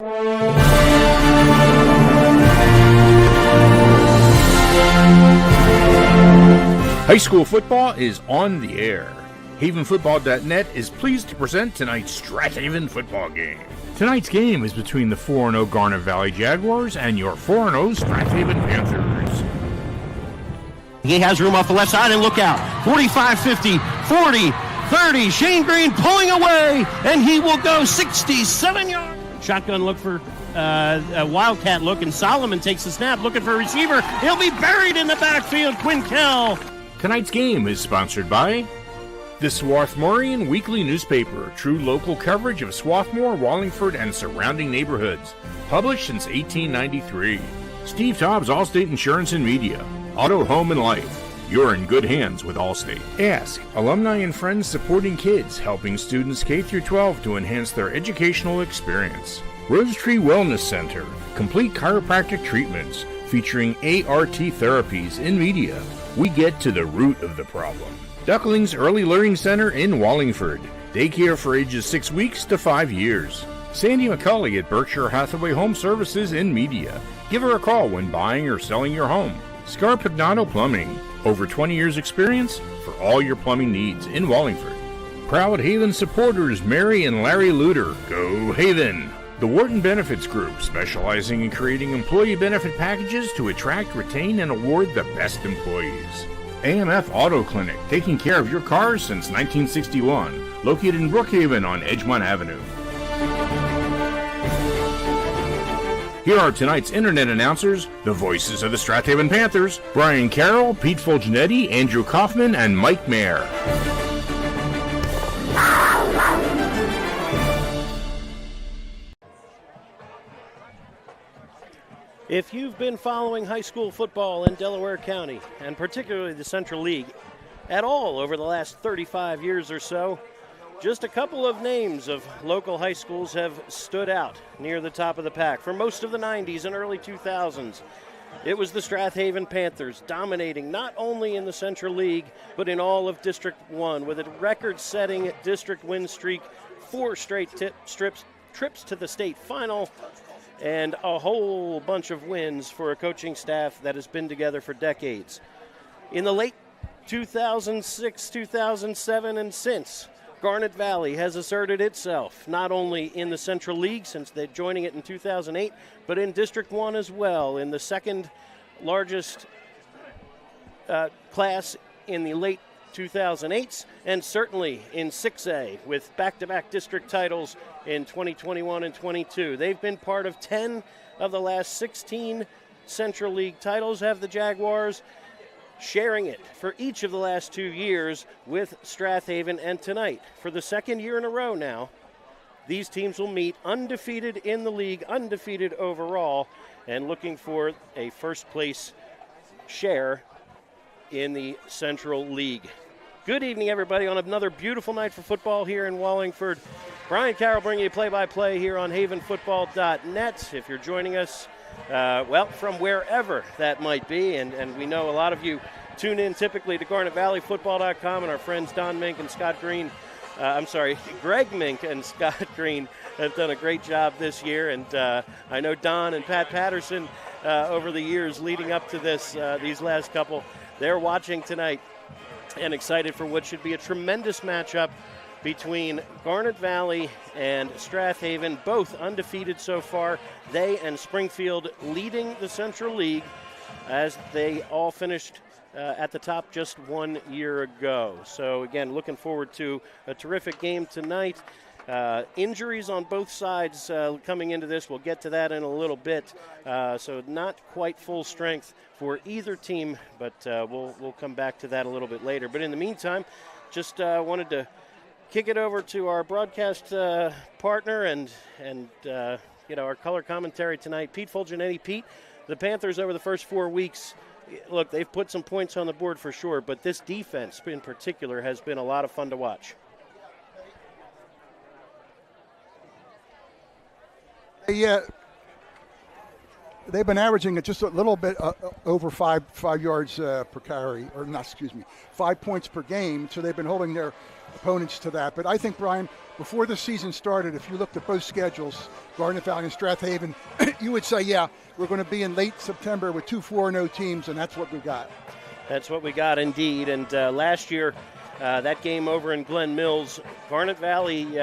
High school football is on the air. HavenFootball.net is pleased to present tonight's Strath Haven football game. Tonight's game is between the 4-0 Garnet Valley Jaguars and your 4-0 Strath Haven Panthers. He has room off the left side, and look out. 45, 50, 40, 30. Shane Green pulling away, and he will go 67 yards. Shotgun look for a Wildcat look, and Solomon takes the snap, looking for a receiver. He'll be buried in the backfield. Quinkel. Tonight's game is sponsored by the Swarthmorean Weekly Newspaper, true local coverage of Swarthmore, Wallingford, and surrounding neighborhoods. Published since 1893. Steve Tobbs, Allstate Insurance and Media. Auto, Home, and Life. You're in good hands with Allstate. Ask, alumni and friends supporting kids, helping students K through 12 to enhance their educational experience. Rose Tree Wellness Center, complete chiropractic treatments featuring ART therapies in media. We get to the root of the problem. Ducklings Early Learning Center in Wallingford. Daycare for ages 6 weeks to 5 years. Sandy McCulley at Berkshire Hathaway Home Services in Media. Give her a call when buying or selling your home. Scarpagnato Plumbing. Over 20 years experience for all your plumbing needs in Wallingford. Proud Haven supporters Mary and Larry Luter. Go Haven! The Wharton Benefits Group, specializing in creating employee benefit packages to attract, retain, and award the best employees. AMF Auto Clinic, taking care of your cars since 1961. Located in Brookhaven on Edgemont Avenue. Here are tonight's internet announcers, the voices of the Strath Haven Panthers, Brian Carroll, Pete Fulgenetti, Andrew Kaufman, and Mike Mayer. If you've been following high school football in Delaware County, and particularly the Central League, at all over the last 35 years or so, just a couple of names of local high schools have stood out near the top of the pack. For most of the 90s and early 2000s, it was the Strath Haven Panthers dominating not only in the Central League, but in all of District 1 with a record-setting district win streak, 4 straight trips to the state final, and a whole bunch of wins for a coaching staff that has been together for decades. In the late 2006, 2007, and since, Garnet Valley has asserted itself not only in the Central League since they're joining it in 2008, but in District 1 as well, in the second largest class in the late 2008s, and certainly in 6A with back-to-back district titles in 2021 and 22. They've been part of 10 of the last 16 Central League titles, have the Jaguars, sharing it for each of the last 2 years with Strath Haven. And tonight, for the second year in a row now, these teams will meet undefeated in the league, undefeated overall, and looking for a first-place share in the Central League. Good evening, everybody, on another beautiful night for football here in Wallingford. Brian Carroll bringing you play-by-play here on HavenFootball.net. If you're joining us, from wherever that might be, and we know a lot of you tune in typically to GarnetValleyFootball.com, and our friends Don Mink and Scott Green, Greg Mink and Scott Green have done a great job this year, and I know Don and Pat Patterson over the years leading up to this, these last couple, they're watching tonight and excited for what should be a tremendous matchup between Garnet Valley and Strath Haven, both undefeated so far. They and Springfield leading the Central League as they all finished at the top just 1 year ago. So again, looking forward to a terrific game tonight. Injuries on both sides coming into this. We'll get to that in a little bit. So not quite full strength for either team, but we'll come back to that a little bit later. But in the meantime, just wanted to kick it over to our broadcast partner and our color commentary tonight, Pete Fulgenetti. Pete, the Panthers over the first 4 weeks, look, they've put some points on the board for sure, but this defense in particular has been a lot of fun to watch. Yeah, they've been averaging at just a little bit over five yards per carry, 5 points per game. So they've been holding their opponents to that. But I think, Brian, before the season started, if you looked at both schedules, Garnet Valley and Strath Haven, you would say, yeah, we're going to be in late September with 2 4-0 teams, and that's what we got. That's what we got indeed. And last year, that game over in Glen Mills, Garnet Valley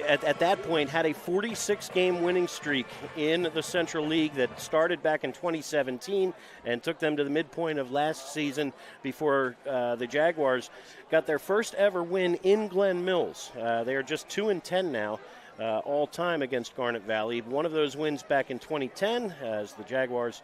at that point had a 46-game winning streak in the Central League that started back in 2017 and took them to the midpoint of last season before the Jaguars got their first ever win in Glen Mills. They are just 2-10 now. All time against Garnet Valley. One of those wins back in 2010 as the Jaguars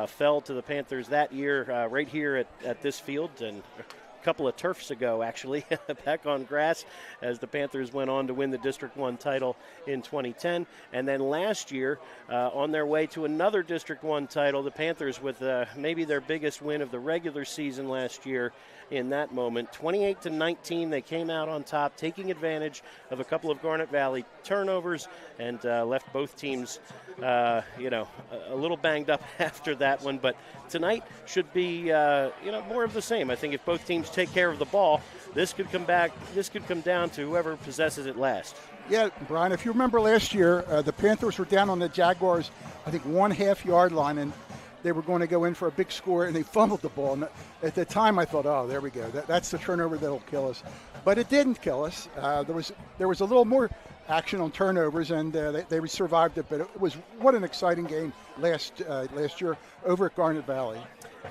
fell to the Panthers that year right here at this field, and a couple of turfs ago actually back on grass as the Panthers went on to win the District 1 title in 2010. And then last year on their way to another District 1 title, the Panthers with maybe their biggest win of the regular season last year. In that moment, 28-19, they came out on top, taking advantage of a couple of Garnet Valley turnovers, and left both teams, a little banged up after that one. But tonight should be, more of the same. I think if both teams take care of the ball, this could come back. This could come down to whoever possesses it last. Yeah, Brian. If you remember last year, the Panthers were down on the Jaguars, I think 1.5 yard line, and they were going to go in for a big score, and they fumbled the ball. And at the time, I thought, oh, there we go. That's the turnover that'll kill us. But it didn't kill us. There was a little more action on turnovers, and they survived it. But it was what an exciting game last year over at Garnet Valley.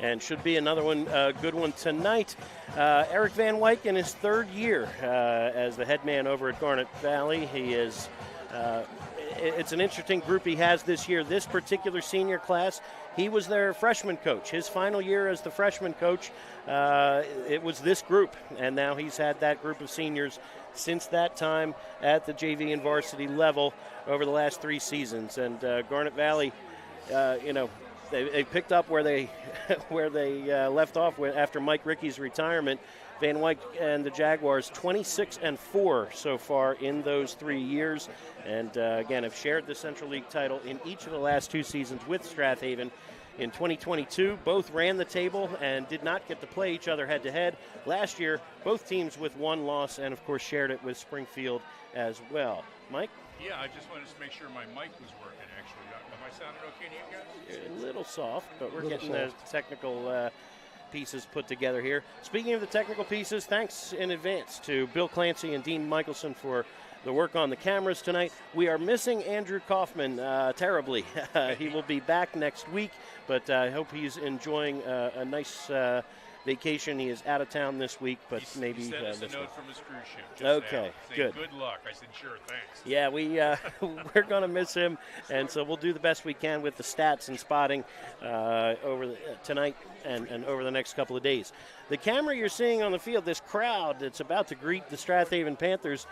And should be another one, good one tonight. Eric Van Wyk in his third year as the head man over at Garnet Valley. He is. It's an interesting group he has this year. This particular senior class, he was their freshman coach. His final year as the freshman coach, it was this group. And now he's had that group of seniors since that time at the JV and varsity level over the last 3 seasons. And Garnet Valley, they picked up where they left off after Mike Rickey's retirement. Van Wyk and the Jaguars 26-4 so far in those 3 years, and again have shared the Central League title in each of the last 2 seasons with Strath Haven. In 2022, both ran the table and did not get to play each other head-to-head. Last year, both teams with 1 loss, and of course shared it with Springfield as well. Mike? Yeah, I just wanted to make sure my mic was working, actually. Am I sounding okay to you guys? You're a little soft, but we're getting the technical pieces put together here. Speaking of the technical pieces, thanks in advance to Bill Clancy and Dean Michelson for the work on the cameras tonight. We are missing Andrew Kaufman terribly. He will be back next week, but I hope he's enjoying a nice vacation. He is out of town this week, but maybe he sent us a note from his cruise ship. Okay, saying, good. Good luck. I said, sure, thanks. Yeah, we're going to miss him, and so we'll do the best we can with the stats and spotting tonight and over the next couple of days. The camera you're seeing on the field, this crowd that's about to greet the Strath Haven Panthers,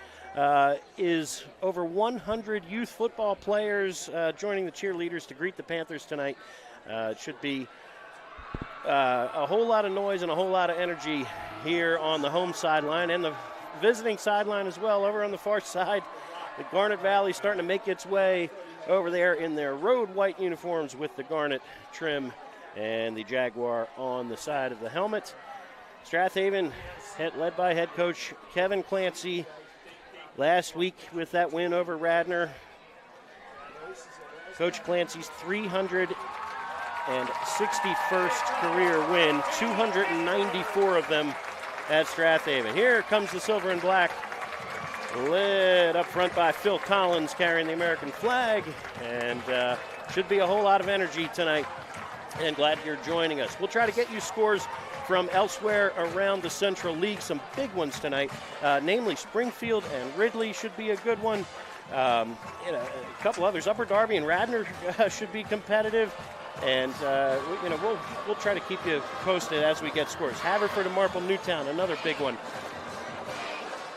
is over 100 youth football players joining the cheerleaders to greet the Panthers tonight. It should be a whole lot of noise and a whole lot of energy here on the home sideline and the visiting sideline as well over on the far side. The Garnet Valley starting to make its way over there in their road white uniforms with the Garnet trim and the Jaguar on the side of the helmet. Strath Haven, led by head coach Kevin Clancy, last week with that win over Radnor. Coach Clancy's 361st career win, 294 of them at Strath Haven. Here comes the silver and black, led up front by Phil Collins carrying the American flag, and should be a whole lot of energy tonight, and glad you're joining us. We'll try to get you scores from elsewhere around the Central League, some big ones tonight, namely Springfield and Ridley should be a good one. A couple others, Upper Darby and Radnor should be competitive. And, we'll try to keep you posted as we get scores. Haverford and Marple Newtown, another big one,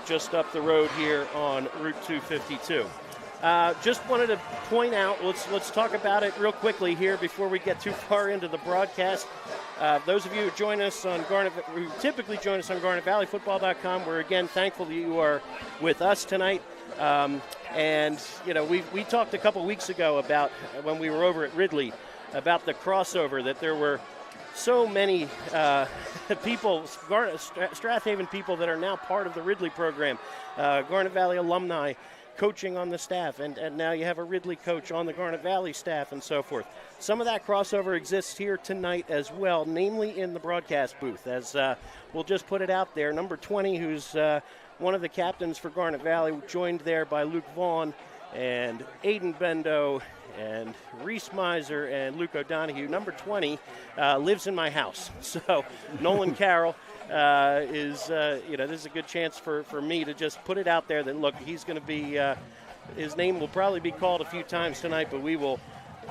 just up the road here on Route 252. Just wanted to point out, let's talk about it real quickly here before we get too far into the broadcast. Those of you who join us on who typically join us on GarnetValleyFootball.com, we're again thankful that you are with us tonight. We talked a couple weeks ago about when we were over at Ridley about the crossover, that there were so many people, Strath Haven people that are now part of the Ridley program, Garnet Valley alumni coaching on the staff, and now you have a Ridley coach on the Garnet Valley staff and so forth. Some of that crossover exists here tonight as well, namely in the broadcast booth, as we'll just put it out there. Number 20, who's one of the captains for Garnet Valley, joined there by Luke Vaughn and Aiden Bendo and Reese Miser and Luke O'Donohue. Number 20 lives in my house. So Nolan Carroll is, this is a good chance for me to just put it out there that, look, he's going to be, his name will probably be called a few times tonight, but we will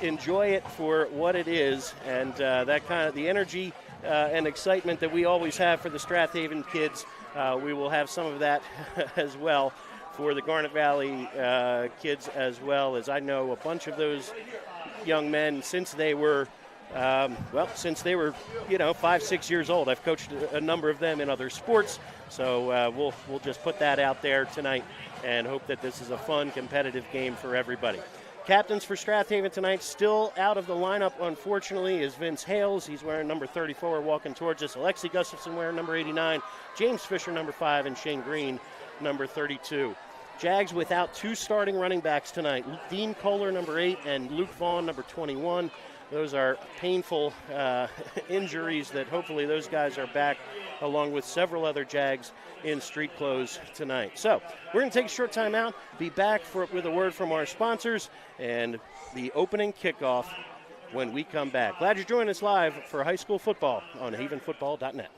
enjoy it for what it is. And that kind of the energy and excitement that we always have for the Strath Haven kids, we will have some of that as well for the Garnet Valley kids, as well, as I know a bunch of those young men since they were 5-6 years old. I've coached a number of them in other sports, so we'll just put that out there tonight and hope that this is a fun, competitive game for everybody. Captains for Strath Haven tonight, still out of the lineup, unfortunately, is Vince Hales. He's wearing number 34, walking towards us. Alexi Gustafson wearing number 89, James Fisher number 5, and Shane Green number 32. Jags without two starting running backs tonight. Dean Kohler, number 8, and Luke Vaughn, number 21. Those are painful injuries that hopefully those guys are back, along with several other Jags in street clothes tonight. So we're going to take a short time out, be back with a word from our sponsors and the opening kickoff when we come back. Glad you're joining us live for high school football on havenfootball.net.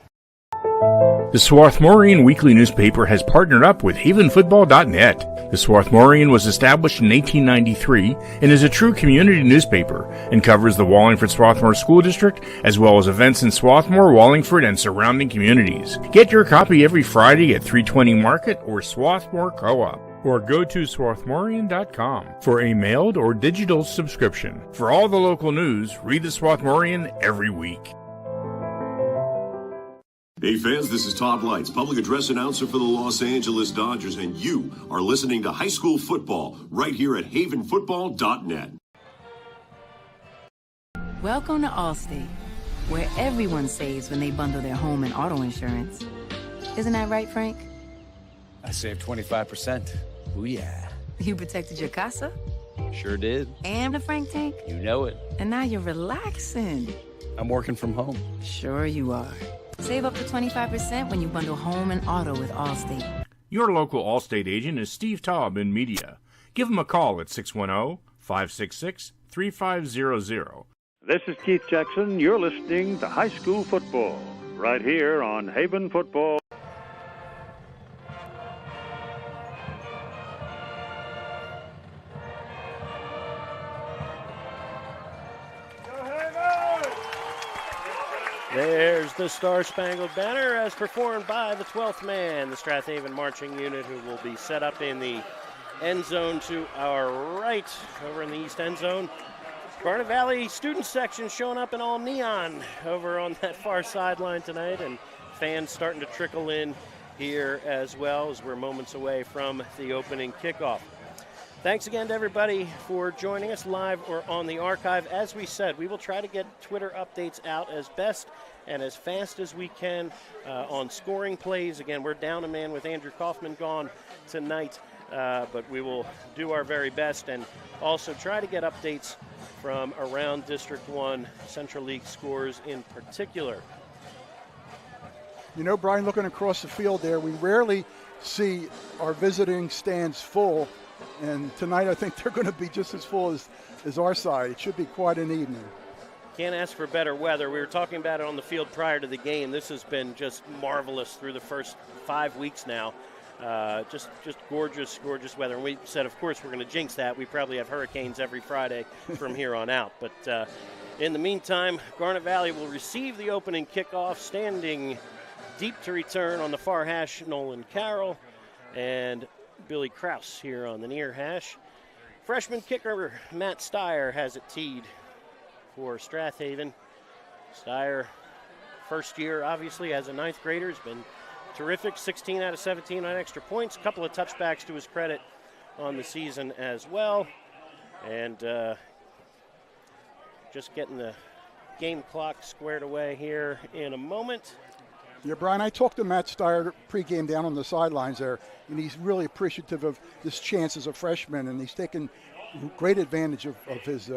The Swarthmorean Weekly Newspaper has partnered up with havenfootball.net. The Swarthmorean was established in 1893 and is a true community newspaper and covers the Wallingford Swarthmore School District as well as events in Swarthmore, Wallingford, and surrounding communities. Get your copy every Friday at 320 Market or Swarthmore Co-op. Or go to swarthmorean.com for a mailed or digital subscription. For all the local news, read the Swarthmorean every week. Hey fans, this is Todd Lights, public address announcer for the Los Angeles Dodgers, and you are listening to high school football right here at havenfootball.net. Welcome to Allstate, where everyone saves when they bundle their home and auto insurance. Isn't that right, Frank? I saved 25%. Ooh, yeah. You protected your casa? Sure did. And the Frank tank? You know it. And now you're relaxing. I'm working from home. Sure you are. Save up to 25% when you bundle home and auto with Allstate. Your local Allstate agent is Steve Taub in media. Give him a call at 610-566-3500. This is Keith Jackson. You're listening to High School Football right here on Haven Football. There's the Star-Spangled Banner as performed by the 12th man, the Strath Haven Marching Unit, who will be set up in the end zone to our right, over in the east end zone. Garnet Valley student section showing up in all neon over on that far sideline tonight, and fans starting to trickle in here as well as we're moments away from the opening kickoff. Thanks again to everybody for joining us live or on the archive. As we said, we will try to get Twitter updates out as best and as fast as we can on scoring plays. Again, we're down a man with Andrew Kaufman gone tonight, but we will do our very best and also try to get updates from around District 1 Central League scores in particular. You know, Brian, looking across the field there, we rarely see our visiting stands full. And tonight I think they're going to be just as full as our side. It should be quite an evening. Can't ask for better weather. We were talking about it on the field prior to the game. This has been just marvelous through the first 5 weeks now. Just gorgeous, gorgeous weather. And we said, of course, we're going to jinx that. We probably have hurricanes every Friday from here on out. But in the meantime, Garnet Valley will receive the opening kickoff, standing deep to return on the far hash, Nolan Carroll, and Billy Kraus here on the near hash. Freshman kicker Matt Steyer has it teed for Strath Haven. Steyer, first year, obviously, as a ninth grader, has been terrific. 16 out of 17 on extra points. A couple of touchbacks to his credit on the season as well. And just getting the game clock squared away here in a moment. Yeah, Brian, I talked to Matt Steyer pregame down on the sidelines there, and he's really appreciative of this chance as a freshman, and he's taken great advantage of his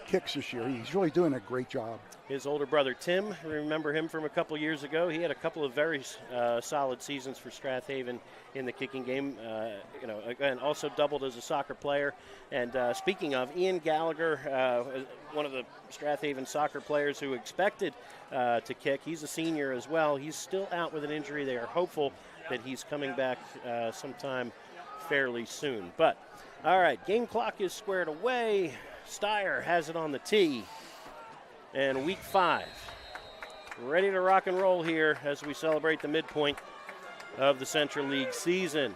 kicks this year. He's really doing a great job. His older brother, Tim, remember him from a couple years ago. He had a couple of very solid seasons for Strath Haven in the kicking game. Again, also doubled as a soccer player. And speaking of, Ian Gallagher, one of the Strath Haven soccer players who expected to kick, he's a senior as well. He's still out with an injury. They are hopeful that he's coming back sometime fairly soon. But, all right, game clock is squared away. Steyer has it on the tee. And week 5, ready to rock and roll here as we celebrate the midpoint of the Central League season.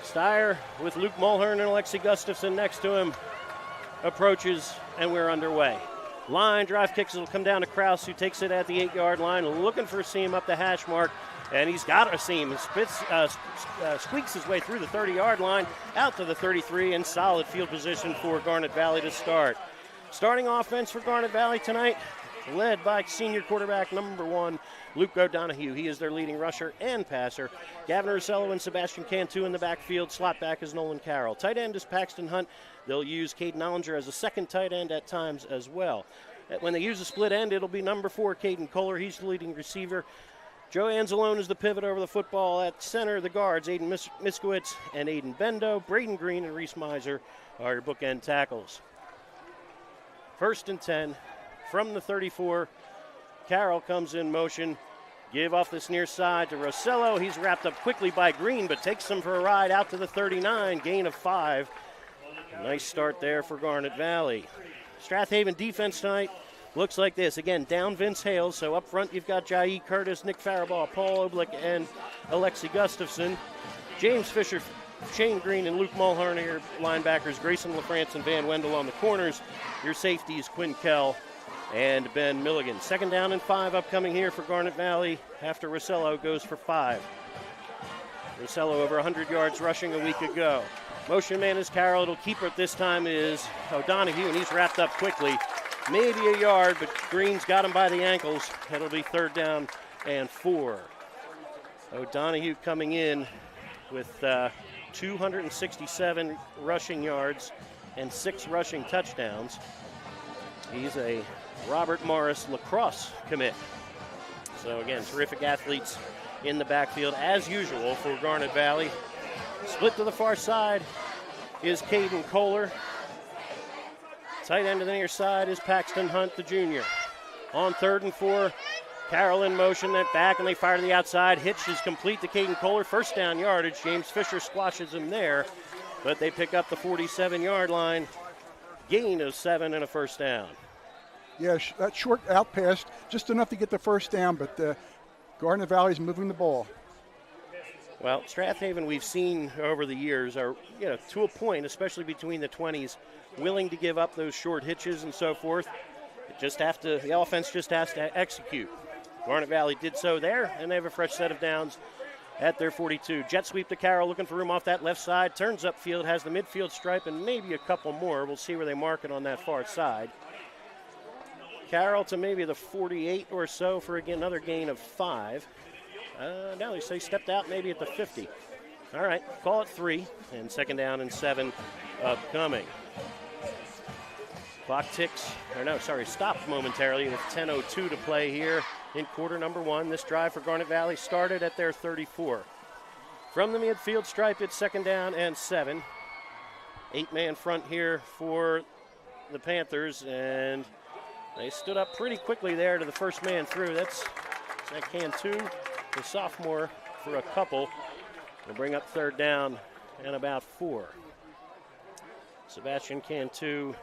Steyer with Luke Mulhern and Alexi Gustafson next to him approaches, and we're underway. Line drive kicks, it'll come down to Kraus, who takes it at the 8-yard line, looking for a seam up the hash mark, and he's got a seam. He squeaks his way through the 30-yard line, out to the 33, in solid field position for Garnet Valley to start. Starting offense for Garnet Valley tonight, led by senior quarterback number 1, Luke O'Donohue. He is their leading rusher and passer. Gavin Rosello and Sebastian Cantu in the backfield. Slot back is Nolan Carroll. Tight end is Paxton Hunt. They'll use Caden Ollinger as a second tight end at times as well. When they use a split end, it'll be number 4, Caden Kohler. He's the leading receiver. Joe Anzalone is the pivot over the football. At center, the guards, Aiden Miskowitz and Aiden Bendo. Braden Green and Reese Miser are your bookend tackles. 1st and 10 from the 34. Carroll comes in motion. Give off this near side to Rosello. He's wrapped up quickly by Green, but takes him for a ride out to the 39. Gain of 5. Nice start there for Garnet Valley. Strath Haven defense tonight looks like this. Again, down Vince Hales. So up front you've got Jai Curtis, Nick Faribault, Paul Oblick, and Alexi Gustafson. James Fisher, Shane Green, and Luke Mulhern are your linebackers. Grayson LaFrance and Van Wendell on the corners. Your safeties, Quinn Kell and Ben Milligan. 2nd down and 5 upcoming here for Garnet Valley after Rosello goes for 5. Rosello over 100 yards rushing a week ago. Motion man is Carroll. It'll keep it this time is O'Donohue, and he's wrapped up quickly. Maybe a yard, but Green's got him by the ankles. It'll be 3rd down and 4. O'Donohue coming in with 267 rushing yards and 6 rushing touchdowns. He's a Robert Morris lacrosse commit. So again, terrific athletes in the backfield as usual for Garnet Valley. Split to the far side is Caden Kohler. Tight end to the near side is Paxton Hunt, the junior. On 3rd and 4, Carroll in motion, that back, and they fire to the outside. Hitch is complete to Caden Kohler. 1st down yardage. James Fisher squashes him there, but they pick up the 47-yard line. Gain of 7 and a 1st down. Yeah, that short out pass, just enough to get the 1st down, but Garnet Valley's moving the ball. Well, Strath Haven, we've seen over the years, are to a point, especially between the 20s, willing to give up those short hitches and so forth. The offense just has to execute. Garnet Valley did so there, and they have a fresh set of downs at their 42. Jet sweep to Carroll, looking for room off that left side. Turns upfield, has the midfield stripe, and maybe a couple more. We'll see where they mark it on that far side. Carroll to maybe the 48 or so for another gain of 5. Now they say stepped out maybe at the 50. All right, call it 3, and 2nd down and 7 upcoming. Clock stopped momentarily with 10:02 to play here in quarter number 1. This drive for Garnet Valley started at their 34. From the midfield stripe, it's 2nd down and 7. 8-man front here for the Panthers, and they stood up pretty quickly there to the first man through. That's Cantu, the sophomore, for a couple. They'll bring up 3rd down and about 4. Sebastian Cantu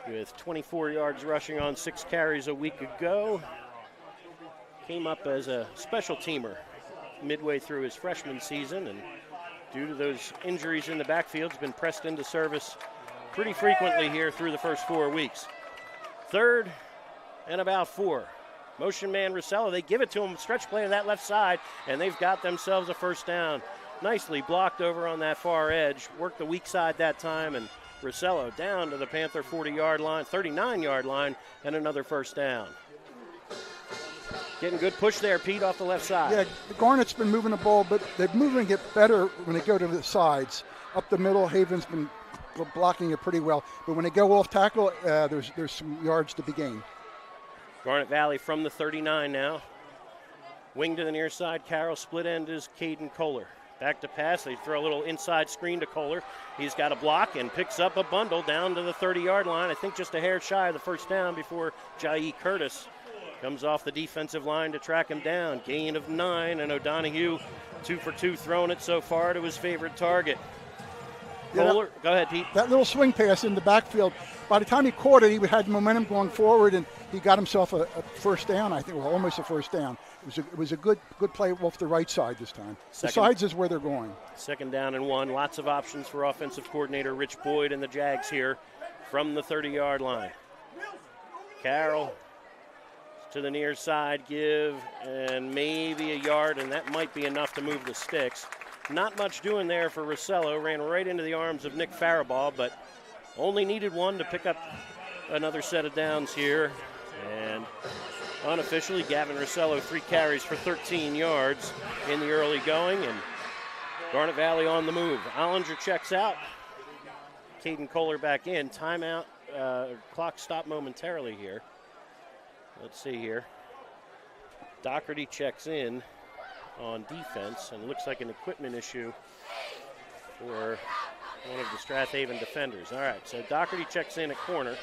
with 24 yards rushing on 6 carries a week ago. Came up as a special teamer midway through his freshman season, and due to those injuries in the backfield, has been pressed into service pretty frequently here through the first 4 weeks. 3rd and about 4. Motion man Rosello, they give it to him, stretch play on that left side, and they've got themselves a 1st down. Nicely blocked over on that far edge, worked the weak side that time, and Russello down to the Panther 40-yard line, 39-yard line, and another first down. Getting good push there, Pete, off the left side. Yeah, the Garnet's been moving the ball, but they're moving it better when they go to the sides. Up the middle, Haven's been blocking it pretty well. But when they go off tackle, there's some yards to be gained. Garnet Valley from the 39 now. Wing to the near side, Carroll. Split end is Caden Kohler. Back to pass. They throw a little inside screen to Kohler. He's got a block and picks up a bundle down to the 30-yard line. I think just a hair shy of the first down before Jai Curtis comes off the defensive line to track him down. Gain of 9, and O'Donohue 2 for 2 throwing it so far to his favorite target. Kohler, go ahead, Pete. That little swing pass in the backfield, by the time he caught it, he had momentum going forward, and he got himself a first down, I think, well, almost a first down. It was a good play off the right side this time. The sides is where they're going. 2nd down and 1. Lots of options for offensive coordinator Rich Boyd and the Jags here from the 30-yard line. Carroll to the near side, give, and maybe a yard, and that might be enough to move the sticks. Not much doing there for Russello. Ran right into the arms of Nick Faribault, but only needed 1 to pick up another set of downs here. And unofficially, Gavin Russello 3 carries for 13 yards in the early going, and Garnet Valley on the move. Ollinger checks out. Caden Kohler back in. Timeout. Clock stopped momentarily here. Let's see here. Doherty checks in on defense, and it looks like an equipment issue for one of the Strath Haven defenders. All right, so Doherty checks in at corner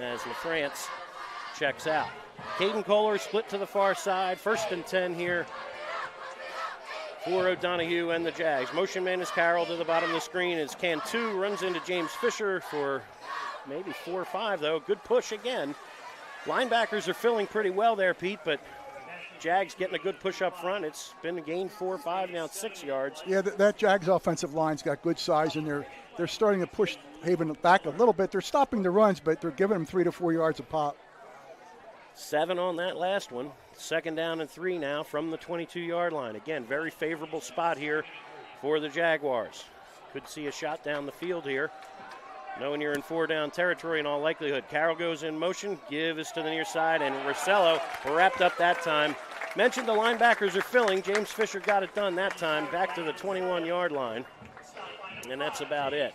as LaFrance checks out. Caden Kohler split to the far side. 1st and 10 here for O'Donohue and the Jags. Motion man is Carroll to the bottom of the screen as Cantu runs into James Fisher for maybe 4 or 5, though. Good push again. Linebackers are filling pretty well there, Pete, but Jags getting a good push up front. It's been a gain 4 or 5, now 6 yards. Yeah, that Jags offensive line's got good size, and they're starting to push Haven back a little bit. They're stopping the runs, but they're giving them 3 to 4 yards a pop. 7 on that last one. 2nd down and 3 now from the 22-yard line. Again, very favorable spot here for the Jaguars. Could see a shot down the field here. Knowing you're in 4-down territory in all likelihood. Carroll goes in motion. Give is to the near side, and Russello wrapped up that time. Mentioned the linebackers are filling. James Fisher got it done that time. Back to the 21-yard line. And that's about it.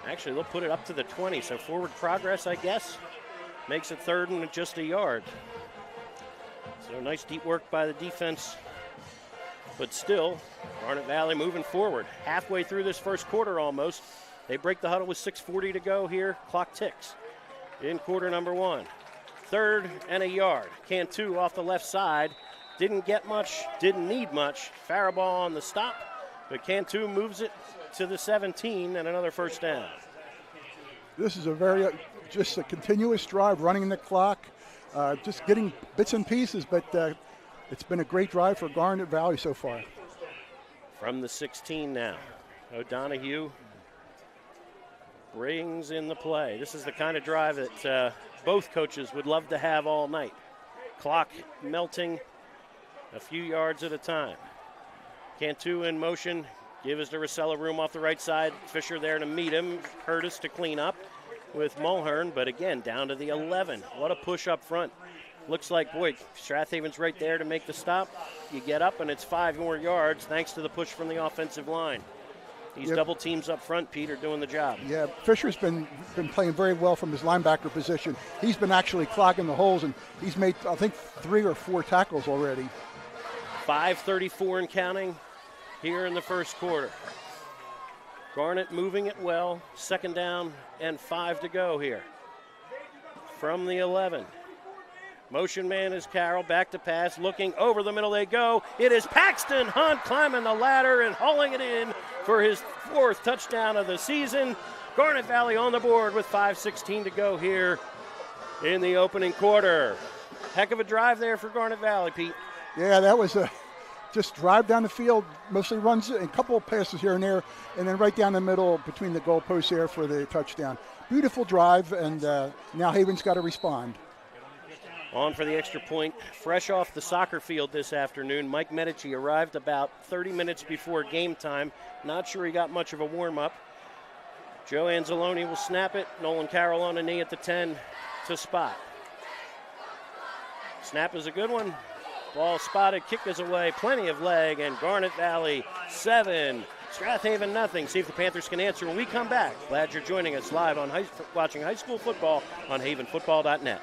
Actually, they'll put it up to the 20, so forward progress, I guess. Makes it 3rd and just a yard. So nice deep work by the defense. But still, Garnet Valley moving forward. Halfway through this first quarter almost. They break the huddle with 6:40 to go here. Clock ticks in quarter number 1. 3rd and a yard. Cantu off the left side. Didn't get much, didn't need much. Faribault on the stop, but Cantu moves it to the 17 and another first down. This is just a continuous drive, running the clock, just getting bits and pieces, but it's been a great drive for Garnet Valley so far. From the 16 now, O'Donohue brings in the play. This is the kind of drive that both coaches would love to have all night. Clock melting a few yards at a time. Cantu in motion. Give us to Russello, room off the right side. Fisher there to meet him. Curtis to clean up with Mulhern, but again, down to the 11. What a push up front. Looks like, boy, Strath Haven's right there to make the stop. You get up, and it's 5 more yards thanks to the push from the offensive line. These double teams up front, Pete, are doing the job. Yeah, Fisher's been playing very well from his linebacker position. He's been actually clogging the holes, and he's made, I think, 3 or 4 tackles already. 5:34 and counting here in the first quarter. Garnet moving it well. 2nd down and 5 to go here. From the 11. Motion man is Carroll, back to pass, looking over the middle they go. It is Paxton Hunt climbing the ladder and hauling it in for his 4th touchdown of the season. Garnet Valley on the board with 5:16 to go here in the opening quarter. Heck of a drive there for Garnet Valley, Pete. Yeah, that was just drive down the field, mostly runs, a couple of passes here and there, and then right down the middle between the goalposts there for the touchdown. Beautiful drive, and now Haven's got to respond. On for the extra point, fresh off the soccer field this afternoon. Mike Medici arrived about 30 minutes before game time. Not sure he got much of a warm-up. Joe Anzalone will snap it. Nolan Carroll on a knee at the 10 to spot. Snap is a good one. Ball spotted, kick is away, plenty of leg, and Garnet Valley 7, Strath Haven nothing. See if the Panthers can answer when we come back. Glad you're joining us live on watching high school football on havenfootball.net.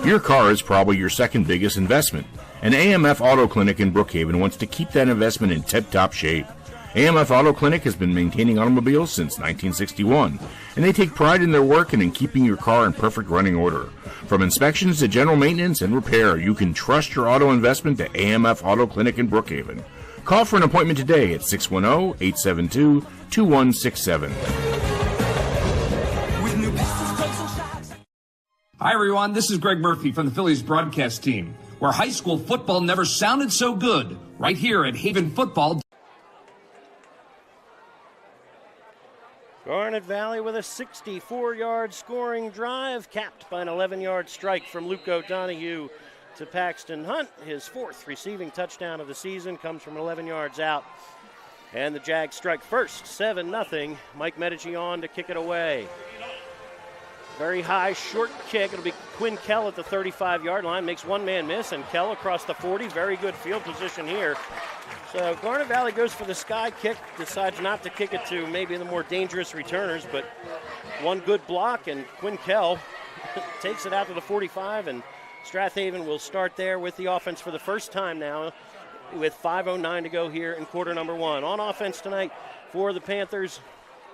Your car is probably your second biggest investment, and AMF Auto Clinic in Brookhaven wants to keep that investment in tip-top shape. AMF Auto Clinic has been maintaining automobiles since 1961, and they take pride in their work and in keeping your car in perfect running order. From inspections to general maintenance and repair, you can trust your auto investment to AMF Auto Clinic in Brookhaven. Call for an appointment today at 610-872-2167. Hi, everyone. This is Greg Murphy from the Phillies broadcast team, where high school football never sounded so good, right here at Haven Football. Garnet Valley with a 64-yard scoring drive, capped by an 11-yard strike from Luke O'Donoghue to Paxton Hunt. His fourth receiving touchdown of the season comes from 11 yards out. And the Jags strike first, 7-0. Mike Medici on to kick it away. Very high, short kick. It'll be Quinn Kell at the 35-yard line. Makes one man miss, and Kell across the 40. Very good field position here. So Garnet Valley goes for the sky kick, decides not to kick it to maybe the more dangerous returners, but one good block, and Quinn Kell takes it out to the 45, and Strath Haven will start there with the offense for the first time now with 5:09 to go here in quarter number one. On offense tonight for the Panthers,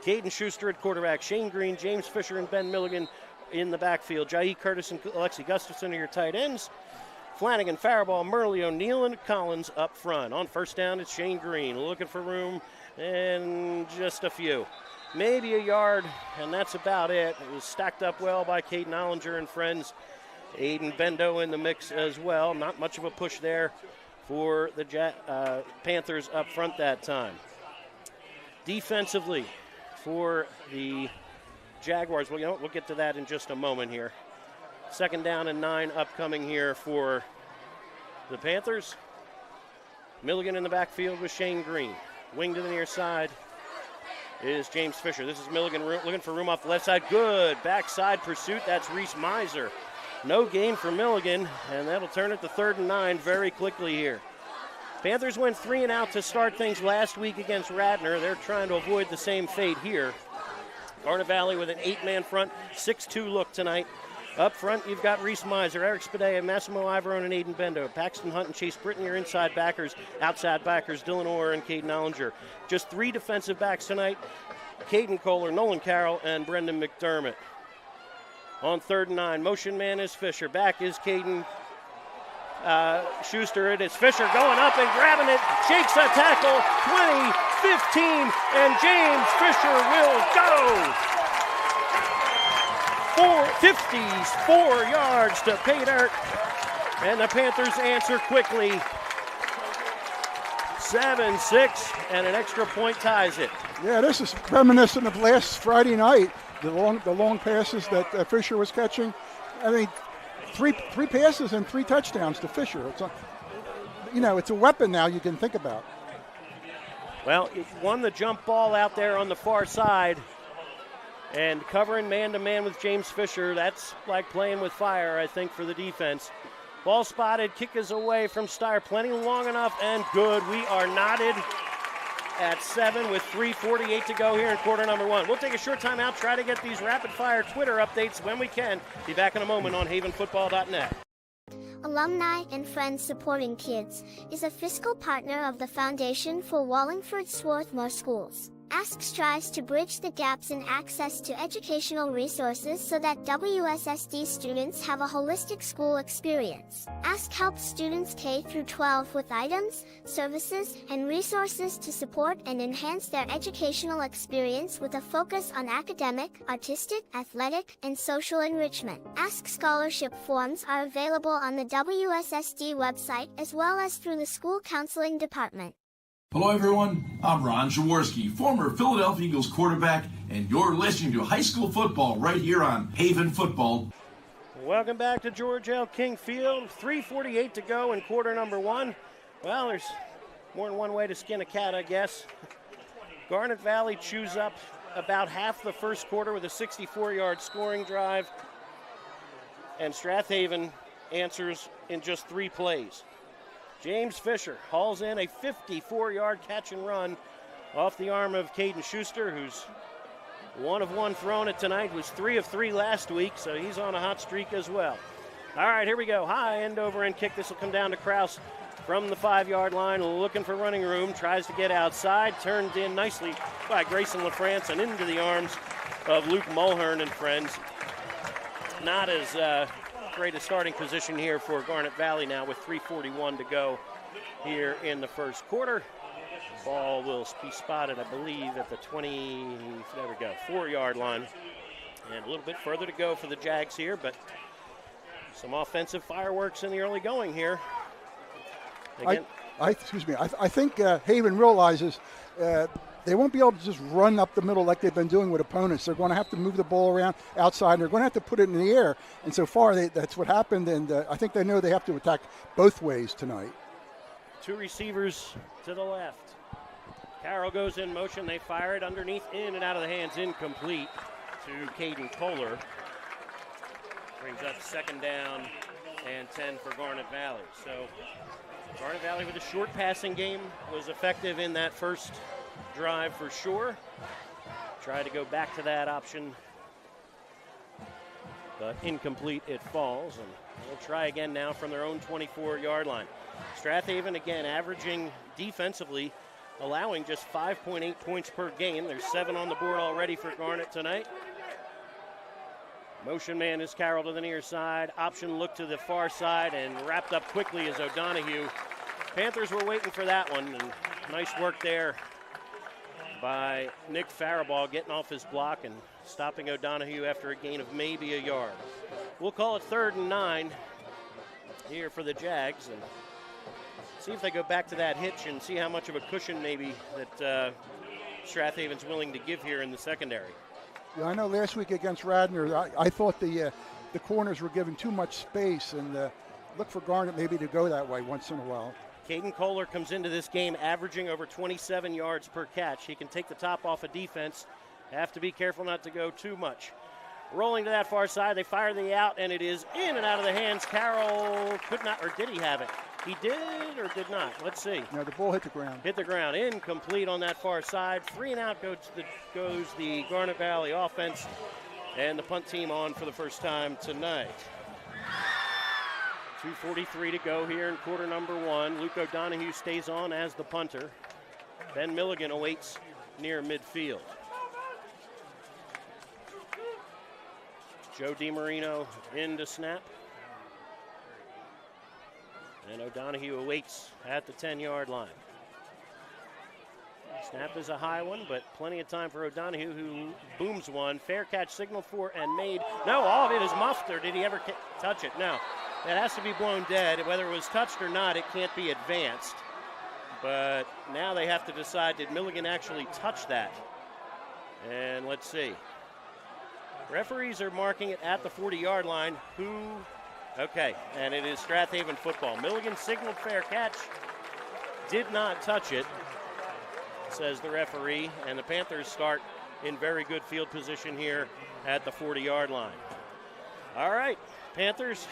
Caden Schuster at quarterback, Shane Green, James Fisher, and Ben Milligan in the backfield. Jai Curtis and Alexi Gustafson are your tight ends. Flanagan, Faribault, Murley, O'Neill, and Collins up front. On first down, it's Shane Green looking for room, and just a few. Maybe a yard, and that's about it. It was stacked up well by Caden Ollinger and friends. Aiden Bendo in the mix as well. Not much of a push there for the Panthers up front that time. Defensively for the Jaguars, well, you know what, we'll get to that in just a moment here. Second down and 9 upcoming here for the Panthers. Milligan in the backfield with Shane Green. Wing to the near side is James Fisher. This is Milligan looking for room off the left side. Good backside pursuit. That's Reese Miser. No gain for Milligan, and that'll turn it to 3rd and 9 very quickly here. Panthers went 3 and out to start things last week against Radnor. They're trying to avoid the same fate here. Garnet Valley with an 8-man front, 6-2 look tonight. Up front, you've got Reese Miser, Eric Spadea, Massimo Ivorone, and Aiden Bendo. Paxton Hunt and Chase Britton, your inside backers. Outside backers, Dylan Orr and Caden Ollinger. Just 3 defensive backs tonight. Caden Kohler, Nolan Carroll, and Brendan McDermott. On 3rd and 9, motion man is Fisher. Back is Caden Schuster. It is Fisher going up and grabbing it. Shakes a tackle. 20, 15, and James Fisher will go. 54 yards to pay dirt, and the Panthers answer quickly. 7-6, and an extra point ties it. Yeah, this is reminiscent of last Friday night, the long passes that Fisher was catching. I mean, three passes and 3 touchdowns to Fisher. It's a weapon now you can think about. Well, he won the jump ball out there on the far side. And covering man-to-man with James Fisher, that's like playing with fire, I think, for the defense. Ball spotted, kick is away from Steyer. Plenty long enough and good. We are knotted at 7 with 3:48 to go here in quarter number 1. We'll take a short time out, try to get these rapid-fire Twitter updates when we can. Be back in a moment on havenfootball.net. Alumni and Friends Supporting Kids is a fiscal partner of the Foundation for Wallingford Swarthmore Schools. ASK strives to bridge the gaps in access to educational resources so that WSSD students have a holistic school experience. ASK helps students K-12 with items, services, and resources to support and enhance their educational experience with a focus on academic, artistic, athletic, and social enrichment. ASK scholarship forms are available on the WSSD website as well as through the school counseling department. Hello everyone, I'm Ron Jaworski, former Philadelphia Eagles quarterback, and you're listening to high school football right here on Haven Football. Welcome back to George L. King Field. 3:48 to go in quarter number 1. Well, there's more than one way to skin a cat, I guess. Garnet Valley chews up about half the first quarter with a 64-yard scoring drive, and Strath Haven answers in just 3 plays. James Fisher hauls in a 54-yard catch and run off the arm of Caden Schuster, who's 1 of 1 thrown it tonight, was 3 of 3 last week, so he's on a hot streak as well. All right, here we go. High end over end kick. This will come down to Kraus from the 5-yard line, looking for running room, tries to get outside, turned in nicely by Grayson LaFrance and into the arms of Luke Mulhern and friends. Not as great a starting position here for Garnet Valley now with 3:41 to go here in the first quarter. Ball will be spotted, I believe, at the 4-yard line. And a little bit further to go for the Jags here, but some offensive fireworks in the early going here. Again, I think Haven realizes they won't be able to just run up the middle like they've been doing with opponents. They're going to have to move the ball around outside, and they're going to have to put it in the air. And so far, that's what happened, and I think they know they have to attack both ways tonight. 2 receivers to the left. Carroll goes in motion. They fire it underneath, in and out of the hands, incomplete to Caden Kohler. Brings up 2nd down and 10 for Garnet Valley. So Garnet Valley with a short passing game was effective in that first drive for sure. Try to go back to that option, but incomplete it falls, and they'll try again now from their own 24-yard line. Strath Haven again averaging defensively, allowing just 5.8 points per game. There's 7 on the board already for Garnet tonight. Motion man is Carroll to the near side. Option look to the far side, and wrapped up quickly is O'Donohue. Panthers were waiting for that one, and nice work there by Nick Faribault, getting off his block and stopping O'Donohue after a gain of maybe a yard. We'll call it 3rd and 9 here for the Jags, and see if they go back to that hitch and see how much of a cushion maybe that Strath Haven's willing to give here in the secondary. Yeah, I know last week against Radnor, I thought the corners were given too much space, and look for Garnet maybe to go that way once in a while. Caden Kohler comes into this game averaging over 27 yards per catch. He can take the top off of defense. Have to be careful not to go too much. Rolling to that far side, they fire the out, and it is in and out of the hands. Carroll could not, or did he have it? He did or did not? Let's see. No, the ball hit the ground. Hit the ground. Incomplete on that far side. 3 and out goes the Garnet Valley offense, and the punt team on for the first time tonight. 2:43 to go here in quarter number 1. Luke O'Donohue stays on as the punter. Ben Milligan awaits near midfield. Joe DiMarino in to snap. And O'Donohue awaits at the 10-yard line. Snap is a high one, but plenty of time for O'Donohue, who booms one. Fair catch signaled for and made. No, all of it is muffed, or did he ever touch it? No. That has to be blown dead. Whether it was touched or not, it can't be advanced. But now they have to decide, did Milligan actually touch that? And let's see. Referees are marking it at the 40-yard line. Okay, and it is Strath Haven football. Milligan signaled fair catch. Did not touch it, says the referee. And the Panthers start in very good field position here at the 40-yard line. All right, Panthers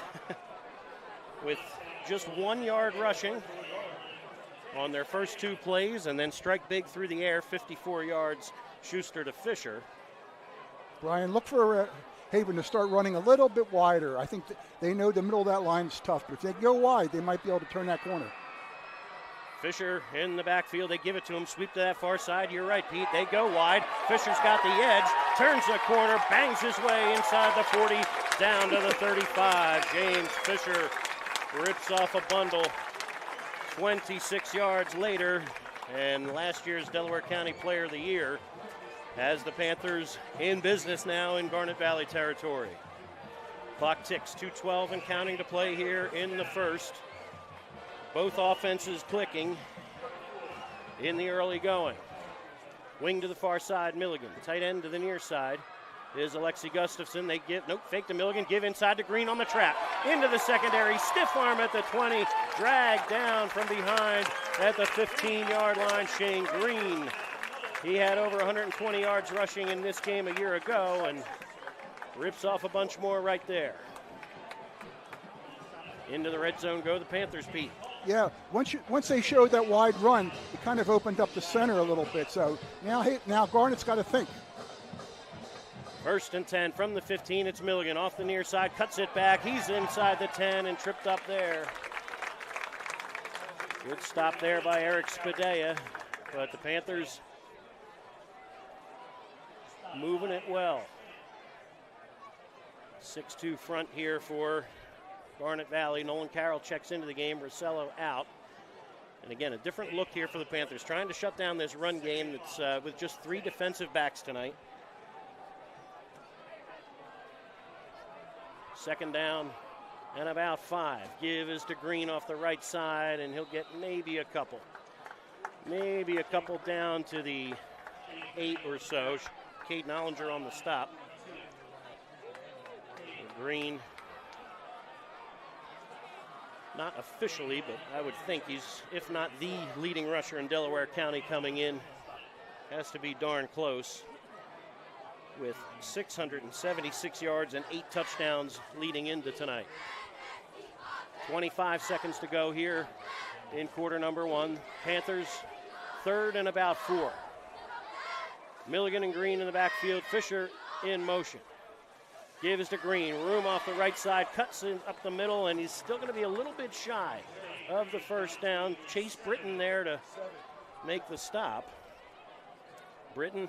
with just 1 yard rushing on their first 2 plays, and then strike big through the air, 54 yards, Schuster to Fisher. Brian, look for Haven to start running a little bit wider. I think they know the middle of that line is tough, but if they go wide, they might be able to turn that corner. Fisher in the backfield. They give it to him. Sweep to that far side. You're right, Pete. They go wide. Fisher's got the edge. Turns the corner. Bangs his way inside the 40. Down to the 35. James Fisher rips off a bundle 26 yards later. And last year's Delaware County Player of the Year has the Panthers in business now in Garnet Valley territory. Clock ticks. 2:12 and counting to play here in the first. Both offenses clicking in the early going. Wing to the far side, Milligan. Tight end to the near side is Alexi Gustafson. They give, fake to Milligan, give inside to Green on the trap. Into the secondary, stiff arm at the 20, dragged down from behind at the 15-yard line. Shane Green He had over 120 yards rushing in this game a year ago and rips off a bunch more right there. Into the red zone go the Panthers, Pete. Yeah, once they showed that wide run, it kind of opened up the center a little bit. So now Garnet's got to think. 1st and 10 from the 15. It's Milligan off the near side, cuts it back. He's inside the 10 and tripped up there. Good stop there by Eric Spadea, but the Panthers moving it well. 6-2 front here for Garnet Valley. Nolan Carroll checks into the game. Rosello out. And again, a different look here for the Panthers, trying to shut down this run game that's with just 3 defensive backs tonight. 2nd down and about 5. Give is to Green off the right side, and he'll get maybe a couple. Maybe a couple down to the 8 or so. Caden Ollinger on the stop. Green, not officially, but I would think he's, if not the leading rusher in Delaware County coming in, has to be darn close, with 676 yards and 8 touchdowns leading into tonight. 25 seconds to go here in quarter number 1. Panthers 3rd and about 4. Milligan and Green in the backfield. Fisher in motion. Gives to Green. Room off the right side. Cuts in up the middle, and he's still going to be a little bit shy of the 1st down. Chase Britton there to make the stop. Britton,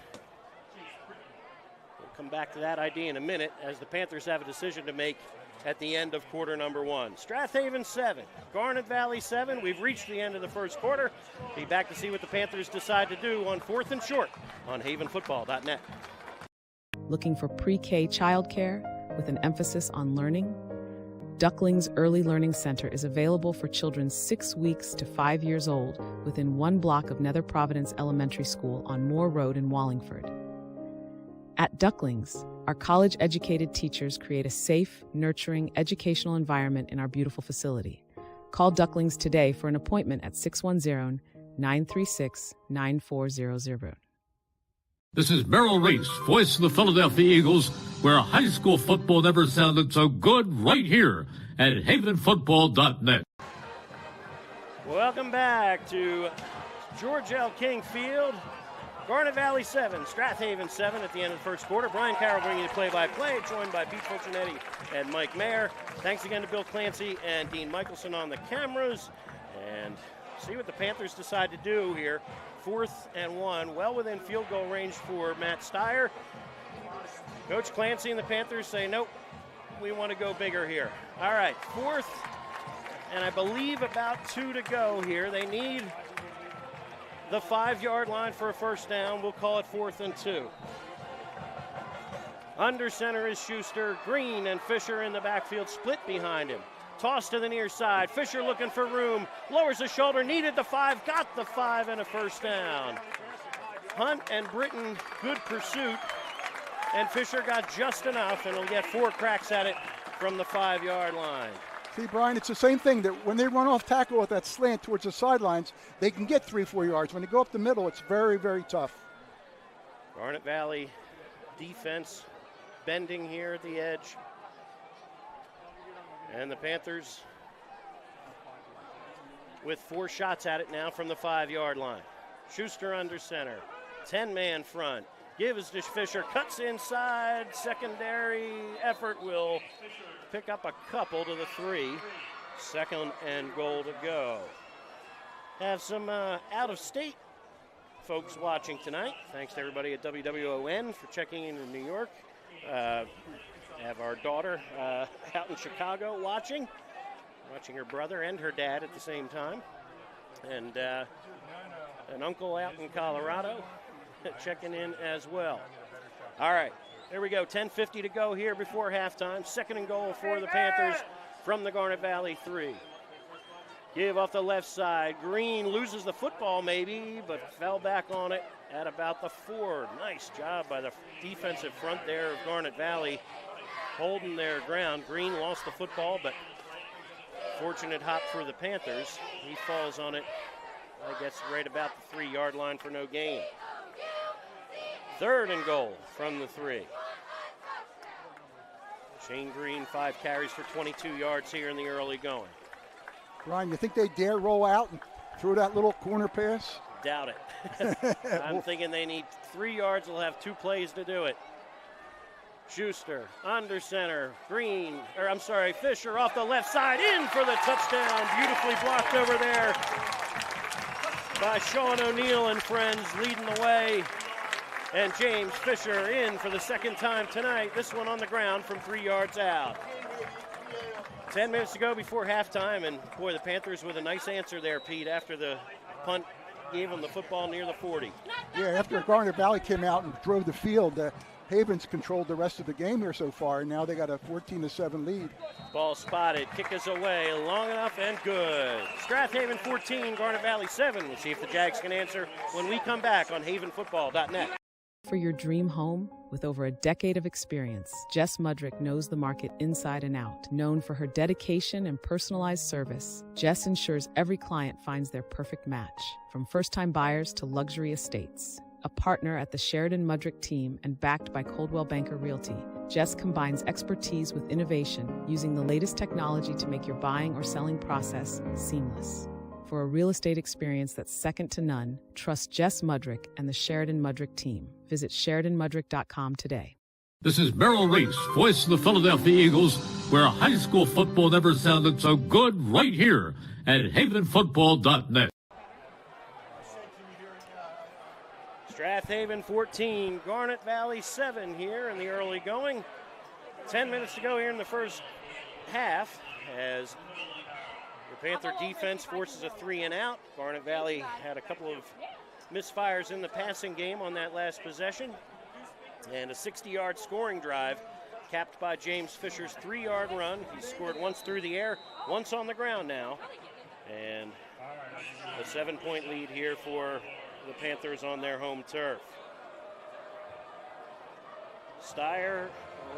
we'll come back to that idea in a minute as the Panthers have a decision to make at the end of quarter number 1. Strath Haven 7, Garnet Valley 7. We've reached the end of the 1st quarter. Be back to see what the Panthers decide to do on 4th and short on havenfootball.net. Looking for pre-K childcare with an emphasis on learning? Ducklings Early Learning Center is available for children 6 weeks to 5 years old within 1 block of Nether Providence Elementary School on Moore Road in Wallingford. At Ducklings, our college-educated teachers create a safe, nurturing, educational environment in our beautiful facility. Call Ducklings today for an appointment at 610-936-9400. This is Merrill Reese, voice of the Philadelphia Eagles, where high school football never sounded so good, right here at havenfootball.net. Welcome back to George L. King Field. Garnet Valley 7, Strath Haven 7 at the end of the 1st quarter. Brian Carroll bringing you the play-by-play, joined by Pete Fulcinetti and Mike Mayer. Thanks again to Bill Clancy and Dean Michelson on the cameras. And see what the Panthers decide to do here. 4th and 1, well within field goal range for Matt Steyer. Coach Clancy and the Panthers say, nope, we want to go bigger here. All right, 4th, and I believe about 2 to go here. They need the 5-yard line for a 1st down. We'll call it 4th and 2. Under center is Schuster. Green and Fisher in the backfield, split behind him. Toss to the near side. Fisher looking for room. Lowers the shoulder. Needed the 5. Got the 5 and a 1st down. Hunt and Britton, good pursuit. And Fisher got just enough, and he'll get 4 cracks at it from the 5-yard line. See, Brian, it's the same thing that when they run off tackle with that slant towards the sidelines, they can get 3-4 yards. When they go up the middle, it's very, very tough. Garnet Valley defense bending here at the edge. And the Panthers with 4 shots at it now from the 5-yard line. Schuster under center. 10-man front. Gives to Fisher. Cuts inside. Secondary effort will pick up a couple to the 3. 2nd and goal to go. Have some out-of-state folks watching tonight. Thanks to everybody at WWON for checking into New York. Have our daughter out in Chicago watching her brother and her dad at the same time. And an uncle out in Colorado checking in as well. All right, there we go. 10:50 to go here before halftime. 2nd and goal for the Panthers from the Garnet Valley 3. Give off the left side. Green loses the football maybe, but fell back on it at about the 4. Nice job by the defensive front there of Garnet Valley, holding their ground. Green lost the football, but fortunate hop for the Panthers. He falls on it, I guess, right about the 3-yard line for no gain. 3rd and goal from the 3. Shane Green, 5 carries for 22 yards here in the early going. Brian, you think they dare roll out and throw that little corner pass? Doubt it. I'm thinking they need 3 yards. They'll have 2 plays to do it. Schuster under center. Fisher off the left side in for the touchdown. Beautifully blocked over there by Sean O'Neill and friends, leading the way. And James Fisher in for the 2nd time tonight. This one on the ground from 3 yards out. 10 minutes to go before halftime, and boy, the Panthers with a nice answer there, Pete, after the punt gave them the football near the 40. Yeah, after Garnet Valley came out and drove the field, Haven's controlled the rest of the game here so far, and now they got a 14-7 lead. Ball spotted, kick is away, long enough and good. Strath Haven 14, Garnet Valley 7. We'll see if the Jags can answer when we come back on havenfootball.net. For your dream home, with over a decade of experience, Jess Mudrick knows the market inside and out. Known for her dedication and personalized service, Jess ensures every client finds their perfect match, from first-time buyers to luxury estates. A partner at the Sheridan Mudrick team and backed by Coldwell Banker Realty, Jess combines expertise with innovation, using the latest technology to make your buying or selling process seamless. For a real estate experience that's second to none, trust Jess Mudrick and the Sheridan Mudrick team. Visit SheridanMudrick.com today. This is Merrill Reese, voice of the Philadelphia Eagles, where high school football never sounded so good, right here at havenfootball.net. Strath Haven 14, Garnet Valley 7 here in the early going. 10 minutes to go here in the first half as the Panther defense forces a 3 and out. Garnet Valley had a couple of misfires in the passing game on that last possession. And a 60-yard scoring drive capped by James Fisher's 3-yard run. He scored once through the air, once on the ground now. And a 7-point lead here for the Panthers on their home turf. Steyer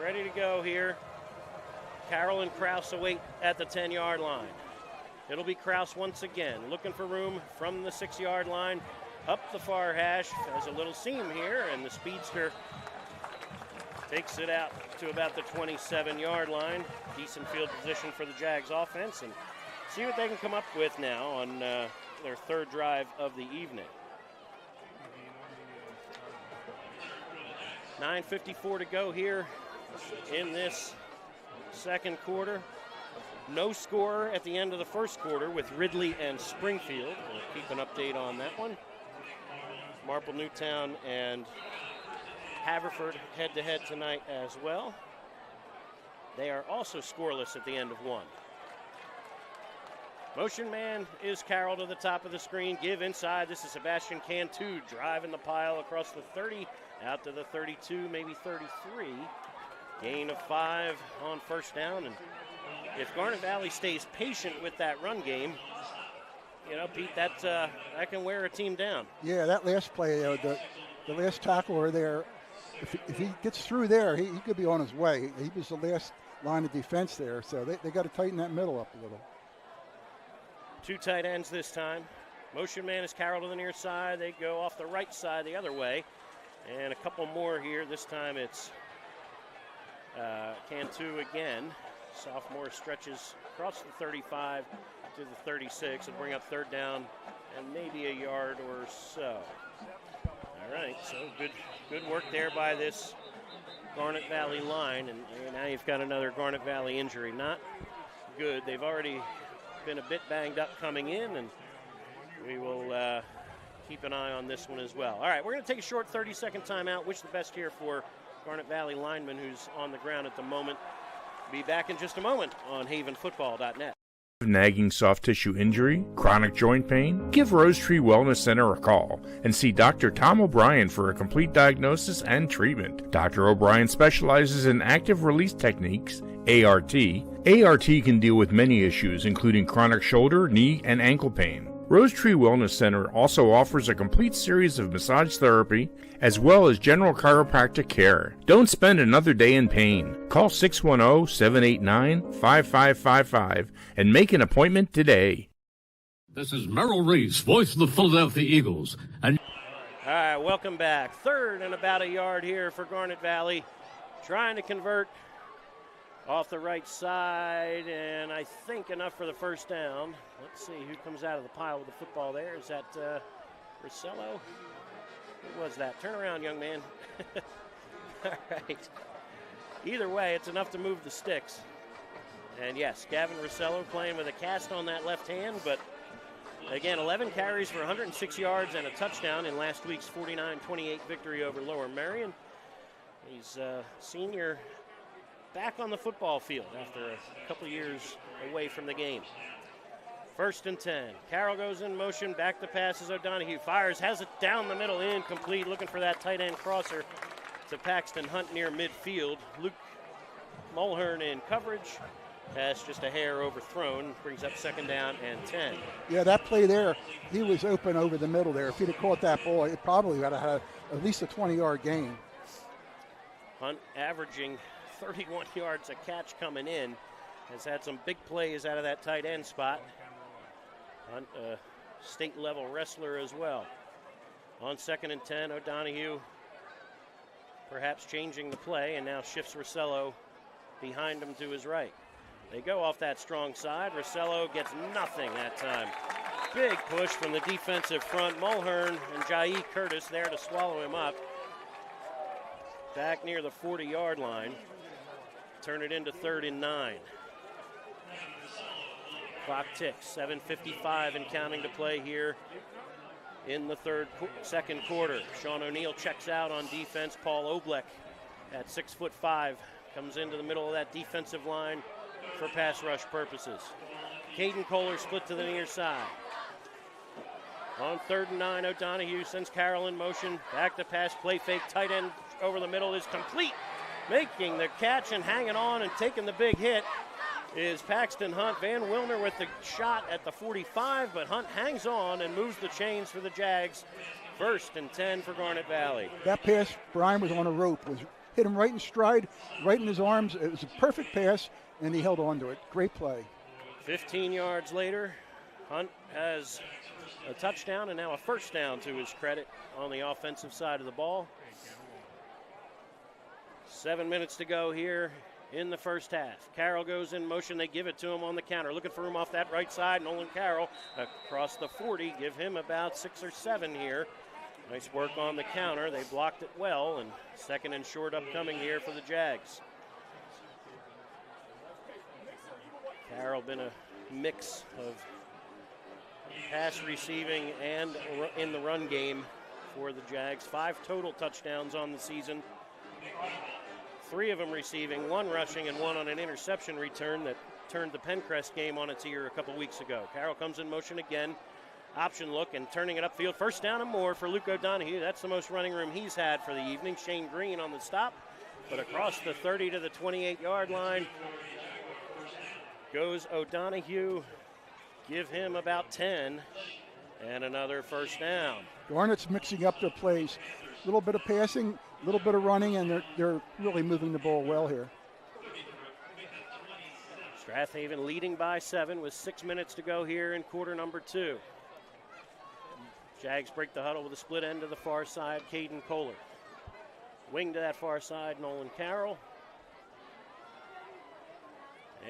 ready to go here. Carroll and Kraus await at the 10-yard line. It'll be Kraus once again, looking for room from the 6-yard line, up the far hash, has a little seam here, and the speedster takes it out to about the 27-yard line. Decent field position for the Jags offense, and see what they can come up with now on their 3rd drive of the evening. 9:54 to go here in this 2nd quarter. No score at the end of the 1st quarter with Ridley and Springfield. We'll keep an update on that one. Marple Newtown and Haverford head-to-head tonight as well. They are also scoreless at the end of 1. Motion man is Carroll to the top of the screen. Give inside. This is Sebastian Cantu driving the pile across the 30, out to the 32, maybe 33. Gain of 5 on 1st down. And if Garnet Valley stays patient with that run game, you know, Pete, that can wear a team down. Yeah, that last play, the last tackler there, if he gets through there, he could be on his way. He was the last line of defense there, so they got to tighten that middle up a little. 2 tight ends this time. Motion man is Carroll to the near side. They go off the right side the other way. And a couple more here. This time it's Cantu again. Sophomore stretches across the 35 to the 36 and bring up 3rd down and maybe a yard or so. All right, so good work there by this Garnet Valley line. And now you've got another Garnet Valley injury. Not good. They've already been a bit banged up coming in, and we will keep an eye on this one as well. All right, we're going to take a short 30-second timeout. Wish the best here for Garnet Valley lineman who's on the ground at the moment. Be back in just a moment on havenfootball.net. Nagging soft tissue injury, chronic joint pain? Give Rose Tree Wellness Center a call and see Dr. Tom O'Brien for a complete diagnosis and treatment. Dr. O'Brien specializes in active release techniques, ART. ART can deal with many issues, including chronic shoulder, knee, and ankle pain. Rose Tree Wellness Center also offers a complete series of massage therapy as well as general chiropractic care. Don't spend another day in pain. Call 610-789-5555 and make an appointment today. This is Merrill Reese, voice of the Philadelphia Eagles. And All right, welcome back. 3rd and about a yard here for Garnet Valley. Trying to convert off the right side, and I think enough for the first down. Let's see who comes out of the pile with the football there. Is that Rosello? Who was that? Turn around, young man. All right. Either way, it's enough to move the sticks. And yes, Gavin Rosello playing with a cast on that left hand, but again, 11 carries for 106 yards and a touchdown in last week's 49-28 victory over Lower Merion. He's a senior back on the football field after a couple years away from the game. 1st and 10. Carroll goes in motion, back to passes. O'Donohue fires, has it down the middle, incomplete, looking for that tight end crosser to Paxton Hunt near midfield. Luke Mulhern in coverage. Pass just a hair overthrown, brings up 2nd down and 10. Yeah, that play there, he was open over the middle there. If he'd have caught that ball, it probably would have had at least a 20-yard gain. Hunt averaging 31 yards a catch coming in. Has had some big plays out of that tight end spot. Hunt, a state-level wrestler as well. On 2nd and 10, O'Donohue perhaps changing the play, and now shifts Rosello behind him to his right. They go off that strong side. Rosello gets nothing that time. Big push from the defensive front. Mulhern and Jai Curtis there to swallow him up. Back near the 40-yard line. Turn it into 3rd and 9. Clock ticks, 7:55 and counting to play here in the second quarter. Sean O'Neill checks out on defense. Paul Oblek at 6'5" comes into the middle of that defensive line for pass rush purposes. Caden Kohler split to the near side. On 3rd and 9, O'Donohue sends Carroll in motion. Back to pass, play fake, tight end over the middle is complete. Making the catch and hanging on and taking the big hit is Paxton Hunt. Van Wilner with the shot at the 45, but Hunt hangs on and moves the chains for the Jags. 1st and 10 for Garnet Valley. That pass, Brian was on a rope. Hit him right in stride, right in his arms. It was a perfect pass, and he held on to it. Great play. 15 yards later, Hunt has a touchdown and now a first down to his credit on the offensive side of the ball. 7 minutes to go here in the first half. Carroll goes in motion. They give it to him on the counter. Looking for him off that right side. Nolan Carroll across the 40. Give him about 6 or 7 here. Nice work on the counter. They blocked it well, and 2nd and short upcoming here for the Jags. Carroll been a mix of pass receiving and in the run game for the Jags. 5 total touchdowns on the season. 3 of them receiving, 1 rushing, and 1 on an interception return that turned the Pencrest game on its ear a couple weeks ago. Carroll comes in motion again. Option look and turning it upfield. First down and more for Luke O'Donohue. That's the most running room he's had for the evening. Shane Green on the stop, but across the 30 to the 28-yard line goes O'Donohue. Give him about 10 and another first down. Garnet's mixing up their plays. A little bit of passing, a little bit of running, and they're really moving the ball well here. Strath Haven leading by 7 with 6 minutes to go here in quarter number 2. Jags break the huddle with a split end to the far side, Caden Kohler. Wing to that far side, Nolan Carroll.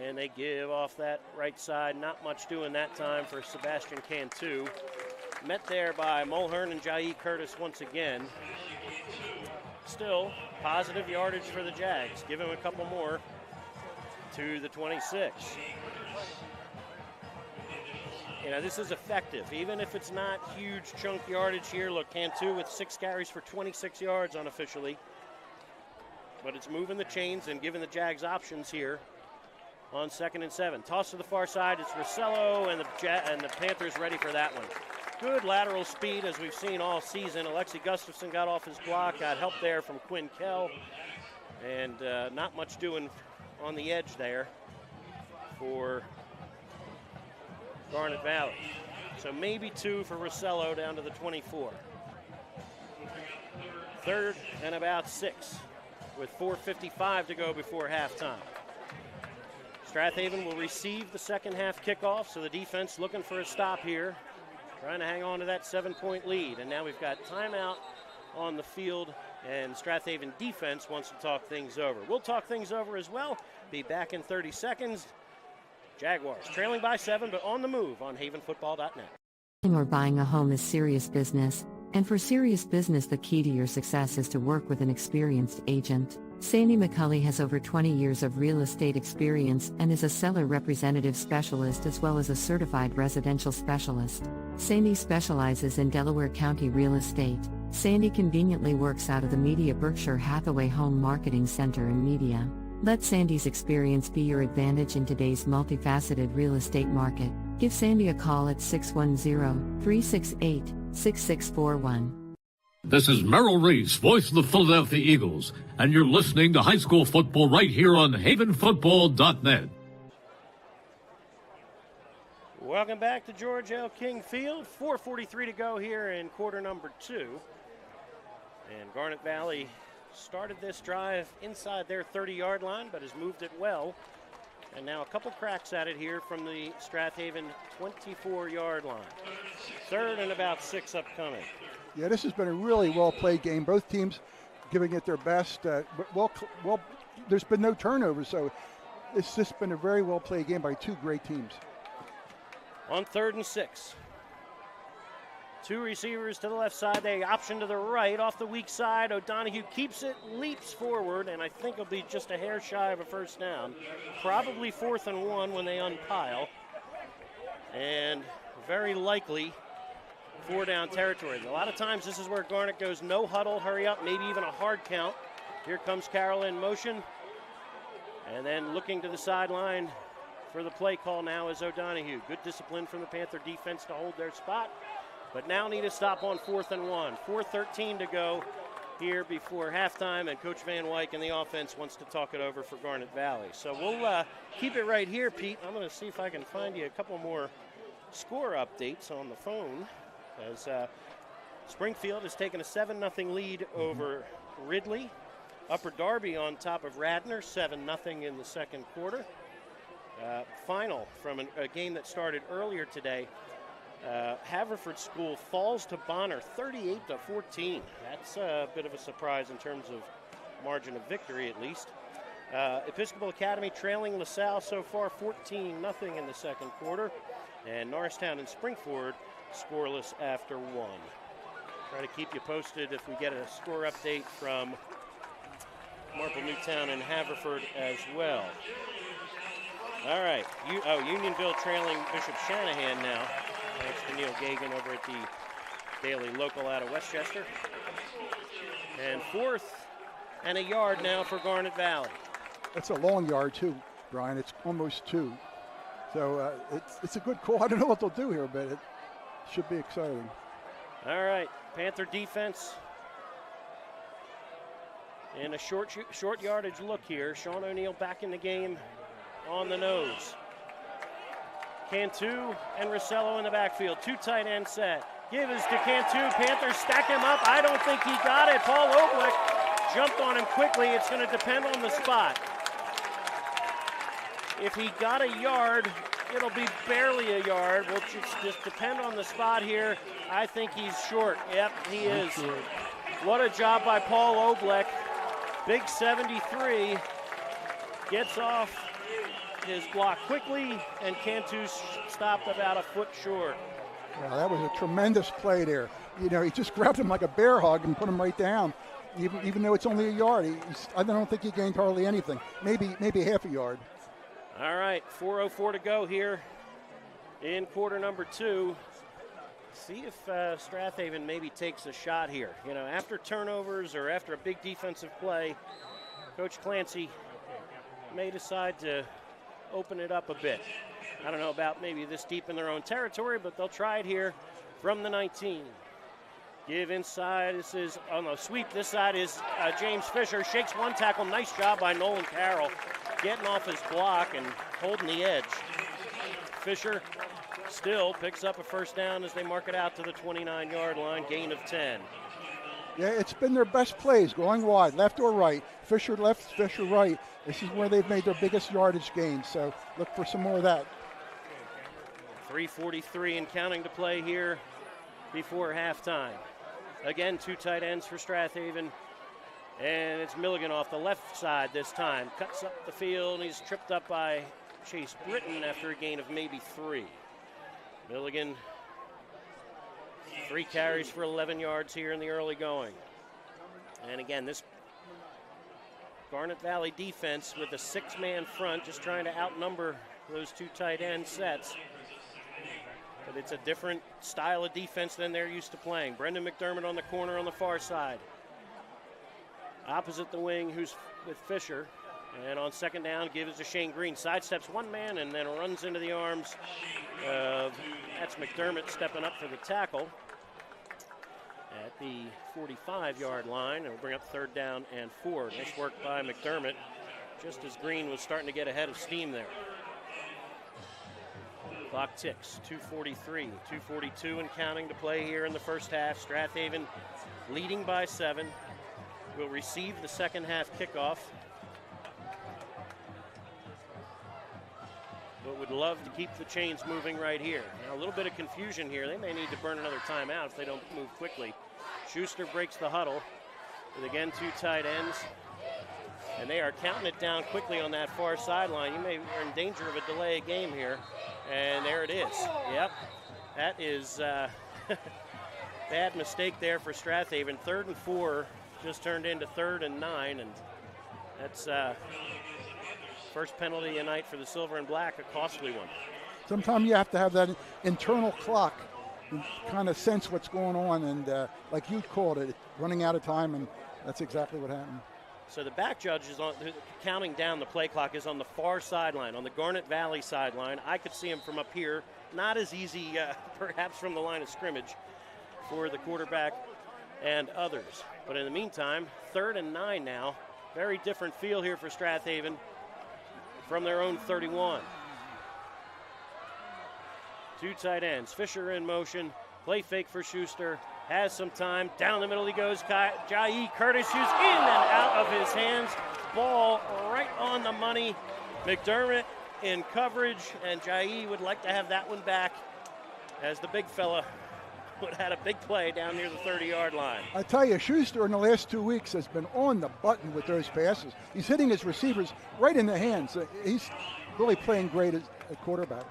And they give off that right side. Not much doing that time for Sebastian Cantu. Met there by Mulhern and Jai Curtis once again. Still, positive yardage for the Jags. Give him a couple more to the 26. You know, this is effective. Even if it's not huge chunk yardage here. Look, Cantu with 6 carries for 26 yards unofficially. But it's moving the chains and giving the Jags options here on 2nd and 7. Toss to the far side. It's Rosello, and the Panthers ready for that one. Good lateral speed, as we've seen all season. Alexi Gustafson got off his block, got help there from Quinn Kell, and not much doing on the edge there for Garnet Valley. So maybe 2 for Rosello down to the 24. 3rd and about 6 with 4:55 to go before halftime. Strath Haven will receive the second half kickoff, so the defense looking for a stop here trying to hang on to that 7-point lead. And now we've got timeout on the field, and Strath Haven defense wants to talk things over. We'll talk things over as well. Be back in 30 seconds. Jaguars trailing by 7, but on the move on havenfootball.net. Or buying a home is serious business, and for serious business the key to your success is to work with an experienced agent. Sandy McCulley has over 20 years of real estate experience and is a seller representative specialist as well as a certified residential specialist. Sandy specializes in Delaware County real estate. Sandy conveniently works out of the Media Berkshire Hathaway Home Marketing Center in Media. Let Sandy's experience be your advantage in today's multifaceted real estate market. Give Sandy a call at 610-368-6641. This is Merrill Reese, voice of the Philadelphia Eagles, and you're listening to high school football right here on havenfootball.net. Welcome back to George L. King Field. 4:43 to go here in quarter number 2. And Garnet Valley started this drive inside their 30-yard line, but has moved it well. And now a couple cracks at it here from the Strath Haven 24-yard line. 3rd and about 6 upcoming. Yeah, this has been a really well-played game. Both teams giving it their best. Well, there's been no turnovers, so it's just been a very well-played game by two great teams. On 3rd and 6. 2 receivers to the left side. They option to the right off the weak side. O'Donohue keeps it, leaps forward, and I think it'll be just a hair shy of a first down. Probably 4th and 1 when they unpile. And very likely 4-down territory. A lot of times this is where Garnet goes no huddle, hurry up, maybe even a hard count. Here comes Carroll in motion. And then looking to the sideline for the play call now is O'Donohue. Good discipline from the Panther defense to hold their spot. But now need a stop on 4th and 1. 4:13 to go here before halftime, and Coach Van Wyk and the offense wants to talk it over for Garnet Valley. So we'll keep it right here, Pete. I'm going to see if I can find you a couple more score updates on the phone, as Springfield has taken a 7-0 lead over Ridley. Upper Darby on top of Radnor, 7-0 in the second quarter. Final from a game that started earlier today. Haverford School falls to Bonner 38-14. That's a bit of a surprise in terms of margin of victory, at least. Episcopal Academy trailing LaSalle so far 14-0 in the second quarter. And Norristown and Springford scoreless after 1. Try to keep you posted if we get a score update from Marple Newtown and Haverford as well. All right, Unionville trailing Bishop Shanahan now. Thanks to Neil Gagan over at the Daily Local out of Westchester. And 4th and a yard now for Garnet Valley. That's a long yard too, Brian. It's almost 2. So it's a good call. I don't know what they'll do here, but it should be exciting. All right, Panther defense in a short yardage look here. Sean O'Neill back in the game on the nose. Cantu and Rossello in the backfield. 2 tight end set. Give is to Cantu. Panthers stack him up. I don't think he got it. Paul Oblick jumped on him quickly. It's going to depend on the spot. If he got a yard, it'll be barely a yard. We'll just depend on the spot here. I think he's short. Yep, he is. What a job by Paul Oblick. Big 73. Gets off his block quickly, and Cantu stopped about a foot short. Wow, that was a tremendous play there. You know, he just grabbed him like a bear hug and put him right down, even though it's only a yard. I don't think he gained hardly anything, maybe half a yard. All right, 4:04 to go here in quarter number 2. See if Strath Haven maybe takes a shot here. You know, after turnovers or after a big defensive play, Coach Clancy may decide to open it up a bit. I don't know about maybe this deep in their own territory, but they'll try it here from the 19. Give inside. This is on the sweep. This side is James Fisher. Shakes one tackle. Nice job by Nolan Carroll getting off his block and holding the edge. Fisher still picks up a first down as they mark it out to the 29-yard line. Gain of 10. Yeah, it's been their best plays, going wide, left or right. Fisher left, Fisher right. This is where they've made their biggest yardage gains, so look for some more of that. 3:43 and counting to play here before halftime. Again, 2 tight ends for Strath Haven. And it's Milligan off the left side this time. Cuts up the field. He's tripped up by Chase Britton after a gain of maybe 3. Milligan, 3 carries for 11 yards here in the early going. And again, this Garnet Valley defense with a 6-man front, just trying to outnumber those 2 tight end sets. But it's a different style of defense than they're used to playing. Brendan McDermott on the corner on the far side. Opposite the wing, who's with Fisher. And on second down, gives it to Shane Green. Sidesteps one man and then runs into the arms of, that's McDermott stepping up for the tackle at the 45-yard line. And we'll bring up 3rd down and 4. Nice work by McDermott, just as Green was starting to get ahead of steam there. Clock ticks, 2:43, 2:42 and counting to play here in the first half. Strath Haven leading by 7. Will receive the second half kickoff. But would love to keep the chains moving right here. Now a little bit of confusion here. They may need to burn another timeout if they don't move quickly. Schuster breaks the huddle with again 2 tight ends. And they are counting it down quickly on that far sideline. You may be in danger of a delay game here. And there it is. Yep, that is bad mistake there for Strath Haven. 3rd and 4 just turned into 3rd and 9, and that's first penalty of the night for the Silver and Black, a costly one. Sometimes you have to have that internal clock and kind of sense what's going on, and like you called it, running out of time, and that's exactly what happened. So the back judge is counting down the play clock is on the far sideline, on the Garnet Valley sideline. I could see him from up here. Not as easy, perhaps, from the line of scrimmage for the quarterback and others. But in the meantime, 3rd and 9 now. Very different feel here for Strath Haven from their own 31. 2 tight ends. Fisher in motion. Play fake for Schuster. Has some time. Down the middle he goes. Jai Curtis, who's in and out of his hands. Ball right on the money. McDermott in coverage, and Jai would like to have that one back as the big fella would have had a big play down near the 30-yard line. I tell you, Schuster in the last 2 weeks has been on the button with those passes. He's hitting his receivers right in the hands. He's really playing great at quarterback.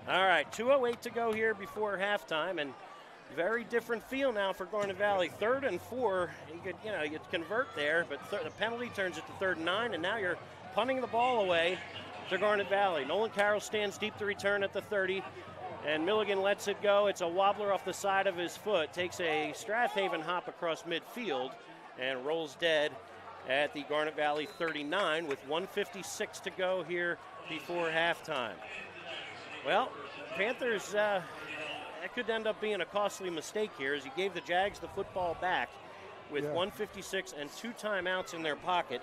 All right, 2:08 to go here before halftime, and very different feel now for Garnet Valley. 3rd and 4, you could convert there, but the penalty turns it to 3rd and 9, and now you're punting the ball away to Garnet Valley. Nolan Carroll stands deep to return at the 30. And Milligan lets it go. It's a wobbler off the side of his foot. Takes a Strath Haven hop across midfield and rolls dead at the Garnet Valley 39 with 1:56 to go here before halftime. Well, Panthers, that could end up being a costly mistake here as he gave the Jags the football back with 1:56 and 2 timeouts in their pocket.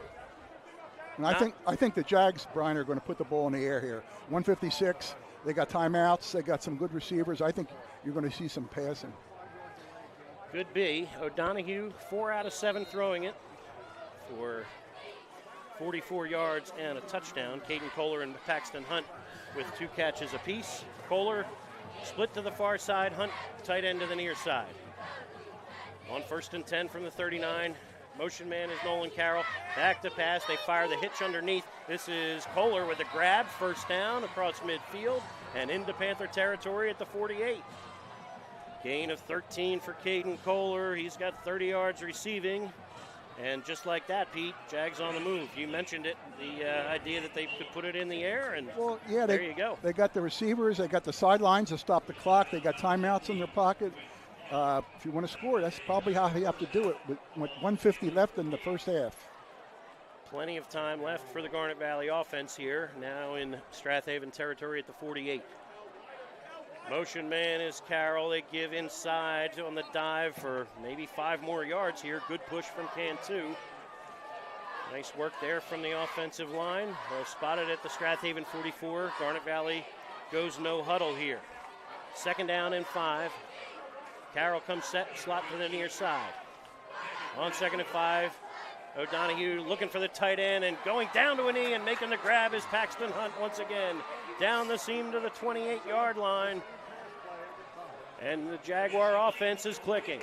And I think the Jags, Brian, are going to put the ball in the air here. 1:56. They got timeouts. They got some good receivers. I think you're going to see some passing. Could be. O'Donoghue, 4 out of 7 throwing it for 44 yards and a touchdown. Caden Kohler and Paxton Hunt with 2 catches apiece. Kohler split to the far side. Hunt tight end to the near side. On 1st and 10 from the 39. Motion man is Nolan Carroll. Back to pass. They fire the hitch underneath. This is Kohler with a grab. 1st down across midfield and into Panther territory at the 48. Gain of 13 for Caden Kohler. He's got 30 yards receiving. And just like that, Pete, Jags on the move. You mentioned it, the idea that they could put it in the air, and there you go. They got the receivers. They got the sidelines to stop the clock. They got timeouts in their pocket. If you want to score, that's probably how you have to do it with 150 left in the first half. Plenty of time left for the Garnet Valley offense here, now in Strath Haven territory at the 48. Motion man is Carroll. They give inside on the dive for maybe 5 more yards here. Good push from Cantu. Nice work there from the offensive line. Well spotted at the Strath Haven 44. Garnet Valley goes no huddle here. 2nd down and 5. Carroll comes set, slot to the near side. On 2nd and 5, O'Donoghue looking for the tight end and going down to a knee and making the grab is Paxton Hunt once again. Down the seam to the 28-yard line. And the Jaguar offense is clicking.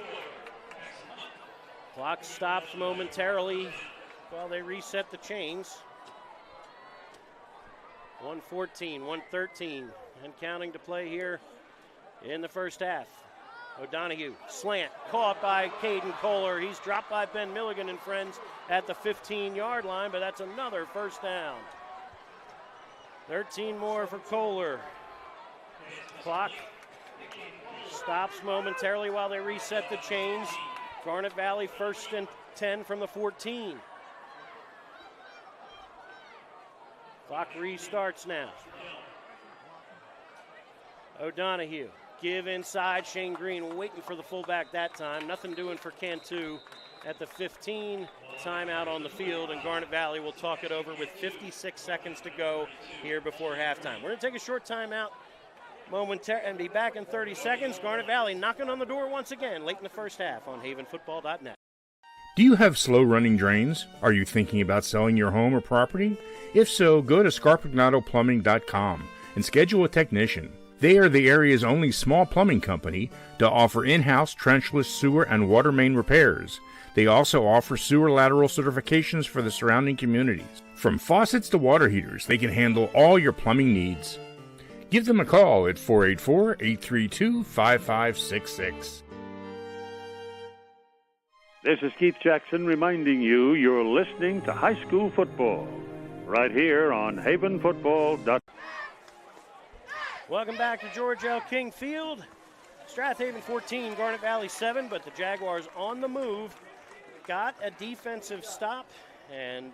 Clock stops momentarily while they reset the chains. 1:14, 1:13, and counting to play here in the first half. O'Donoghue, slant, caught by Caden Kohler. He's dropped by Ben Milligan and friends at the 15-yard line, but that's another first down. 13 more for Kohler. Clock stops momentarily while they reset the chains. Garnet Valley 1st and 10 from the 14. Clock restarts now. O'Donoghue, give inside. Shane Green waiting for the fullback that time. Nothing doing for Cantu at the 15. Timeout on the field, and Garnet Valley will talk it over with 56 seconds to go here before halftime. We're going to take a short timeout and be back in 30 seconds. Garnet Valley knocking on the door once again late in the first half on havenfootball.net. Do you have slow-running drains? Are you thinking about selling your home or property? If so, go to scarpignatoplumbing.com and schedule a technician. They are the area's only small plumbing company to offer in-house trenchless sewer and water main repairs. They also offer sewer lateral certifications for the surrounding communities. From faucets to water heaters, they can handle all your plumbing needs. Give them a call at 484-832-5566. This is Keith Jackson reminding you you're listening to high school football right here on havenfootball.com. Welcome back to George L. King Field. Strath Haven 14, Garnet Valley 7, but the Jaguars on the move. Got a defensive stop and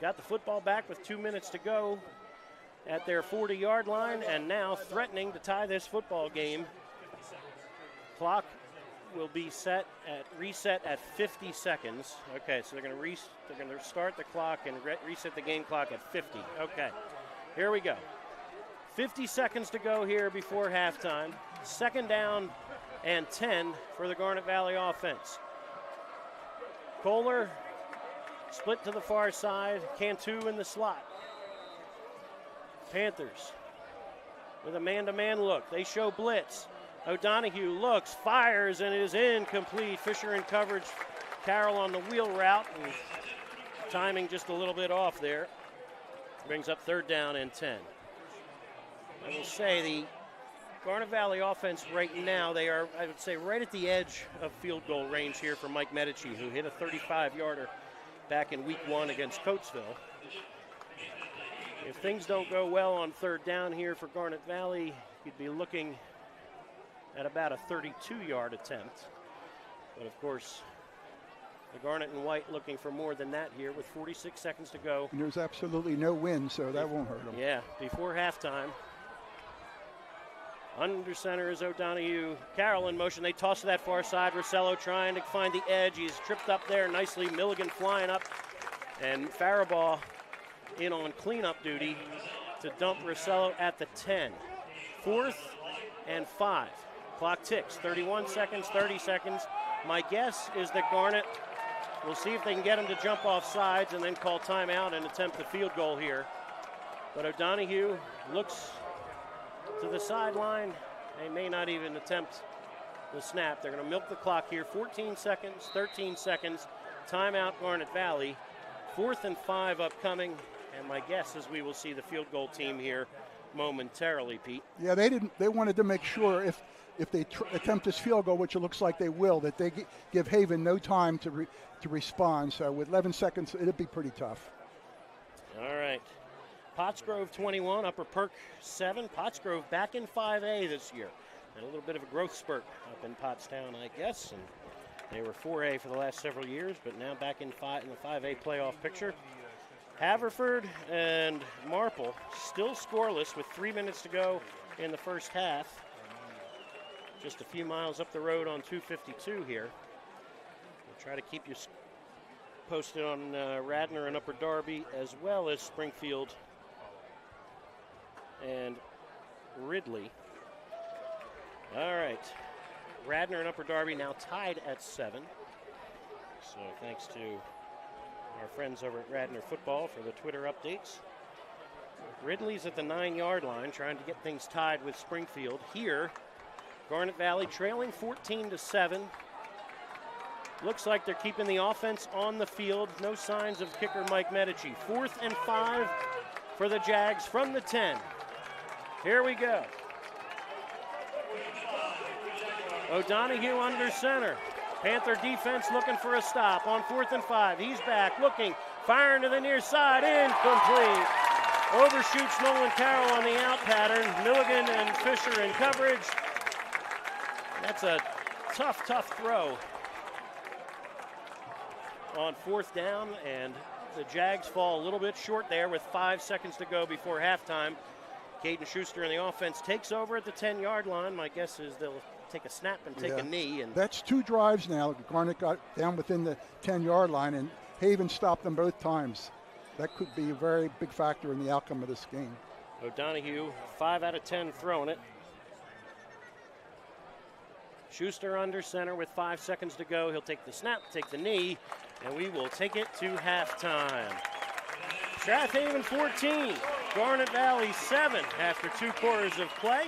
got the football back with 2 minutes to go at their 40-yard line, and now threatening to tie this football game. Clock will be reset at 50 seconds. Okay, so they're going to start the clock and reset the game clock at 50. Okay, here we go. 50 seconds to go here before halftime. 2nd down and 10 for the Garnet Valley offense. Kohler split to the far side. Cantu in the slot. Panthers with a man-to-man look. They show blitz. O'Donoghue looks, fires, and it is incomplete. Fisher in coverage. Carroll on the wheel route, and timing just a little bit off there. Brings up 3rd down and 10. I will say the Garnet Valley offense right now, they are, I would say, right at the edge of field goal range here for Mike Medici, who hit a 35-yarder back in week 1 against Coatesville. If things don't go well on 3rd down here for Garnet Valley, you'd be looking at about a 32-yard attempt. But of course, the Garnet and White looking for more than that here with 46 seconds to go. And there's absolutely no wind, so that won't hurt them. Yeah, before halftime. Under center is O'Donoghue. Carroll in motion. They toss to that far side. Rossello trying to find the edge. He's tripped up there nicely. Milligan flying up. And Faribaugh in on cleanup duty to dump Rossello at the 10. 4th and 5. Clock ticks. 31 seconds, 30 seconds. My guess is that Garnet will see if they can get him to jump off sides and then call timeout and attempt the field goal here. But O'Donoghue looks to the sideline. They may not even attempt the snap. They're going to milk the clock here. 14 seconds, 13 seconds. Timeout Garnet Valley. 4th and 5 upcoming. And my guess is we will see the field goal team here momentarily, Pete. Yeah, they wanted to make sure if they attempt this field goal, which it looks like they will, that they give Haven no time to respond. So with 11 seconds, it'd be pretty tough. All right. Pottsgrove 21, Upper Perk 7. Pottsgrove back in 5A this year. And a little bit of a growth spurt up in Pottstown, I guess. And they were 4A for the last several years, but now back in the 5A playoff picture. Haverford and Marple still scoreless with 3 minutes to go in the first half. Just a few miles up the road on 252 here. We'll try to keep you posted on Radnor and Upper Darby, as well as Springfield and Ridley. All right. Radnor and Upper Darby now tied at 7. So thanks to our friends over at Radnor Football for the Twitter updates. Ridley's at the 9-yard line trying to get things tied with Springfield. Here Garnet Valley trailing 14-7. Looks like they're keeping the offense on the field. No signs of kicker Mike Medici. 4th and 5 for the Jags from the 10. Here we go. O'Donoghue under center. Panther defense looking for a stop on 4th and 5. He's back, looking, firing to the near side, incomplete. Overshoots Nolan Carroll on the out pattern. Milligan and Fisher in coverage. That's a tough throw on 4th down, and the Jags fall a little bit short there with 5 seconds to go before halftime. Caden Schuster in the offense takes over at the 10-yard line. My guess is they'll take a snap and take a knee. And that's 2 drives now. Garnet got down within the 10-yard line, and Haven stopped them both times. That could be a very big factor in the outcome of this game. O'Donoghue, 5 out of 10 throwing it. Schuster under center with 5 seconds to go. He'll take the snap, take the knee, and we will take it to halftime. Strath Haven 14, Garnet Valley 7 after 2 quarters of play.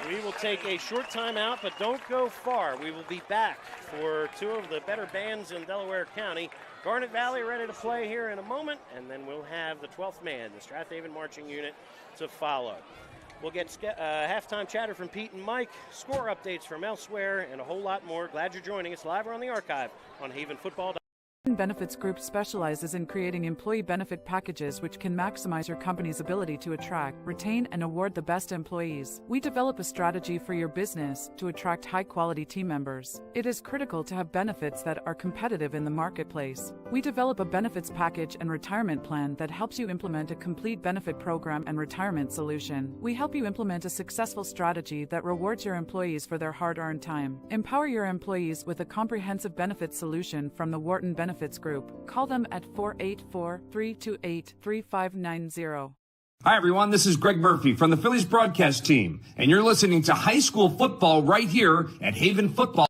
We will take a short timeout, but don't go far. We will be back for 2 of the better bands in Delaware County. Garnet Valley ready to play here in a moment, and then we'll have the 12th man, the Strath Haven Marching Unit, to follow. We'll get halftime chatter from Pete and Mike, score updates from elsewhere, and a whole lot more. Glad you're joining us live or on the archive on havenfootball.com. Benefits Group specializes in creating employee benefit packages which can maximize your company's ability to attract, retain, and award the best employees. We develop a strategy for your business to attract high-quality team members. It is critical to have benefits that are competitive in the marketplace. We develop a benefits package and retirement plan that helps you implement a complete benefit program and retirement solution. We help you implement a successful strategy that rewards your employees for their hard-earned time. Empower your employees with a comprehensive benefits solution from the Wharton Benefits Group. Call them at 484-328-3590. Hi, everyone. This is Greg Murphy from the Phillies broadcast team, and you're listening to high school football right here at Haven Football.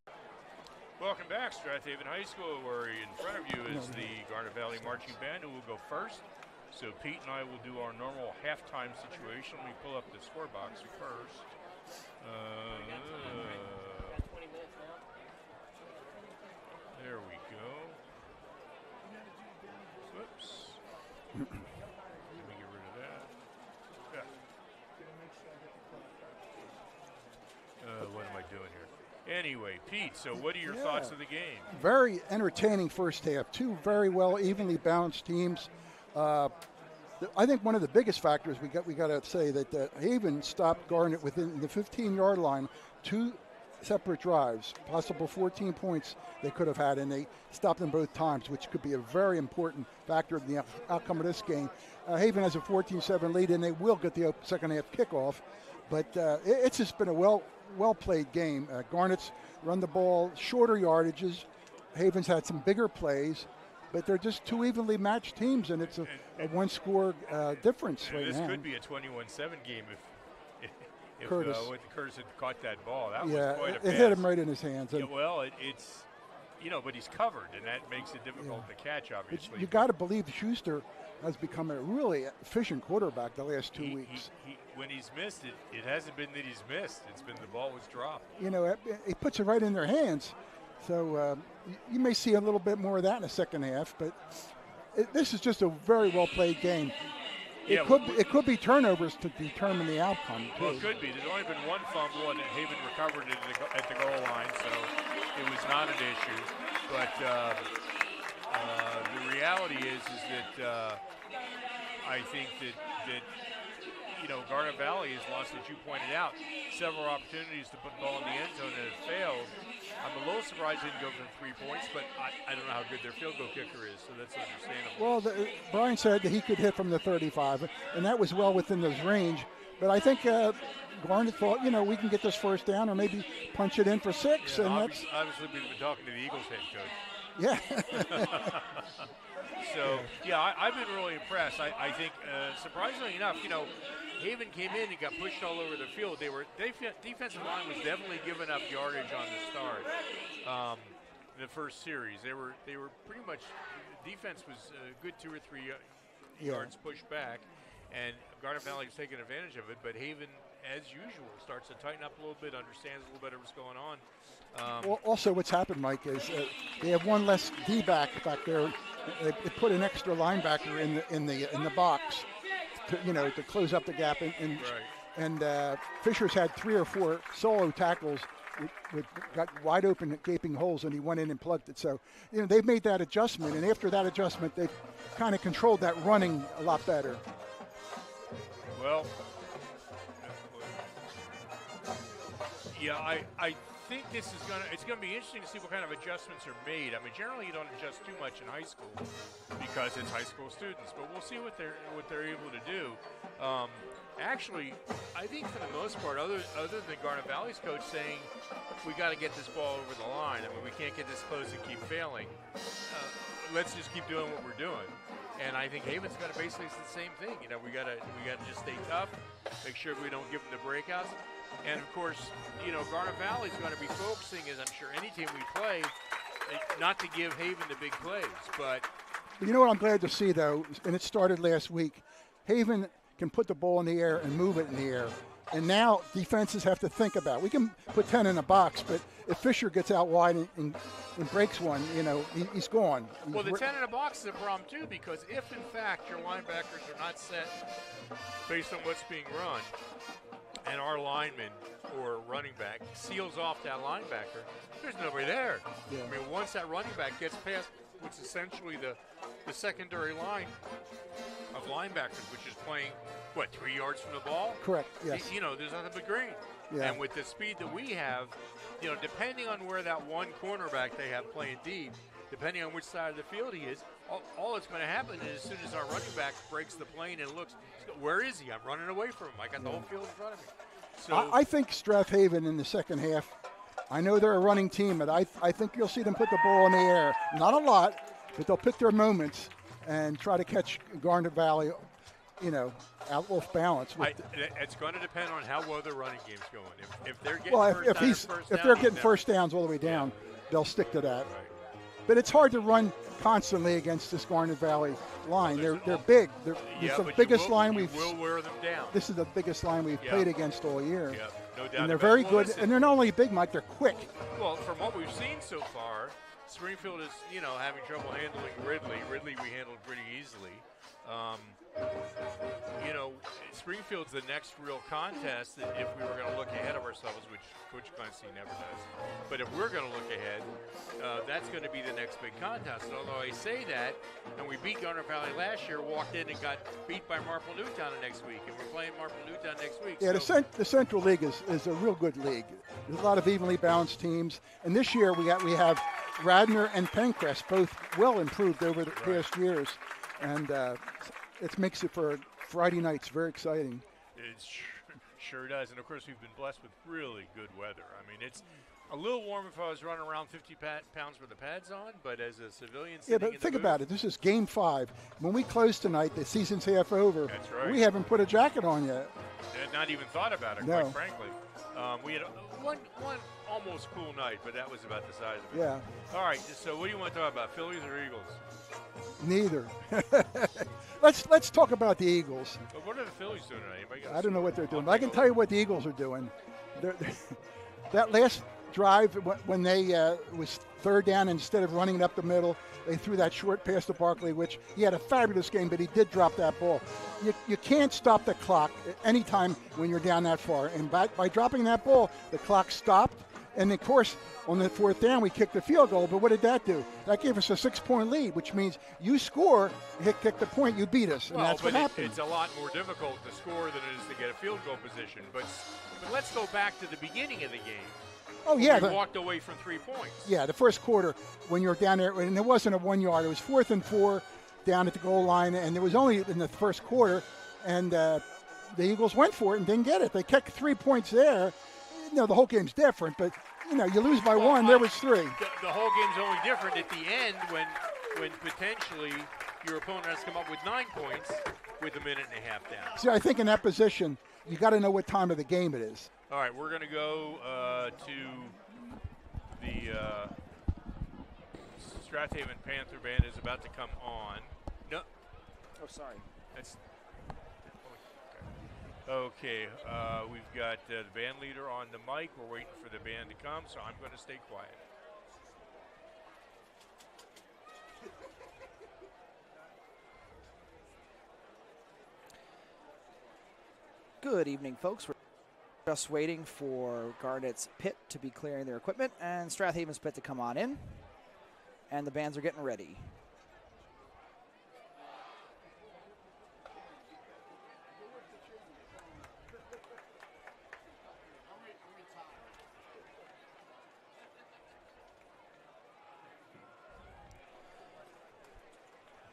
Welcome back, Strath Haven High School, where in front of you is the Garnet Valley Marching Band, who will go first. So Pete and I will do our normal halftime situation. Let me pull up the score box first. There we go. Whoops. Let me get rid of that. What am I doing here? Anyway, Pete, so what are your thoughts of the game? Very entertaining first half. 2 very well, evenly balanced teams. I think one of the biggest factors we got to say that Haven stopped Garnet within the 15-yard line. 2 separate drives, possible 14 points they could have had, and they stopped them both times, which could be a very important factor in the outcome of this game. Haven has a 14-7 lead, and they will get the second half kickoff, but it's just been a well-played game. Garnet's run the ball shorter yardages. Haven's had some bigger plays, but they're just 2 evenly matched teams, and it's a one-score difference right now. This could be a 21-7 game if Curtis had caught that ball. That was quite a pass. It hit him right in his hands. Yeah, well, it's, but he's covered, and that makes it difficult to catch, obviously. You got to believe Schuster has become a really efficient quarterback the last 2 weeks. When he's missed it, it hasn't been that he's missed. It's been the ball was dropped. He puts it right in their hands. So you may see a little bit more of that in the second half, but this is just a very well-played game. It could be turnovers to determine the outcome, too. Well, it could be. There's only been 1 fumble, and Haven recovered it at the goal line, so it was not an issue. But the reality is that I think that Garnet Valley has lost, as you pointed out, several opportunities to put the ball in the end zone and it failed. I'm a little surprised they didn't go for 3 points, but I don't know how good their field goal kicker is, so that's understandable. Well, Brian said that he could hit from the 35, and that was well within his range. But I think Garnet thought, we can get this first down or maybe punch it in for 6. Yeah, and obviously, we've been talking to the Eagles head coach. Yeah. So, I've been really impressed. I think, surprisingly enough, Haven came in and got pushed all over the field. Defensive line was definitely giving up yardage on the start. The first series, they were pretty much, defense was a good 2 or 3 yards pushed back, and Garnet Valley's taking advantage of it. But Haven, as usual, starts to tighten up a little bit, understands a little better what's going on. Well, also, what's happened, Mike, is they have one less D-back back there. They put an extra linebacker in the box, to close up the gap. And Fisher's had 3 or 4 solo tackles with got wide open gaping holes, and he went in and plugged it. So, they've made that adjustment, and after that adjustment, they've kind of controlled that running a lot better. Well, yeah, I think it's gonna be interesting to see what kind of adjustments are made. I mean, generally you don't adjust too much in high school because it's high school students, but we'll see what they're able to do. Actually, I think for the most part, other than Garnet Valley's coach saying we got to get this ball over the line. I mean, we can't get this close and keep failing. Let's just keep doing what we're doing. And I think Haven's got to basically say the same thing. We got to just stay tough, make sure we don't give them the breakouts. And, of course, Garnet Valley's going to be focusing, as I'm sure any team we play, not to give Haven the big plays. But you know what I'm glad to see, though, and it started last week, Haven can put the ball in the air and move it in the air. And now defenses have to think about it. We can put 10 in a box, but if Fisher gets out wide and breaks one, he's gone. Well, the 10 in a box is a problem, too, because if, in fact, your linebackers are not set based on what's being run, and our lineman or running back seals off that linebacker, there's nobody there. Yeah. I mean, once that running back gets past what's essentially the secondary line of linebackers, which is playing, 3 yards from the ball? Correct, yes. There's nothing but green. Yeah. And with the speed that we have, depending on where that one cornerback they have playing deep, depending on which side of the field he is, all that's going to happen is as soon as our running back breaks the plane and looks, where is he? I'm running away from him. I got the whole field in front of me. So I think Strath Haven in the second half, I know they're a running team, but I think you'll see them put the ball in the air. Not a lot, but they'll pick their moments and try to catch Garnet Valley, out off balance. It's going to depend on how well their running game's going. If they're getting if they're getting first downs all the way down, they'll stick to that. Right. But it's hard to run constantly against this Garnet Valley line. They're big. It's the biggest line we've. You will wear them down. This is the biggest line we've played against all year. Yeah, no doubt. And they're very good, and they're not only big, Mike. They're quick. Well, from what we've seen so far, Springfield is having trouble handling Ridley. Ridley we handled pretty easily. Springfield's the next real contest that if we were going to look ahead of ourselves, which Coach Clancy never does. But if we're going to look ahead, that's going to be the next big contest. And although I say that, and we beat Garnet Valley last year, walked in and got beat by Marple Newtown next week, and we're playing Marple Newtown next week. Yeah, the Central League is a real good league. There's a lot of evenly balanced teams, and this year we have Radnor and Pencrest both well improved over the past years, and it makes it for Friday nights very exciting. It sure does, and of course we've been blessed with really good weather. I mean, it's a little warm if I was running around 50 pounds with the pads on, but as a civilian yeah, but think about it. This is Game 5. When we close tonight, the season's half over. That's right. We haven't put a jacket on yet. Not even thought about it, quite frankly. We had one almost cool night, but that was about the size of it. Yeah. All right, so what do you want to talk about, Phillies or Eagles? Neither. Let's talk about the Eagles. But what are the Phillies doing tonight? I don't know what they're doing, but I can tell you what the Eagles are doing. That last drive when they was third down, instead of running it up the middle, they threw that short pass to Barkley, which he had a fabulous game, but he did drop that ball. You can't stop the clock at any time when you're down that far. And by dropping that ball, the clock stopped. And, of course, on the fourth down, we kicked the field goal. But what did that do? That gave us a 6-point lead, which means you score, kick the point, you beat us. And that's what happened. It's a lot more difficult to score than it is to get a field goal position. But let's go back to the beginning of the game. Oh, yeah. We walked away from 3 points. Yeah, the first quarter when you were down there, and it wasn't a 1 yard. It was 4th and 4 down at the goal line, and it was only in the first quarter, and the Eagles went for it and didn't get it. They kicked 3 points there. The whole game's different, but, you lose by one, there was 3. The whole game's only different at the end when potentially your opponent has come up with 9 points with a minute and a half down. See, I think in that position, you got to know what time of the game it is. All right, we're going to go to the Strath Haven Panther band is about to come on. No. Oh, sorry. Okay, we've got the band leader on the mic. We're waiting for the band to come, so I'm going to stay quiet. Good evening, folks. We're just waiting for Garnet's pit to be clearing their equipment and Strath Haven's pit to come on in. And the bands are getting ready.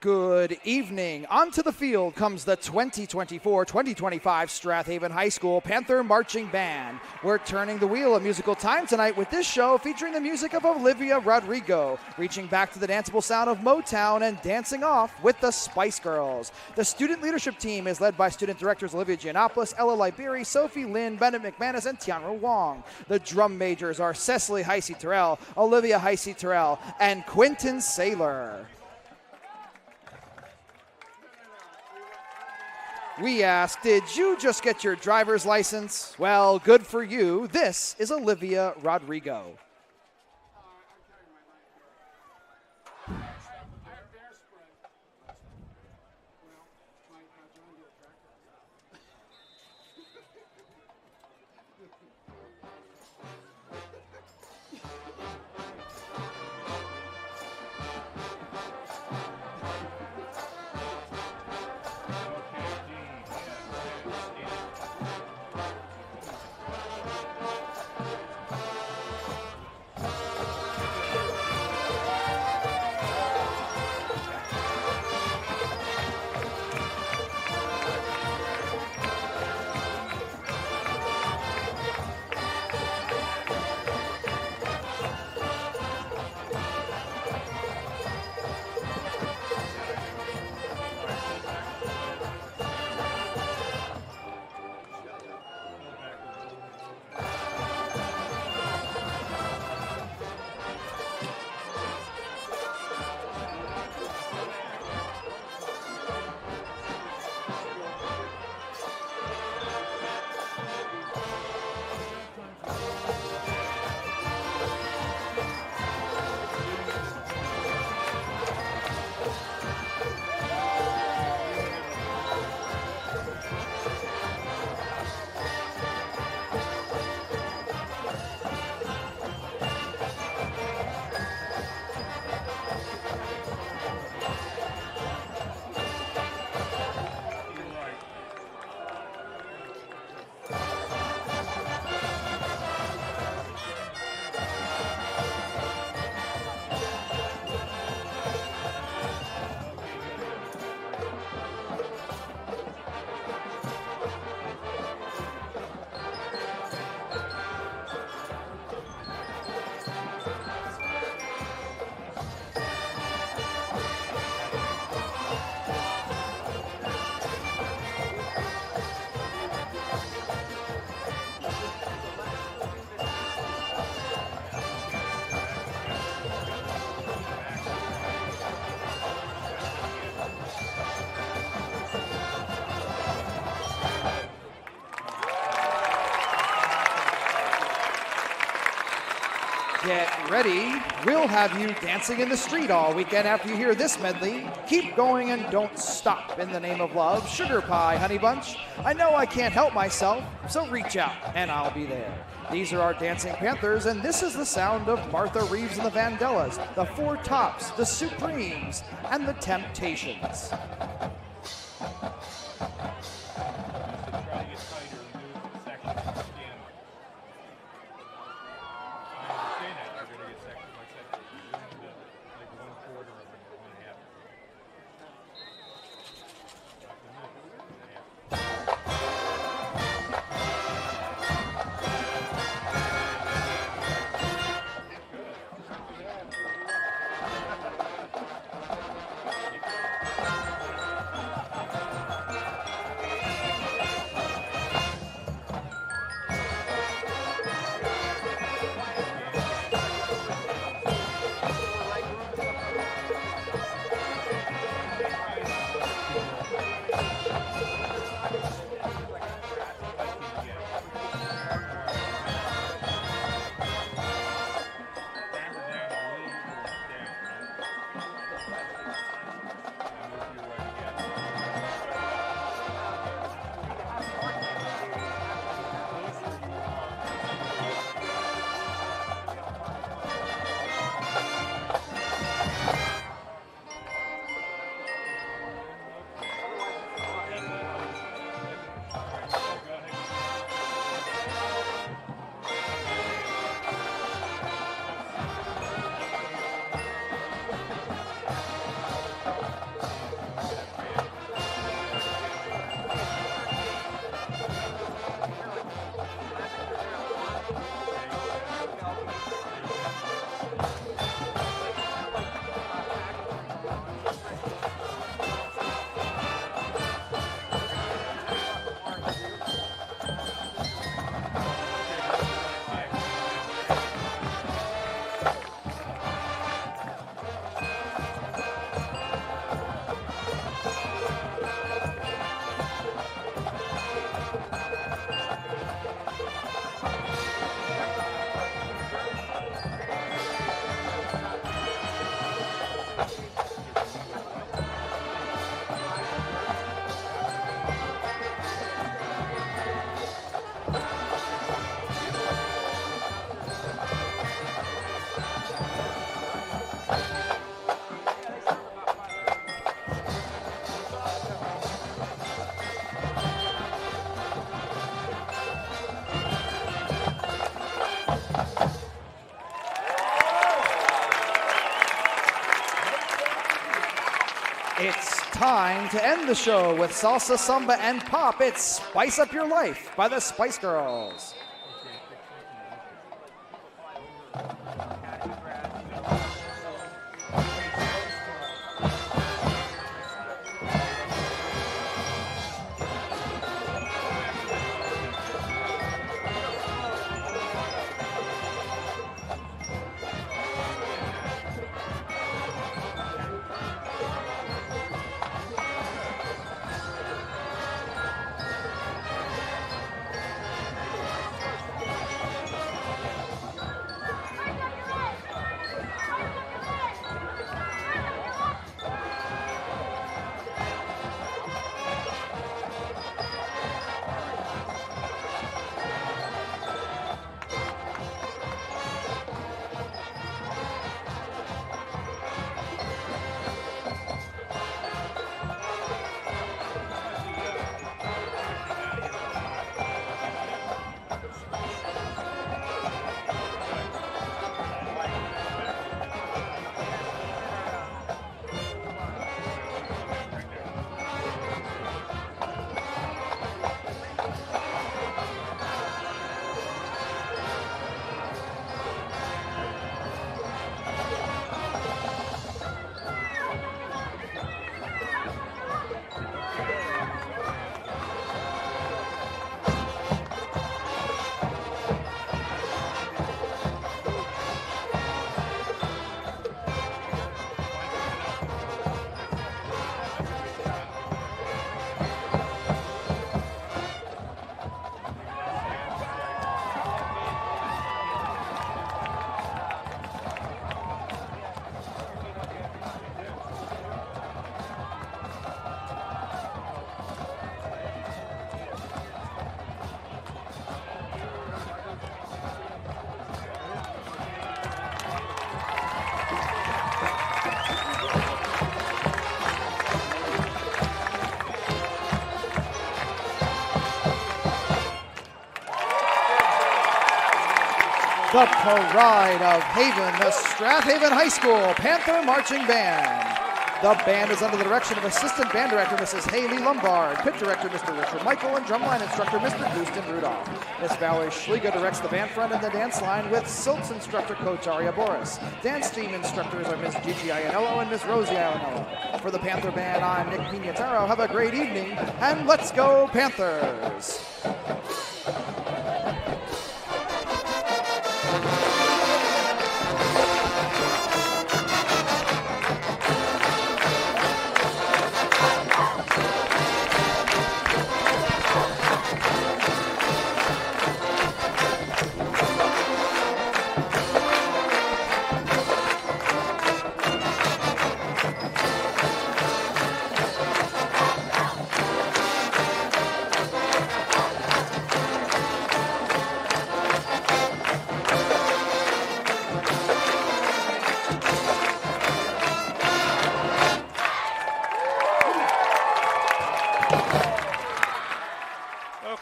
Good evening. Onto the field comes the 2024-2025 Strath Haven High School Panther Marching Band. We're turning the wheel of musical time tonight with this show featuring the music of Olivia Rodrigo, reaching back to the danceable sound of Motown and dancing off with the Spice Girls. The student leadership team is led by student directors Olivia Giannopoulos, Ella Liberi, Sophie Lynn, Bennett McManus, and Tianra Wong. The drum majors are Cecily Heisey-Terrell, Olivia Heisey-Terrell, and Quentin Saylor. We ask, did you just get your driver's license? Well, good for you. This is Olivia Rodrigo. Get ready. We'll have you dancing in the street all weekend after you hear this medley. Keep going and don't stop in the name of love. Sugar Pie, Honey Bunch. I know I can't help myself, so reach out and I'll be there. These are our Dancing Panthers, and this is the sound of Martha Reeves and the Vandellas, the Four Tops, the Supremes, and the Temptations. time to end the show with salsa, samba, and pop. It's Spice Up Your Life by the Spice Girls. The pride of Haven, the Strath Haven High School Panther Marching Band. The band is under the direction of Assistant Band Director Mrs. Haley Lombard, Pit Director Mr. Richard Michael, and Drumline Instructor Mr. Houston Rudolph. Miss Valerie Schliega directs the band front and the dance line with Silks Instructor Coach Aria Boris. Dance team instructors are Miss Gigi Iannello and Miss Rosie Iannello. For the Panther Band, I'm Nick Pinataro. Have a great evening, and let's go Panthers!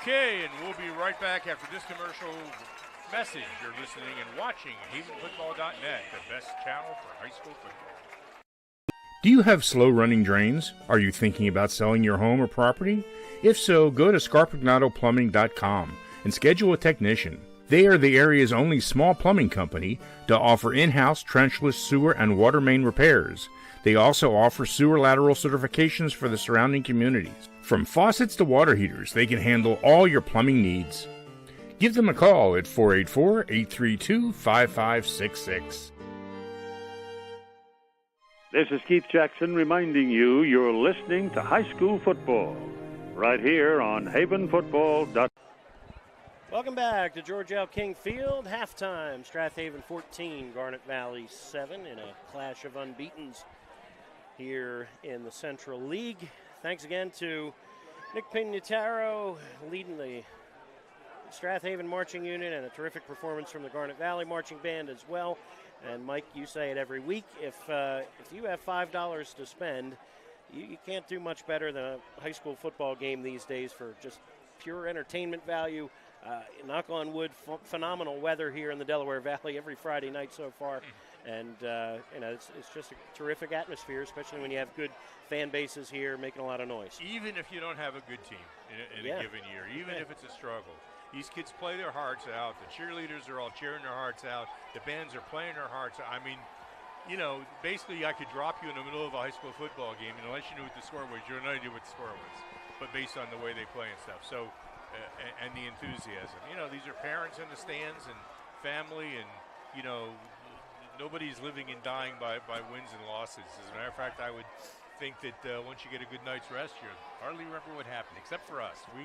Okay, and we'll be right back after this commercial message. You're listening and watching havenfootball.net, the best channel for high school football. Do you have slow-running drains? Are you thinking about selling your home or property? If so, go to scarpagnatoplumbing.com and schedule a technician. They are the area's only small plumbing company to offer in-house trenchless sewer and water main repairs. They also offer sewer lateral certifications for the surrounding communities. From faucets to water heaters, they can handle all your plumbing needs. Give them a call at 484-832-5566. This is Keith Jackson reminding you you're listening to high school football right here on havenfootball.com. Welcome back to George L. King Field. Halftime, Strath Haven 14, Garnet Valley 7 in a clash of unbeatens here in the Central League. Thanks again to Nick Pinataro leading the Strath Haven Marching Unit, and a terrific performance from the Garnet Valley Marching Band as well. And Mike, you say it every week, if you have $5 to spend, you can't do much better than a high school football game these days for just pure entertainment value. Knock on wood, phenomenal weather here in the Delaware Valley every Friday night so far. And, it's just a terrific atmosphere, especially when you have good fan bases here making a lot of noise. Even if you don't have a good team in a given year, even if it's a struggle, these kids play their hearts out. The cheerleaders are all cheering their hearts out. The bands are playing their hearts out. I mean, basically I could drop you in the middle of a high school football game, and unless you knew what the score was, you had no idea what the score was, but based on the way they play and stuff. So, and the enthusiasm. These are parents in the stands and family, and, nobody's living and dying by wins and losses. As a matter of fact, I would think that once you get a good night's rest, you hardly remember what happened, except for us. We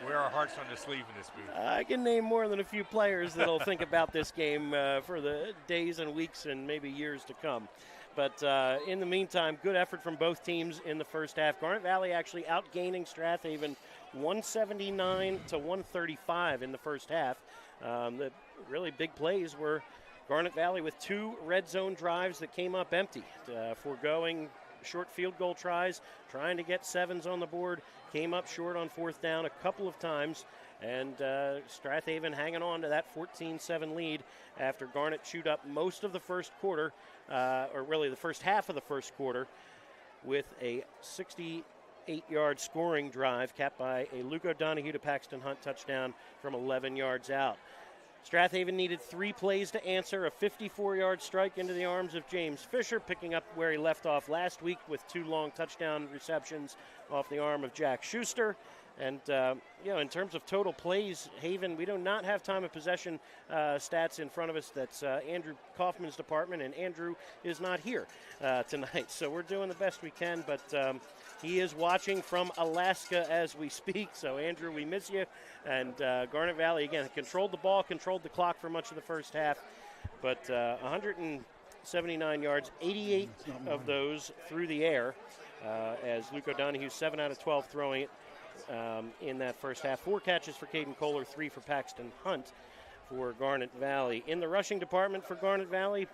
wear our hearts on the sleeve in this booth. I can name more than a few players that'll think about this game for the days and weeks and maybe years to come. But in the meantime, good effort from both teams in the first half. Garnet Valley actually outgaining Strath Haven 179 to 135 in the first half. The really big plays were Garnet Valley with 2 red zone drives that came up empty, foregoing short field goal tries, trying to get 7s on the board, came up short on 4th down a couple of times, and Strath Haven hanging on to that 14-7 lead after Garnet chewed up most of the first quarter, or really the first half of the first quarter, with a 68-yard scoring drive capped by a Luke O'Donoghue to Paxton Hunt touchdown from 11 yards out. Strath Haven needed 3 plays to answer a 54-yard strike into the arms of James Fisher, picking up where he left off last week with 2 long touchdown receptions off the arm of Jack Schuster. And, in terms of total plays, Haven, we do not have time of possession stats in front of us. That's Andrew Kaufman's department, and Andrew is not here tonight. So we're doing the best we can, but he is watching from Alaska as we speak. So, Andrew, we miss you. And Garnet Valley, again, controlled the ball, controlled the clock for much of the first half. But 179 yards, 88 of those through the air, as Luke O'Donoghue, 7 out of 12 throwing it in that first half. 4 catches for Caden Kohler, 3 for Paxton Hunt for Garnet Valley. In the rushing department for Garnet Valley,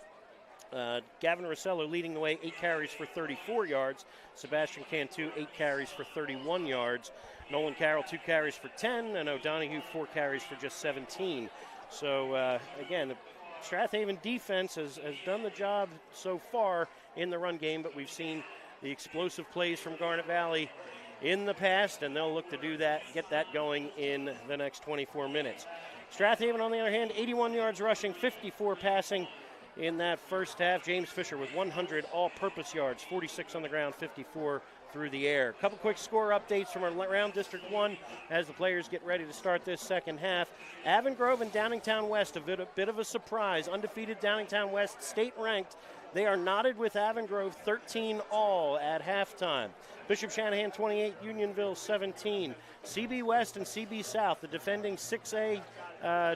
Gavin Rossello leading the way, 8 carries for 34 yards. Sebastian Cantu, 8 carries for 31 yards. Nolan Carroll, 2 carries for 10, and O'Donoghue, 4 carries for just 17. So, again, the Strath Haven defense has done the job so far in the run game, but we've seen the explosive plays from Garnet Valley in the past, and they'll look to do that, get that going in the next 24 minutes. Strath Haven, on the other hand, 81 yards rushing, 54 passing in that first half. James Fisher with 100 all-purpose yards, 46 on the ground, 54 through the air. A couple quick score updates from around District 1 as the players get ready to start this second half. Avon Grove and Downingtown West, a bit of a surprise. Undefeated Downingtown West, state-ranked. They are knotted with Avon Grove 13 all at halftime. Bishop Shanahan 28, Unionville 17. CB West and CB South, the defending 6A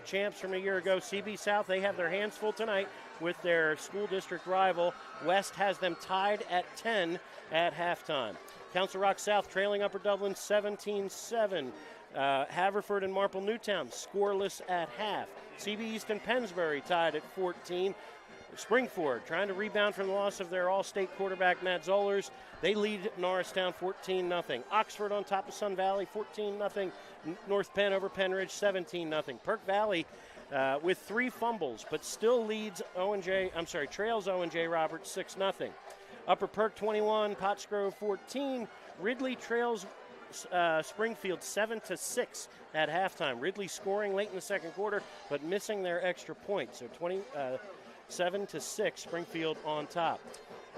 champs from a year ago. CB South, they have their hands full tonight with their school district rival. West has them tied at 10 at halftime. Council Rock South trailing Upper Dublin 17-7. Haverford and Marple Newtown scoreless at half. CB East and Pennsbury tied at 14. Springford trying to rebound from the loss of their all-state quarterback, Matt Zollers. They lead Norristown 14-0. Oxford on top of Sun Valley 14-0. North Penn over Penridge 17-0. Perk Valley with 3 fumbles, but still leads trails Owen J. Roberts 6-0. Upper Perk 21, Pottsgrove 14. Ridley trails Springfield 7-6 at halftime. Ridley scoring late in the second quarter, but missing their extra point. So 7-6, Springfield on top.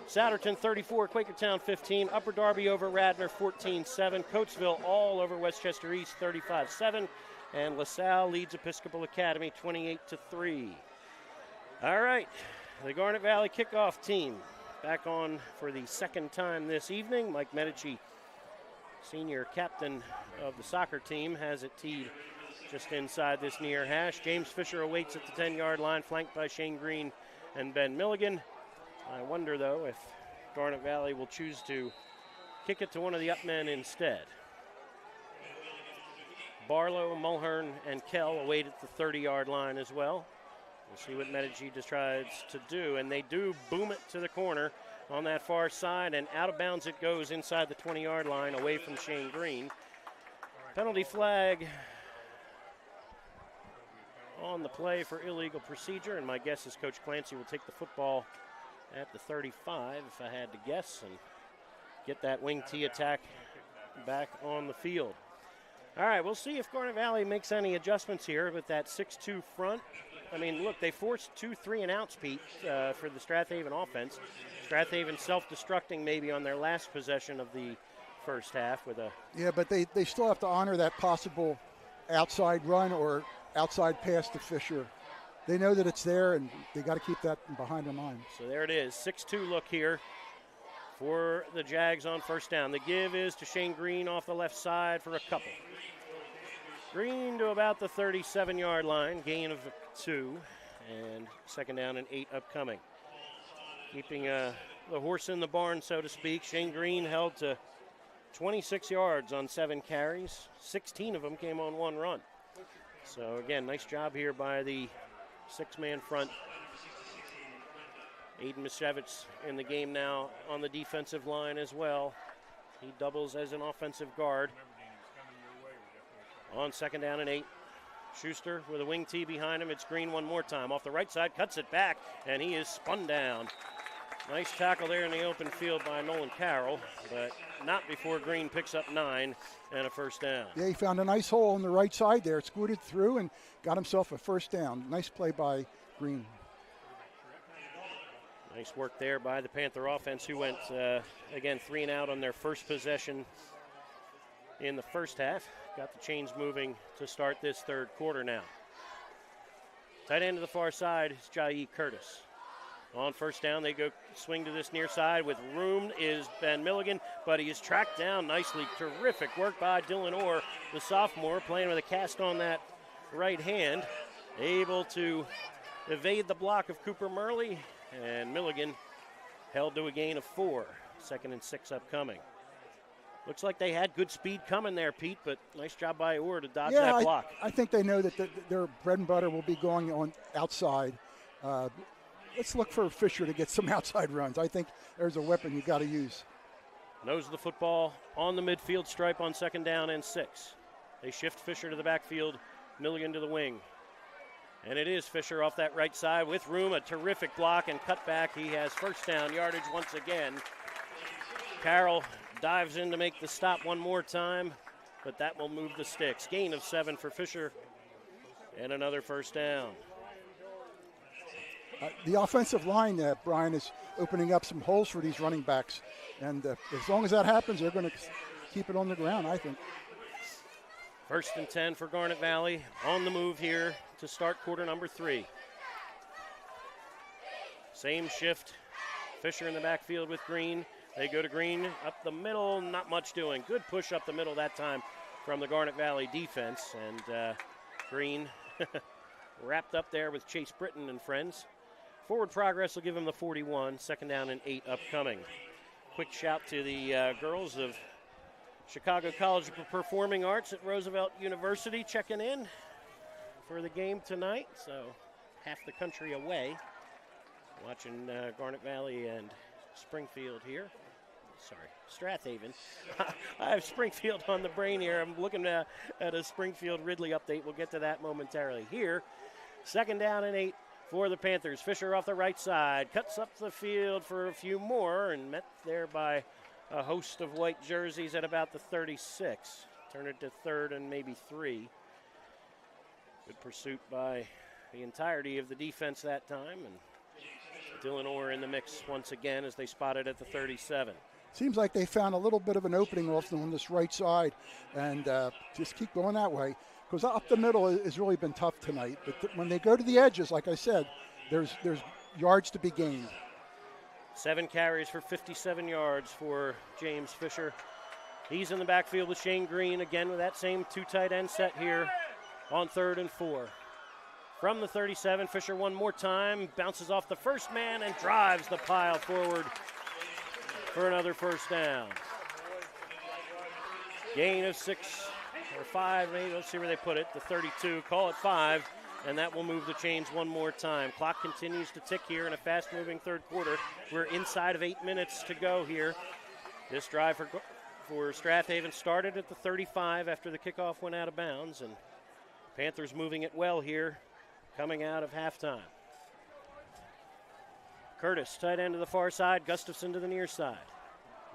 Souderton 34, Quakertown 15. Upper Darby over Radnor 14-7. Coatesville all over Westchester East 35-7. And LaSalle leads Episcopal Academy 28-3. All right, the Garnet Valley kickoff team back on for the second time this evening. Mike Medici, senior captain of the soccer team, has it teed just inside this near hash. James Fisher awaits at the 10-yard line, flanked by Shane Green and Ben Milligan. I wonder, though, if Garnet Valley will choose to kick it to one of the up men instead. Barlow, Mulhern, and Kell await at the 30-yard line as well. We'll see what Medici decides to do, and they do boom it to the corner on that far side, and out of bounds it goes inside the 20-yard line away from Shane Green. Penalty flag on the play for illegal procedure, and my guess is Coach Clancy will take the football at the 35, if I had to guess, and get that wing T attack back on the field. All right, we'll see if Garnet Valley makes any adjustments here with that 6-2 front. I mean, look, they forced 2 3-and-outs, Pete, for the Strath Haven offense. Strath Haven self-destructing maybe on their last possession of the first half with a... Yeah, but they still have to honor that possible outside run or outside pass to Fisher. They know that it's there, and they got to keep that behind their mind. So there it is, 6-2 look here for the Jags on first down. The give is to Shane Green off the left side for a couple. Green to about the 37-yard line, gain of 2, and second down and 8 upcoming. Keeping the horse in the barn, so to speak. Shane Green held to 26 yards on 7 carries. 16 of them came on 1 run. So, again, nice job here by the 6-man front. Aiden Misiewicz in the game now on the defensive line as well. He doubles as an offensive guard. On second down and 8. Schuster with a wing T behind him. It's Green one more time. Off the right side, cuts it back, and he is spun down. Nice tackle there in the open field by Nolan Carroll, but not before Green picks up 9 and a first down. Yeah, he found a nice hole on the right side there, scooted through and got himself a first down. Nice play by Green. Nice work there by the Panther offense, who went, again, 3 and out on their first possession in the first half. Got the chains moving to start this third quarter now. Tight end to the far side is Jai Curtis. On first down, they go swing to this near side. With room is Ben Milligan, but he is tracked down nicely. Terrific work by Dylan Orr, the sophomore, playing with a cast on that right hand. Able to evade the block of Cooper Murley, and Milligan held to a gain of 4. Second and 6 upcoming. Looks like they had good speed coming there, Pete, but nice job by Orr to dodge that block. I think they know that their bread and butter will be going on outside. Let's look for Fisher to get some outside runs. I think there's a weapon you got to use. Nose of the football on the midfield stripe on second down and 6. They shift Fisher to the backfield, Milligan to the wing. And it is Fisher off that right side with room, a terrific block and cut back. He has first down yardage once again. Carroll dives in to make the stop one more time, but that will move the sticks. Gain of 7 for Fisher and another first down. The offensive line, Brian, is opening up some holes for these running backs. And as long as that happens, they're going to keep it on the ground, I think. First and 10 for Garnet Valley. On the move here to start quarter number 3. Same shift. Fisher in the backfield with Green. They go to Green up the middle, not much doing. Good push up the middle that time from the Garnet Valley defense. And Green wrapped up there with Chase Britton and friends. Forward progress will give him the 41. Second down and 8 upcoming. Quick shout to the girls of Chicago College of Performing Arts at Roosevelt University checking in for the game tonight. So half the country away. Watching Garnet Valley and Springfield here. Sorry, Strath Haven. I have Springfield on the brain here. I'm looking at a Springfield Ridley update. We'll get to that momentarily. Here, second down and 8 for the Panthers. Fisher off the right side, cuts up the field for a few more and met there by a host of white jerseys at about the 36. Turn it to 3rd and maybe 3. Good pursuit by the entirety of the defense that time, and Dylan Orr in the mix once again as they spot it at the 37. Seems like they found a little bit of an opening off on this right side, and just keep going that way. Because up the middle has really been tough tonight. But when they go to the edges, like I said, there's yards to be gained. 7 carries for 57 yards for James Fisher. He's in the backfield with Shane Green, again with that same 2 tight end set here on 3rd and 4. From the 37, Fisher one more time, bounces off the first man and drives the pile forward for another first down. Gain of 6 or 5, maybe. Let's see where they put it. The 32, call it 5, and that will move the chains one more time. Clock continues to tick here in a fast-moving third quarter. We're inside of 8 minutes to go here. This drive for Strath Haven started at the 35 after the kickoff went out of bounds, and Panthers moving it well here coming out of halftime. Curtis, tight end to the far side. Gustafson to the near side.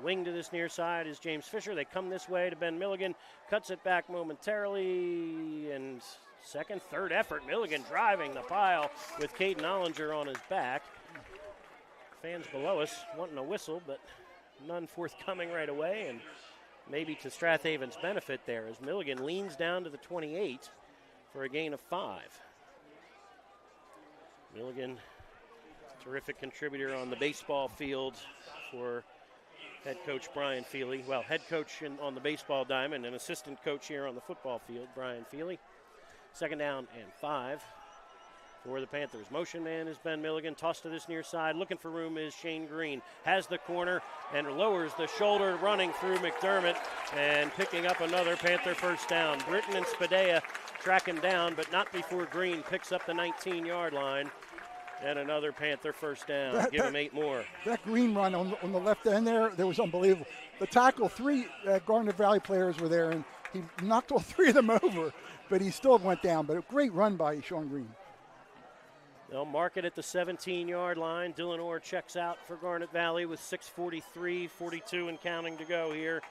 Wing to this near side is James Fisher. They come this way to Ben Milligan. Cuts it back momentarily. And second, third effort. Milligan driving the pile with Caden Ollinger on his back. Fans below us wanting a whistle, but none forthcoming right away. And maybe to Strath Haven's benefit there as Milligan leans down to the 28 for a gain of 5. Milligan, terrific contributor on the baseball field for head coach Brian Feely. Well, head coach on the baseball diamond and assistant coach here on the football field, Brian Feely. Second down and 5 for the Panthers. Motion man is Ben Milligan. Toss to this near side. Looking for room is Shane Green. Has the corner and lowers the shoulder, running through McDermott and picking up another Panther first down. Britton and Spadea track him down, but not before Green picks up the 19-yard line. And another Panther first down. Give him 8 more. That Green run on the left end there was unbelievable. The tackle, 3 Garnet Valley players were there, and he knocked all 3 of them over, but he still went down. But a great run by Sean Green. They'll mark it at the 17-yard line. Dylan Orr checks out for Garnet Valley with 6:43, 42 and counting to go here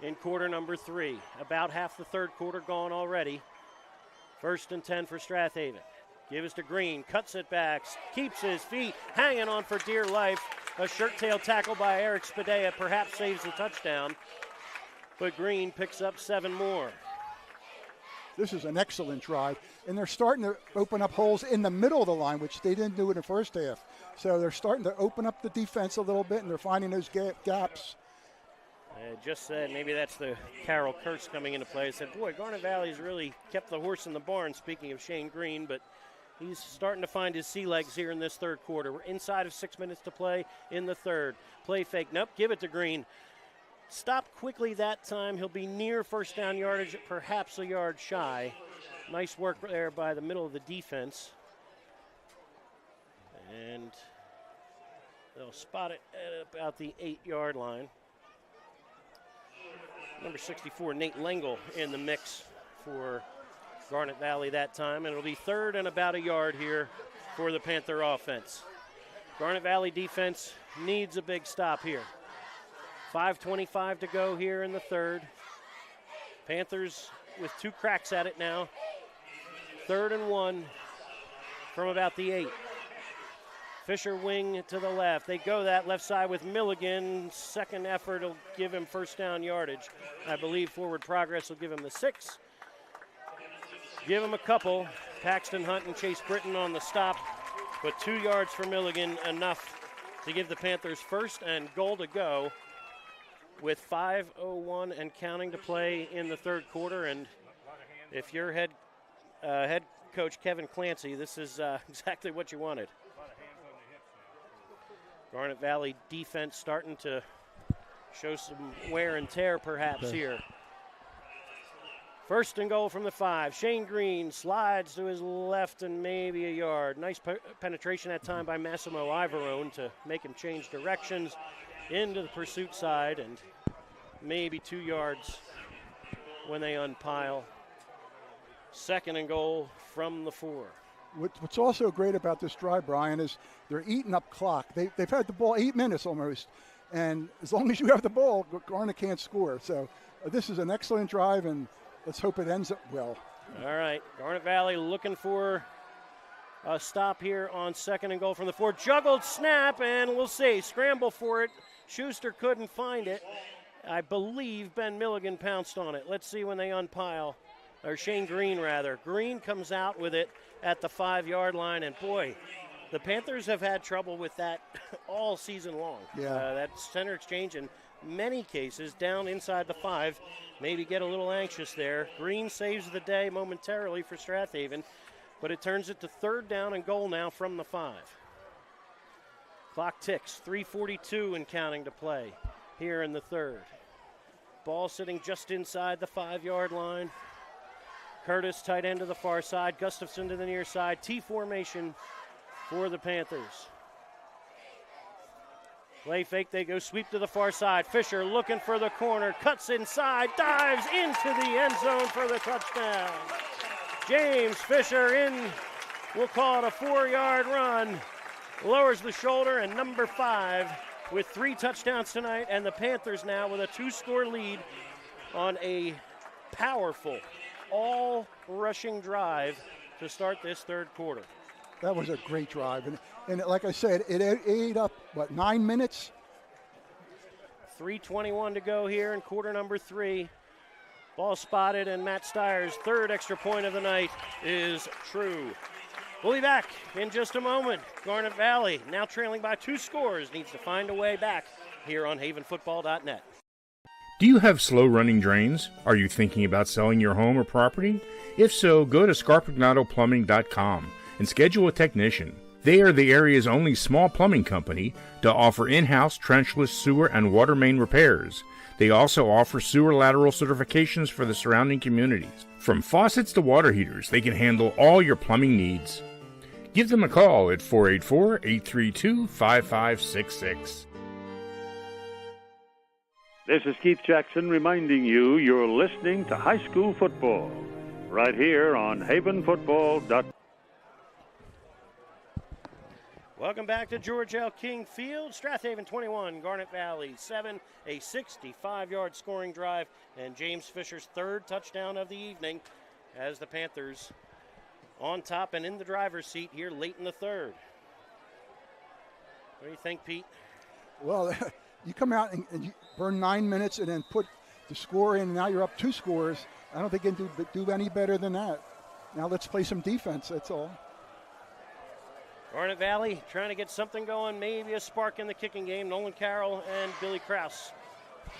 in quarter number 3. About half the third quarter gone already. 1st and 10 for Strath Haven. Gives to Green, cuts it back, keeps his feet, hanging on for dear life. A shirt tail tackle by Eric Spadea perhaps saves the touchdown, but Green picks up 7 more. This is an excellent drive, and they're starting to open up holes in the middle of the line, which they didn't do in the first half. So they're starting to open up the defense a little bit, and they're finding those gaps. I just said maybe that's the Carroll curse coming into play. I said, boy, Garnet Valley's really kept the horse in the barn, speaking of Shane Green, but he's starting to find his sea legs here in this third quarter. We're inside of 6 minutes to play in the third. Play fake. Nope, give it to Green. Stop quickly that time. He'll be near first down yardage, perhaps a yard shy. Nice work there by the middle of the defense. And they'll spot it at about the 8-yard line. Number 64, Nate Lengel, in the mix for Garnet Valley that time, and it'll be 3rd and about a yard here for the Panther offense. Garnet Valley defense needs a big stop here. 5:25 to go here in the third. Panthers with 2 cracks at it now. 3rd and 1 from about the 8. Fisher wing to the left. They go that left side with Milligan. Second effort will give him first down yardage. I believe forward progress will give him the 6. Give him a couple. Paxton Hunt and Chase Britton on the stop, but 2 yards for Milligan, enough to give the Panthers first and goal to go with 5:01 and counting to play in the third quarter. And if you're head coach Kevin Clancy, this is exactly what you wanted. Garnet Valley defense starting to show some wear and tear perhaps here. 1st and goal from the 5. Shane Green slides to his left and maybe a yard. Nice penetration that time by Massimo Ivorone to make him change directions into the pursuit side, and maybe 2 yards when they unpile. 2nd and goal from the 4. What's also great about this drive, Brian, is they're eating up clock. They've had the ball 8 minutes almost, and as long as you have the ball, Garnet can't score. So this is an excellent drive, and let's hope it ends up well. All right, Garnet Valley looking for a stop here on 2nd and goal from the 4. Juggled snap, and we'll see. Scramble for it. Schuster couldn't find it. I believe Ben Milligan pounced on it. Let's see when they unpile. Or Shane Green, rather. Green comes out with it at the 5-yard line, and boy, the Panthers have had trouble with that all season long. Yeah. That center exchange in many cases down inside the 5. Maybe get a little anxious there. Green saves the day momentarily for Strath Haven, but it turns it to 3rd down and goal now from the 5. Clock ticks, 3:42 and counting to play here in the third. Ball sitting just inside the 5-yard line. Curtis, tight end to the far side. Gustafson to the near side. T formation for the Panthers. Play fake, they go sweep to the far side. Fisher looking for the corner, cuts inside, dives into the end zone for the touchdown. James Fisher in We'll call it a 4-yard run. Lowers the shoulder, and number 5 with 3 touchdowns tonight, and the Panthers now with a 2-score lead on a powerful, all-rushing drive to start this third quarter. That was a great drive. And like I said, it ate up, 9 minutes? 3:21 to go here in quarter number 3. Ball spotted, and Matt Steyer's third extra point of the night is true. We'll be back in just a moment. Garnet Valley, now trailing by 2 scores, needs to find a way back here on havenfootball.net. Do you have slow-running drains? Are you thinking about selling your home or property? If so, go to scarpagnatoplumbing.com and schedule a technician. They are the area's only small plumbing company to offer in-house trenchless sewer and water main repairs. They also offer sewer lateral certifications for the surrounding communities. From faucets to water heaters, they can handle all your plumbing needs. Give them a call at 484-832-5566. This is Keith Jackson reminding you you're listening to high school football right here on havenfootball.com. Welcome back to George L. King Field. Strath Haven 21, Garnet Valley 7, a 65-yard scoring drive, and James Fisher's third touchdown of the evening as the Panthers on top and in the driver's seat here late in the third. What do you think, Pete? Well, you come out and you burn 9 minutes and then put the score in, and now you're up 2 scores. I don't think you can do any better than that. Now let's play some defense, that's all. Garnet Valley trying to get something going, maybe a spark in the kicking game. Nolan Carroll and Billy Kraus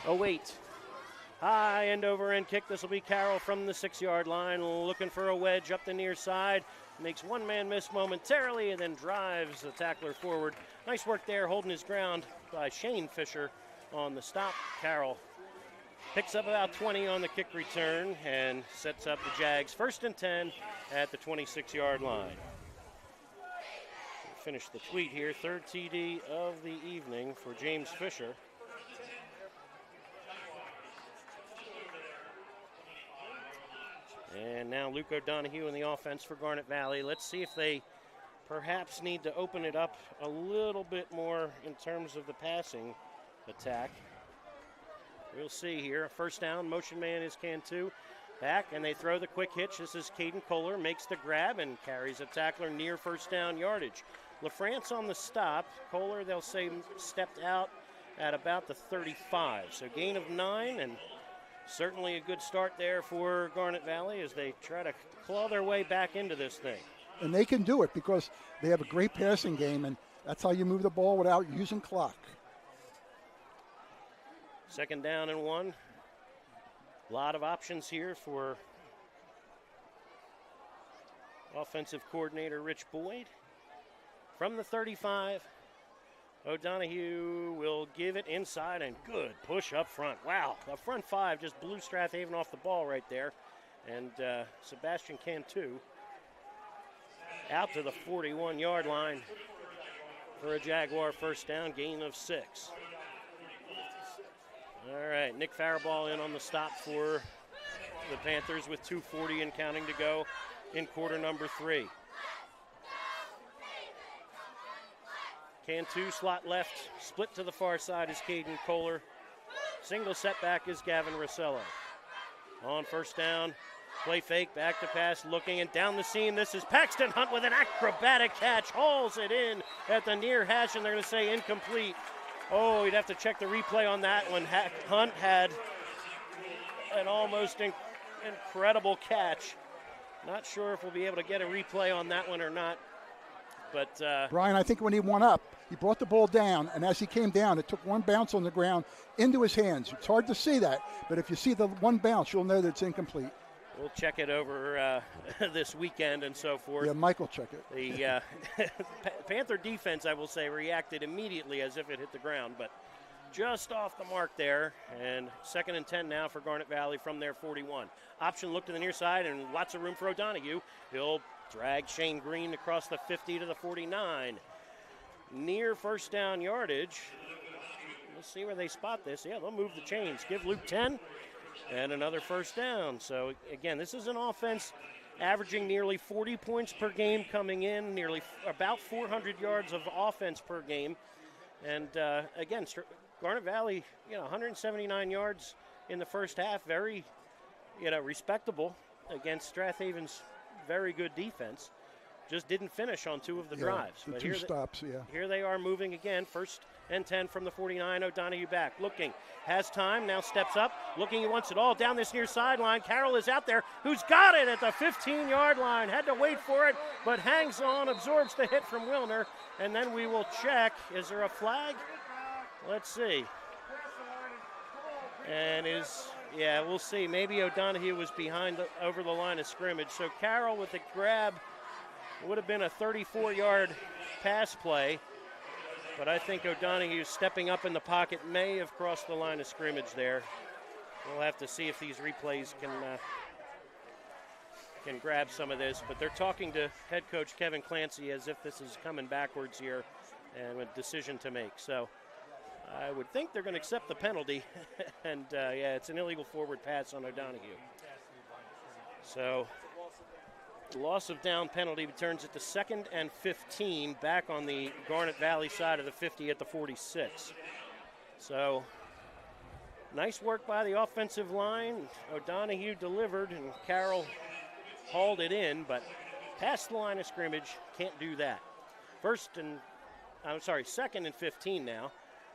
await. High end over end kick. This will be Carroll from the 6-yard line, looking for a wedge up the near side. Makes one man miss momentarily and then drives the tackler forward. Nice work there, holding his ground by Shane Fisher on the stop. Carroll picks up about 20 on the kick return and sets up the Jags 1st and 10 at the 26-yard line. Finish the tweet here. 3rd TD of the evening for James Fisher. And now Luke O'Donoghue in the offense for Garnet Valley. Let's see if they perhaps need to open it up a little bit more in terms of the passing attack. We'll see here. 1st down, motion man is Cantu. Back, and they throw the quick hitch. This is Caden Kohler, makes the grab and carries a tackler near 1st down yardage. LaFrance on the stop. Kohler, they'll say, stepped out at about the 35. So gain of 9, and certainly a good start there for Garnet Valley as they try to claw their way back into this thing. And they can do it because they have a great passing game, and that's how you move the ball without using clock. 2nd down and 1. A lot of options here for offensive coordinator Rich Boyd. From the 35, O'Donoghue will give it inside, and good push up front. Wow, the front 5 just blew Strath Haven off the ball right there. And Sebastian Cantu out to the 41-yard line for a Jaguar 1st down, gain of 6. All right, Nick Faribault in on the stop for the Panthers with 2:40 and counting to go in quarter number 3. Cantu slot left, split to the far side is Caden Kohler. Single setback is Gavin Rossello. On 1st down, play fake, back to pass, looking and down the seam. This is Paxton Hunt with an acrobatic catch, hauls it in at the near hash, and they're going to say incomplete. Oh, you'd have to check the replay on that one. Hunt had an almost incredible catch. Not sure if we'll be able to get a replay on that one or not. But Brian, I think when he went up, he brought the ball down, and as he came down, it took one bounce on the ground into his hands. It's hard to see that, but if you see the one bounce, you'll know that it's incomplete. We'll check it over this weekend and so forth. Yeah, Mike will check it. The Panther defense, I will say, reacted immediately as if it hit the ground, but just off the mark there. And 2nd and 10 now for Garnet Valley from their 41. Option look to the near side, and lots of room for O'Donoghue. He'll drag Shane Green across the 50 to the 49. Near 1st down yardage. We'll see where they spot this. Yeah, they'll move the chains. Give Luke 10 and another 1st down. So, again, this is an offense averaging nearly 40 points per game coming in, nearly about 400 yards of offense per game. And again, Garnet Valley, 179 yards in the first half, very, respectable against Strath Haven's very good defense. Just didn't finish on 2 of the drives. The but 2 stops, Here they are moving again. 1st and 10 from the 49. O'Donoghue back, looking, has time, now steps up, looking, he wants it all down this near sideline. Carroll is out there, who's got it at the 15-yard line. Had to wait for it, but hangs on, absorbs the hit from Wilner, and then we will check. Is there a flag? Let's see. And we'll see. Maybe O'Donoghue was behind over the line of scrimmage. So Carroll with the grab. Would have been a 34-yard pass play, but I think O'Donoghue stepping up in the pocket may have crossed the line of scrimmage there. We'll have to see if these replays can grab some of this, but they're talking to head coach Kevin Clancy as if this is coming backwards here and a decision to make. So I would think they're going to accept the penalty, and it's an illegal forward pass on O'Donoghue. So loss of down penalty turns it to 2nd and 15 back on the Garnet Valley side of the 50 at the 46. So nice work by the offensive line. O'Donoghue delivered and Carroll hauled it in, but past the line of scrimmage, can't do that. 2nd and 15 now.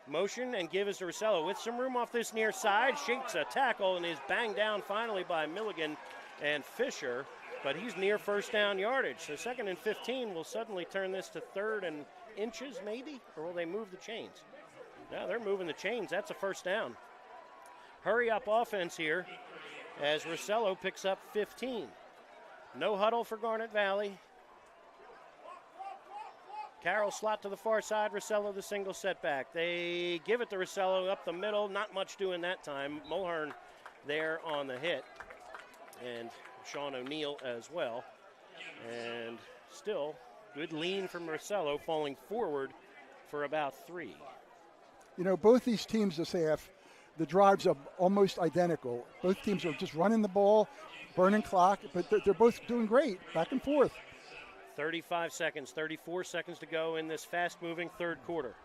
Motion and give is to Rosello with some room off this near side. Shakes a tackle and is banged down finally by Milligan and Fisher. But he's near first down yardage. So 2nd and 15 will suddenly turn this to 3rd and inches maybe, or will they move the chains? No, they're moving the chains. That's a first down. Hurry up offense here as Rosello picks up 15. No huddle for Garnet Valley. Carroll slot to the far side, Rosello the single setback. They give it to Rosello up the middle, not much doing that time. Mulhern there on the hit. And Sean O'Neill as well. And still, good lean from Rosello, falling forward for about 3. Both these teams this half, the drives are almost identical. Both teams are just running the ball, burning clock, but they're both doing great, back and forth. 34 seconds to go in this fast-moving third quarter.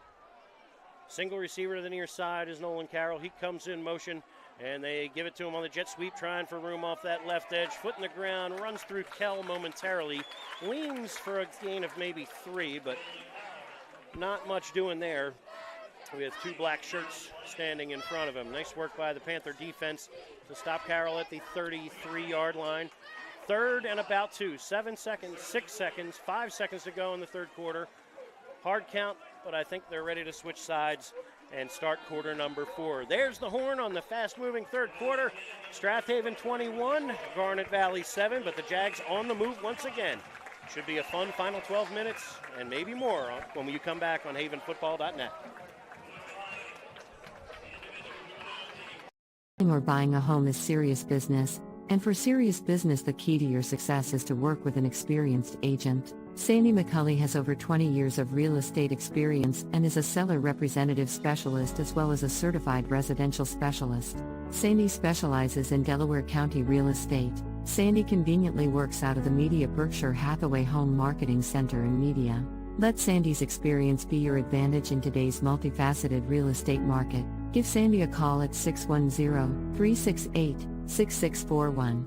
Single receiver to the near side is Nolan Carroll. He comes in motion, and they give it to him on the jet sweep, trying for room off that left edge. Foot in the ground, runs through Kell momentarily. Leans for a gain of maybe 3, but not much doing there with 2 black shirts standing in front of him. Nice work by the Panther defense to stop Carroll at the 33-yard line. 3rd and about 2. 7 seconds, 6 seconds, 5 seconds to go in the third quarter. Hard count, but I think they're ready to switch sides and start quarter number 4. There's the horn on the fast-moving third quarter. Strath Haven 21, Garnet Valley 7, but the Jags on the move once again. Should be a fun final 12 minutes and maybe more when you come back on havenfootball.net. Or buying a home is serious business, and for serious business the key to your success is to work with an experienced agent. Sandy McCulley has over 20 years of real estate experience and is a seller representative specialist as well as a certified residential specialist. Sandy specializes in Delaware County real estate. Sandy conveniently works out of the Media Berkshire Hathaway Home Marketing Center in Media. Let Sandy's experience be your advantage in today's multifaceted real estate market. Give Sandy a call at 610-368-6641.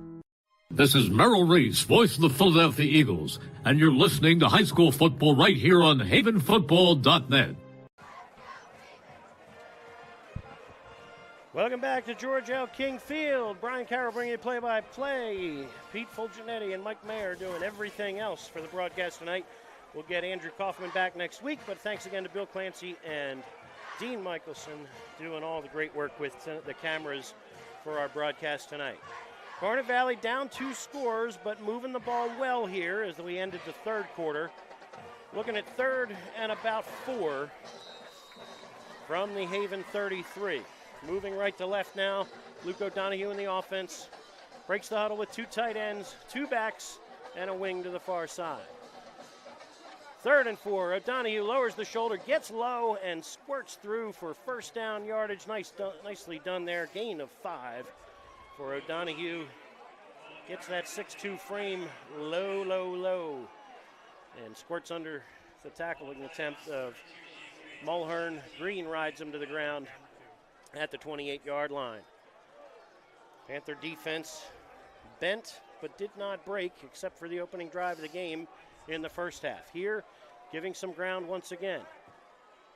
This is Merrill Reese, voice of the Philadelphia Eagles, and you're listening to high school football right here on havenfootball.net. Welcome back to George L. King Field. Brian Carroll bringing you play-by-play. Pete Fulgenetti and Mike Mayer doing everything else for the broadcast tonight. We'll get Andrew Kaufman back next week, but thanks again to Bill Clancy and Dean Michelson doing all the great work with the cameras for our broadcast tonight. Garnet Valley down 2 scores, but moving the ball well here as we ended the third quarter. Looking at 3rd and about 4 from the Haven 33. Moving right to left now, Luke O'Donoghue in the offense. Breaks the huddle with 2 tight ends, 2 backs, and a wing to the far side. 3rd and 4, O'Donoghue lowers the shoulder, gets low, and squirts through for first down yardage. Nicely done there, gain of 5 for O'Donoghue. gets that 6'2 frame low, and squirts under the tackling attempt of Mulhern. Green rides him to the ground at the 28-yard line. Panther defense bent but did not break except for the opening drive of the game in the first half. Here, giving some ground once again.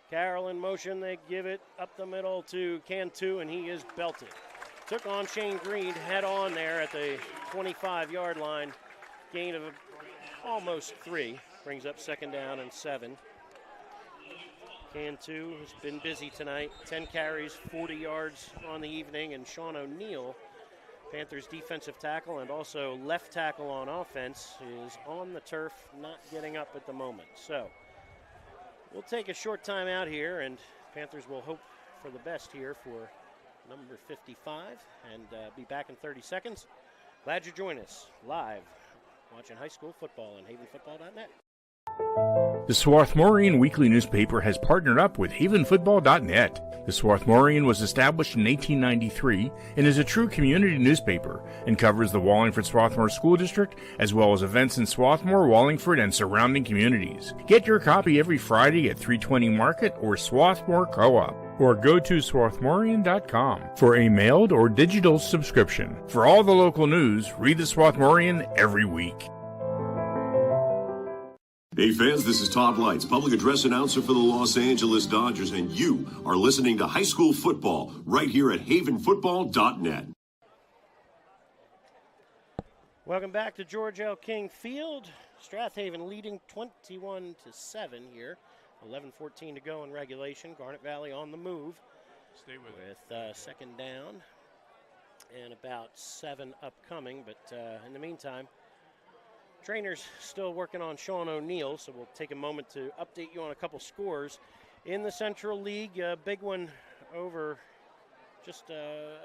Carroll in motion, they give it up the middle to Cantu, and he is belted. Took on Shane Green head on there at the 25-yard line. Gain of almost 3. Brings up 2nd down and 7. Cantu has been busy tonight. 10 carries, 40 yards on the evening, and Sean O'Neill, Panthers defensive tackle and also left tackle on offense, is on the turf, not getting up at the moment. So we'll take a short time out here, and Panthers will hope for the best here for number 55 and be back in 30 seconds. Glad you joined us live watching high school football on havenfootball.net. The Swarthmorean Weekly Newspaper has partnered up with havenfootball.net. The Swarthmorean was established in 1893 and is a true community newspaper and covers the Wallingford-Swarthmore School District as well as events in Swarthmore, Wallingford, and surrounding communities. Get your copy every Friday at 320 Market or Swarthmore Co-op, or go to swarthmorean.com for a mailed or digital subscription. For all the local news, read the Swarthmorean every week. Hey fans, this is Todd Lights, public address announcer for the Los Angeles Dodgers, and you are listening to high school football right here at havenfootball.net. Welcome back to George L. King Field. Strath Haven leading 21-7 here. 11:14 to go in regulation. Garnet Valley on the move. Stay with it. 2nd down and about 7 upcoming, but in the meantime, trainer's still working on Sean O'Neill, so we'll take a moment to update you on a couple scores. In the Central League, a big one over just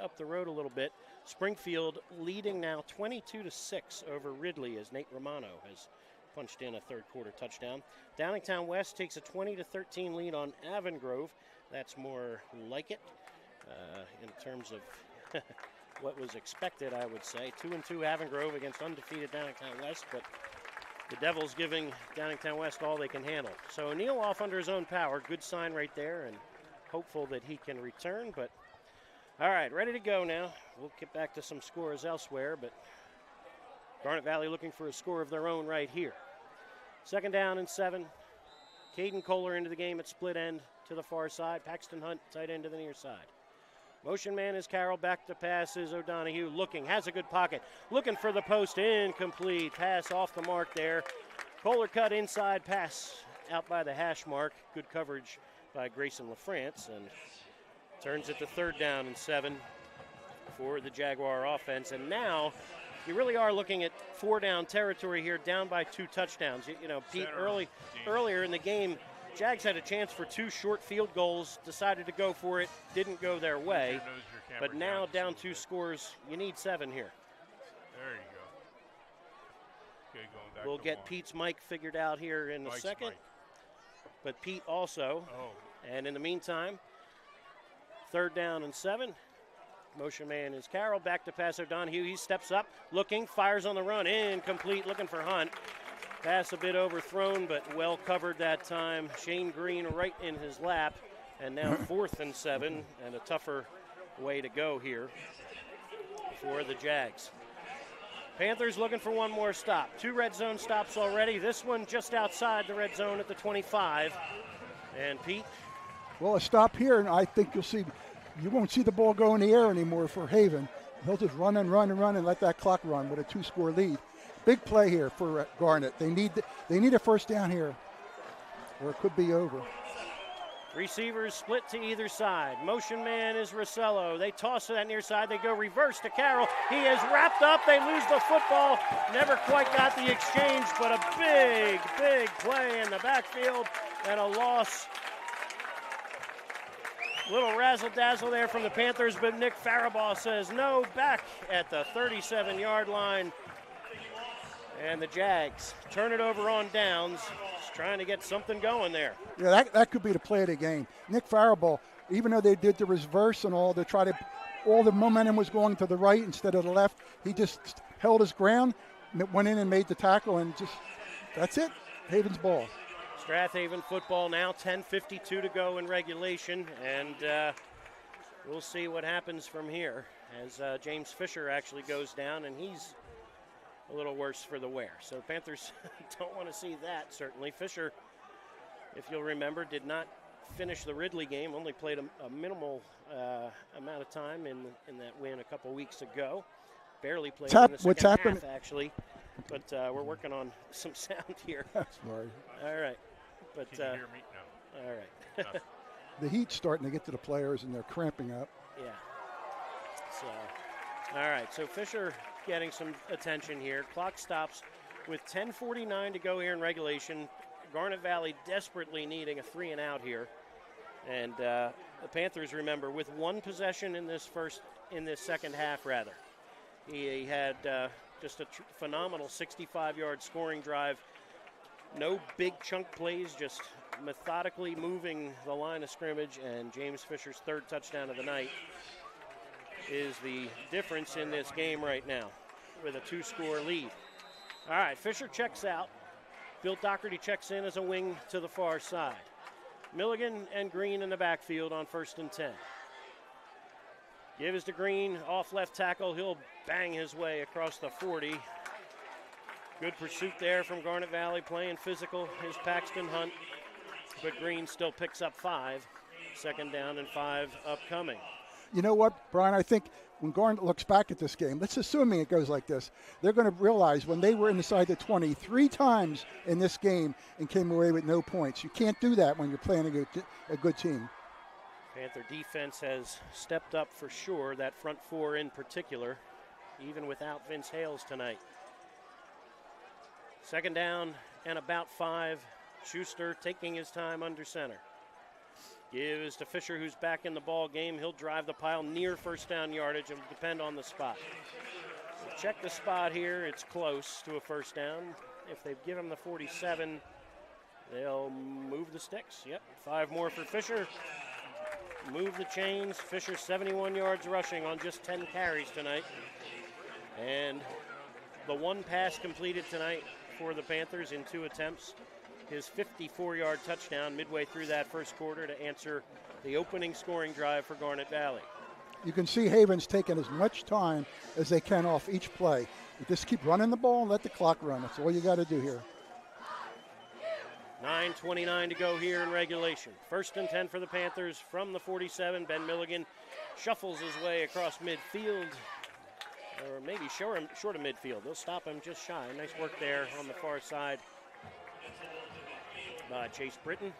up the road a little bit. Springfield leading now 22-6 over Ridley as Nate Romano has punched in a third-quarter touchdown. Downingtown West takes a 20-13 lead on Avongrove. That's more like it in terms of what was expected, I would say. 2-2 Avongrove against undefeated Downingtown West, but the Devils giving Downingtown West all they can handle. So O'Neill off under his own power. Good sign right there, and hopeful that he can return. But all right, ready to go now. We'll get back to some scores elsewhere, but Garnet Valley looking for a score of their own right here. 2nd down and 7. Caden Kohler into the game at split end to the far side. Paxton Hunt tight end to the near side. Motion man is Carroll. Back to pass is O'Donohue. Looking, has a good pocket. Looking for the post, incomplete. Pass off the mark there. Kohler cut inside, pass out by the hash mark. Good coverage by Grayson LaFrance, and turns it to 3rd down and 7 for the Jaguar offense. And now you really are looking at 4-down territory here, down by 2 touchdowns. You know, Pete, earlier in the game, Jags had a chance for 2 short field goals, decided to go for it, didn't go their way. But now down 2 scores, you need 7 here. There you go. Okay, going back we'll to get 1. Pete's mic figured out here in a second. Mike. But Pete also. And in the meantime, 3rd down and 7. Motion man is Carroll. Back to pass O'Donohue. He steps up, looking, fires on the run. Incomplete, looking for Hunt. Pass a bit overthrown, but well covered that time. Shane Green right in his lap. And now 4th and 7, and a tougher way to go here for the Jags. Panthers looking for one more stop. 2 red zone stops already. This one just outside the red zone at the 25. And Pete? Well, a stop here, and I think you won't see the ball go in the air anymore for Haven. They'll just run and let that clock run with a 2-score lead. Big play here for Garnet. They need a 1st down here, or it could be over. Receivers split to either side. Motion man is Rosello. They toss to that near side. They go reverse to Carroll. He is wrapped up. They lose the football. Never quite got the exchange, but a big play in the backfield and a loss. Little razzle-dazzle there from the Panthers, but Nick Faribaugh says no, back at the 37-yard line. And the Jags turn it over on downs, just trying to get something going there. Yeah, that could be the play of the game. Nick Faribaugh, even though they did the reverse and all, all the momentum was going to the right instead of the left, he just held his ground, went in and made the tackle, and just that's it. Haven's ball. Strath Haven football now, 10:52 to go in regulation, and we'll see what happens from here as James Fisher actually goes down, and he's a little worse for the wear. So the Panthers don't want to see that, certainly. Fisher, if you'll remember, did not finish the Ridley game, only played a minimal amount of time in that win a couple weeks ago. Barely played in the second half, actually. But we're working on some sound here. Sorry. All right. But, can you hear me? No. All right. The heat's starting to get to the players, and they're cramping up. Yeah. So, all right. So Fisher getting some attention here. Clock stops with 10:49 to go here in regulation. Garnet Valley desperately needing a 3-and-out here. And the Panthers, remember, with one possession in this second half, rather. He had just a phenomenal 65-yard scoring drive. No big chunk plays, just methodically moving the line of scrimmage, and James Fisher's third touchdown of the night is the difference in this game right now with a 2-score lead. All right, Fisher checks out. Bill Doherty checks in as a wing to the far side. Milligan and Green in the backfield on 1st and 10. Give is to Green, off left tackle. He'll bang his way across the 40. Good pursuit there from Garnet Valley, playing physical, is Paxton Hunt. But Green still picks up 5. 2nd down and 5 upcoming. You know what, Brian? I think when Garnet looks back at this game, let's assuming it goes like this, they're going to realize when they were inside the 20 3 times in this game and came away with no points. You can't do that when you're playing a good team. Panther defense has stepped up for sure, that front 4 in particular, even without Vince Hales tonight. 2nd down and about 5. Schuster taking his time under center. Gives to Fisher, who's back in the ball game. He'll drive the pile near 1st down yardage. It'll depend on the spot. We'll check the spot here. It's close to a 1st down. If they give him the 47, they'll move the sticks. Yep, 5 more for Fisher. Move the chains. Fisher 71 yards rushing on just 10 carries tonight. And the one pass completed tonight for the Panthers in 2 attempts. His 54-yard touchdown midway through that first quarter to answer the opening scoring drive for Garnet Valley. You can see Haven's taking as much time as they can off each play. You just keep running the ball and let the clock run. That's all you got to do here. 9:29 to go here in regulation. 1st and 10 for the Panthers from the 47. Ben Milligan shuffles his way across midfield, or maybe short of midfield. They'll stop him just shy. Nice work there on the far side by Chase Britton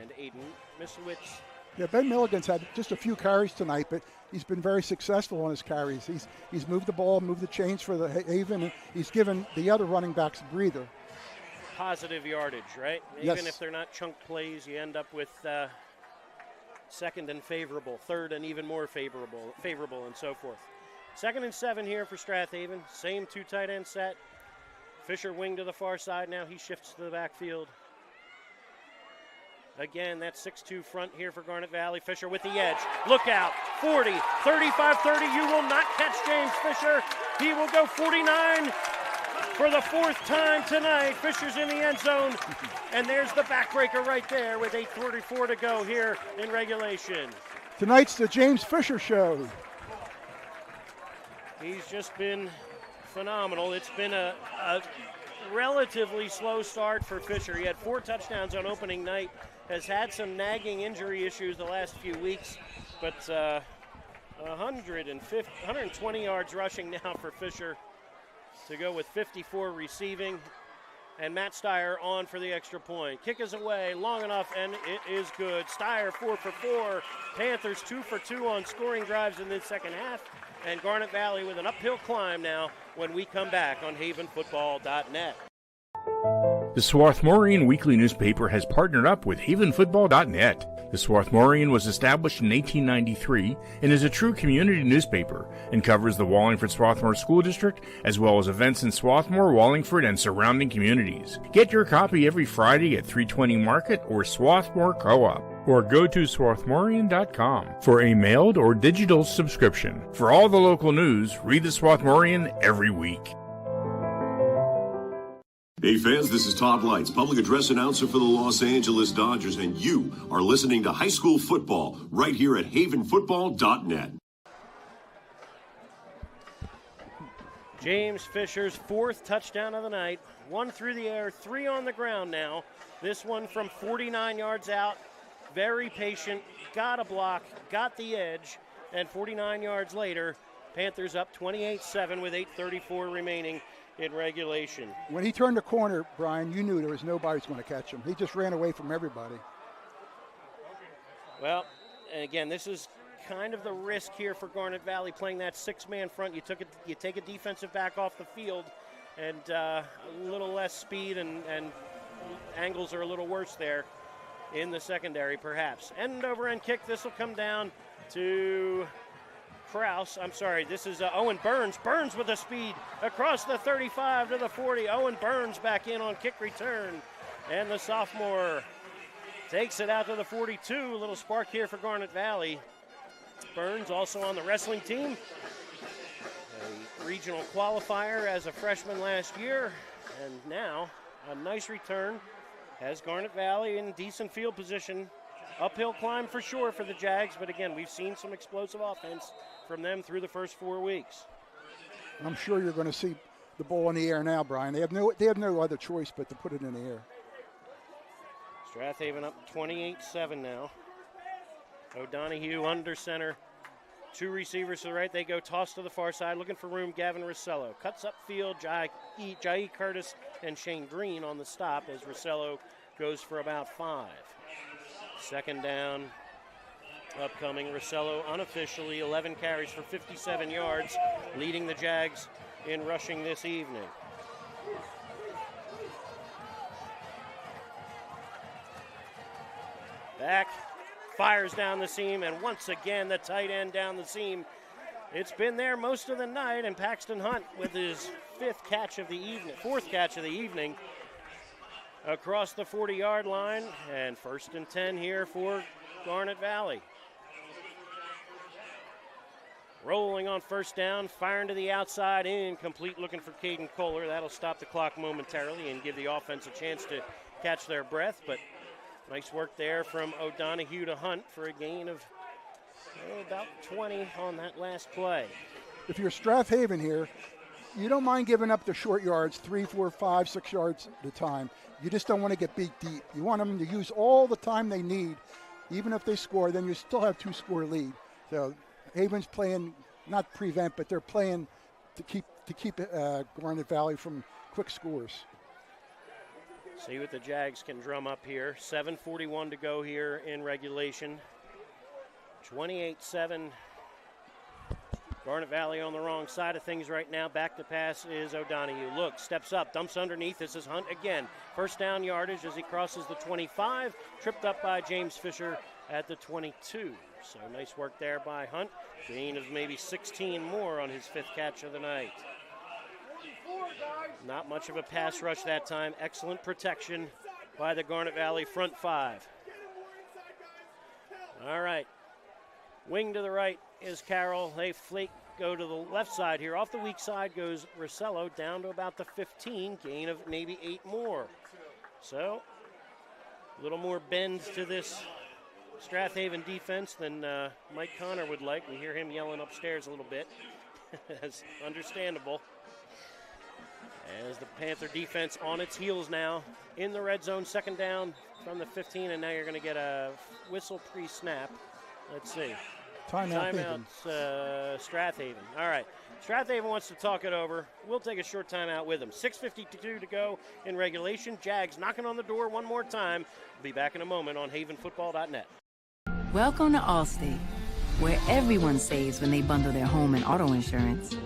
and Aiden Misowitz. Yeah, Ben Milligan's had just a few carries tonight, but he's been very successful on his carries. He's moved the ball, moved the chains for the Haven, and he's given the other running backs a breather. Positive yardage, right? Yes. Even if they're not chunk plays, you end up with 2nd and favorable, 3rd and even more favorable, and so forth. 2nd and 7 here for Strath Haven. Same 2 tight end set. Fisher wing to the far side now. He shifts to the backfield. Again, that 6-2 front here for Garnet Valley. Fisher with the edge. Look out. 40, 35, 30. You will not catch James Fisher. He will go 49 for the 4th time tonight. Fisher's in the end zone. And there's the backbreaker right there with 8:44 to go here in regulation. Tonight's the James Fisher Show. He's just been phenomenal. It's been a relatively slow start for Fisher. He had 4 touchdowns on opening night. Has had some nagging injury issues the last few weeks, but 120 yards rushing now for Fisher to go with 54 receiving. And Matt Steyer on for the extra point. Kick is away, long enough, and it is good. Steyer 4 for 4. Panthers 2 for 2 on scoring drives in the second half. And Garnet Valley with an uphill climb now when we come back on havenfootball.net. The Swarthmorean Weekly Newspaper has partnered up with havenfootball.net. The Swarthmorean was established in 1893 and is a true community newspaper and covers the Wallingford Swarthmore School District as well as events in Swarthmore, Wallingford, and surrounding communities. Get your copy every Friday at 320 Market or Swarthmore Co-op. or go to swarthmorian.com for a mailed or digital subscription. For all the local news, read the Swarthmorian every week. Hey fans, this is Todd Lights, public address announcer for the Los Angeles Dodgers, and you are listening to High School Football right here at havenfootball.net. James Fisher's fourth touchdown of the night. 1 through the air, 3 on the ground now. This one from 49 yards out. Very patient, got a block, got the edge, and 49 yards later, Panthers up 28-7 with 8:34 remaining in regulation. When he turned the corner, Brian, you knew there was nobody who's going to catch him. He just ran away from everybody. Well, and again, this is kind of the risk here for Garnet Valley playing that 6-man front. You take a defensive back off the field, and a little less speed and angles are a little worse there in the secondary, perhaps. End over end kick. This will come down to this is Owen Burns. Burns with the speed across the 35 to the 40. Owen Burns back in on kick return. And the sophomore takes it out to the 42. A little spark here for Garnet Valley. Burns also on the wrestling team. A regional qualifier as a freshman last year. And now a nice return has Garnet Valley in decent field position. Uphill climb for sure for the Jags, but again, we've seen some explosive offense from them through the first 4 weeks. I'm sure you're going to see the ball in the air now, Brian. They have no other choice but to put it in the air. Strath Haven up 28-7 now. O'Donohue under center. 2 receivers to the right. They go toss to the far side, looking for room. Gavin Rossello cuts upfield. Jai Curtis and Shane Green on the stop as Rossello goes for about 5. Second down, upcoming. Rossello unofficially 11 carries for 57 yards, leading the Jags in rushing this evening. Back, fires down the seam, and once again the tight end down the seam. It's been there most of the night, and Paxton Hunt with his fourth catch of the evening. Across the 40-yard line, and 1st and 10 here for Garnet Valley. Rolling on 1st down, firing to the outside, incomplete, looking for Caden Kohler. That'll stop the clock momentarily and give the offense a chance to catch their breath, but nice work there from O'Donohue to Hunt for a gain of about 20 on that last play. If you're Strath Haven here, you don't mind giving up the short yards, 3, 4, 5, 6 yards at a time. You just don't want to get beat deep. You want them to use all the time they need. Even if they score, then you still have 2-score lead. So Haven's playing, not prevent, but they're playing to keep Garnet Valley from quick scores. See what the Jags can drum up here. 7:41 to go here in regulation. 28-7. Garnet Valley on the wrong side of things right now. Back to pass is O'Donohue. Look, steps up, dumps underneath. This is Hunt again. 1st down yardage as he crosses the 25. Tripped up by James Fisher at the 22. So nice work there by Hunt. Gain of maybe 16 more on his 5th catch of the night. Not much of a pass rush that time. Excellent protection by the Garnet Valley front 5. All right. Wing to the right is Carroll. They go to the left side here. Off the weak side goes Rossello down to about the 15. Gain of maybe 8 more. So a little more bend to this Strath Haven defense than Mike Connor would like. We hear him yelling upstairs a little bit. That's understandable. As the Panther defense on its heels now in the red zone. 2nd down from the 15, and now you're going to get a whistle pre-snap. Let's see. Timeout, Strath Haven. All right. Strath Haven wants to talk it over. We'll take a short timeout with them. 6:52 to go in regulation. Jags knocking on the door one more time. We'll be back in a moment on havenfootball.net. Welcome to Allstate, where everyone saves when they bundle their home and auto insurance.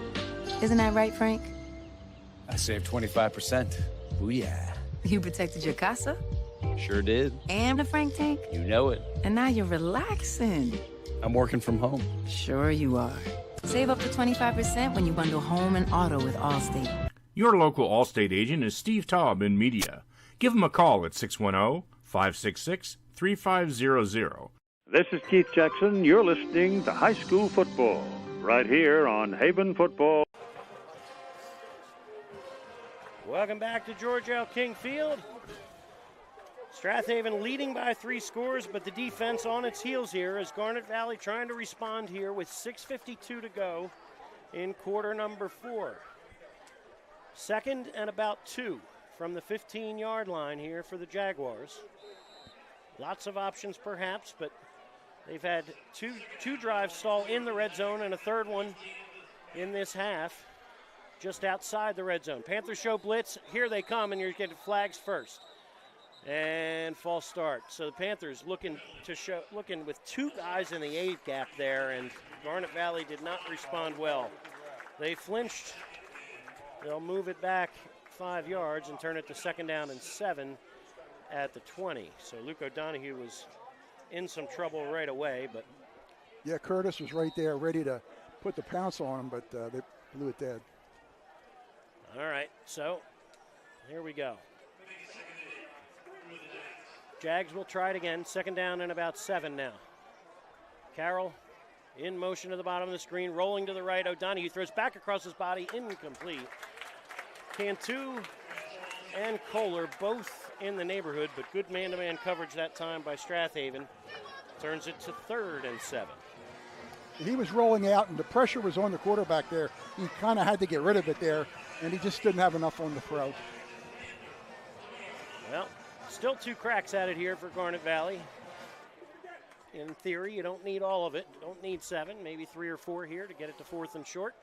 Isn't that right, Frank? I saved 25%. Booyah. You protected your casa? Sure did. And the Frank tank? You know it. And now you're relaxing. I'm working from home. Sure you are. Save up to 25% when you bundle home and auto with Allstate. Your local Allstate agent is Steve Taub in media. Give him a call at 610-566-3600. 3500. This is Keith Jackson. You're listening to High School Football right here on Haven Football. Welcome back to George L. King Field. Strath Haven leading by 3 scores, but the defense on its heels here as Garnet Valley trying to respond here with 6:52 to go in quarter number 4. Second and about 2 from the 15-yard line here for the Jaguars. Lots of options perhaps, but they've had two drives stall in the red zone and a third one in this half just outside the red zone. Panthers show blitz. Here they come, and you're getting flags first. And false start. So the Panthers looking with 2 guys in the 8 gap there, and Garnet Valley did not respond well. They flinched. They'll move it back 5 yards and turn it to 2nd down and 7 at the 20. So Luke O'Donohue was in some trouble right away, but yeah, Curtis was right there ready to put the pounce on him, but they blew it dead. All right, so here we go. Jags will try it again. 2nd down and about 7 now. Carroll in motion to the bottom of the screen, rolling to the right. O'Donohue throws back across his body, incomplete. Cantu and Kohler both in the neighborhood, but good man-to-man coverage that time by Strath Haven. Turns it to 3rd and 7. He was rolling out, and the pressure was on the quarterback there. He kind of had to get rid of it there, and he just didn't have enough on the throw. Well, still 2 cracks at it here for Garnet Valley. In theory, you don't need all of it. Don't need 7, maybe 3 or 4 here to get it to 4th and short.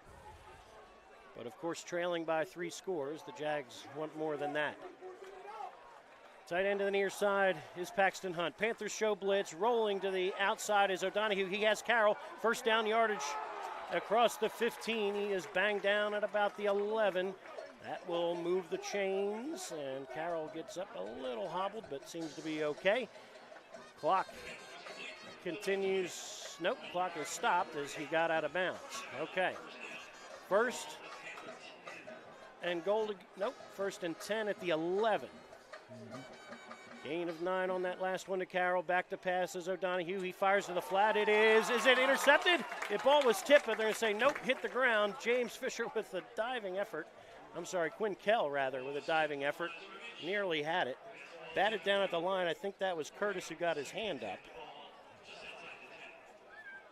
But of course, trailing by 3 scores, the Jags want more than that. Tight end to the near side is Paxton Hunt. Panthers show blitz. Rolling to the outside is O'Donohue. He has Carroll. 1st down yardage across the 15. He is banged down at about the 11. That will move the chains, and Carroll gets up a little hobbled, but seems to be okay. Clock continues. Nope, clock is stopped as he got out of bounds. Okay. 1st and goal. Nope, 1st and 10 at the 11. Gain of 9 on that last one to Carroll. Back to pass is O'Donohue. He fires to the flat. It is. Is it intercepted? The ball was tipped, but they're going to say nope, hit the ground. James Fisher with a diving effort. I'm sorry, Quinn Kell, rather, with a diving effort. Nearly had it. Batted down at the line. I think that was Curtis who got his hand up.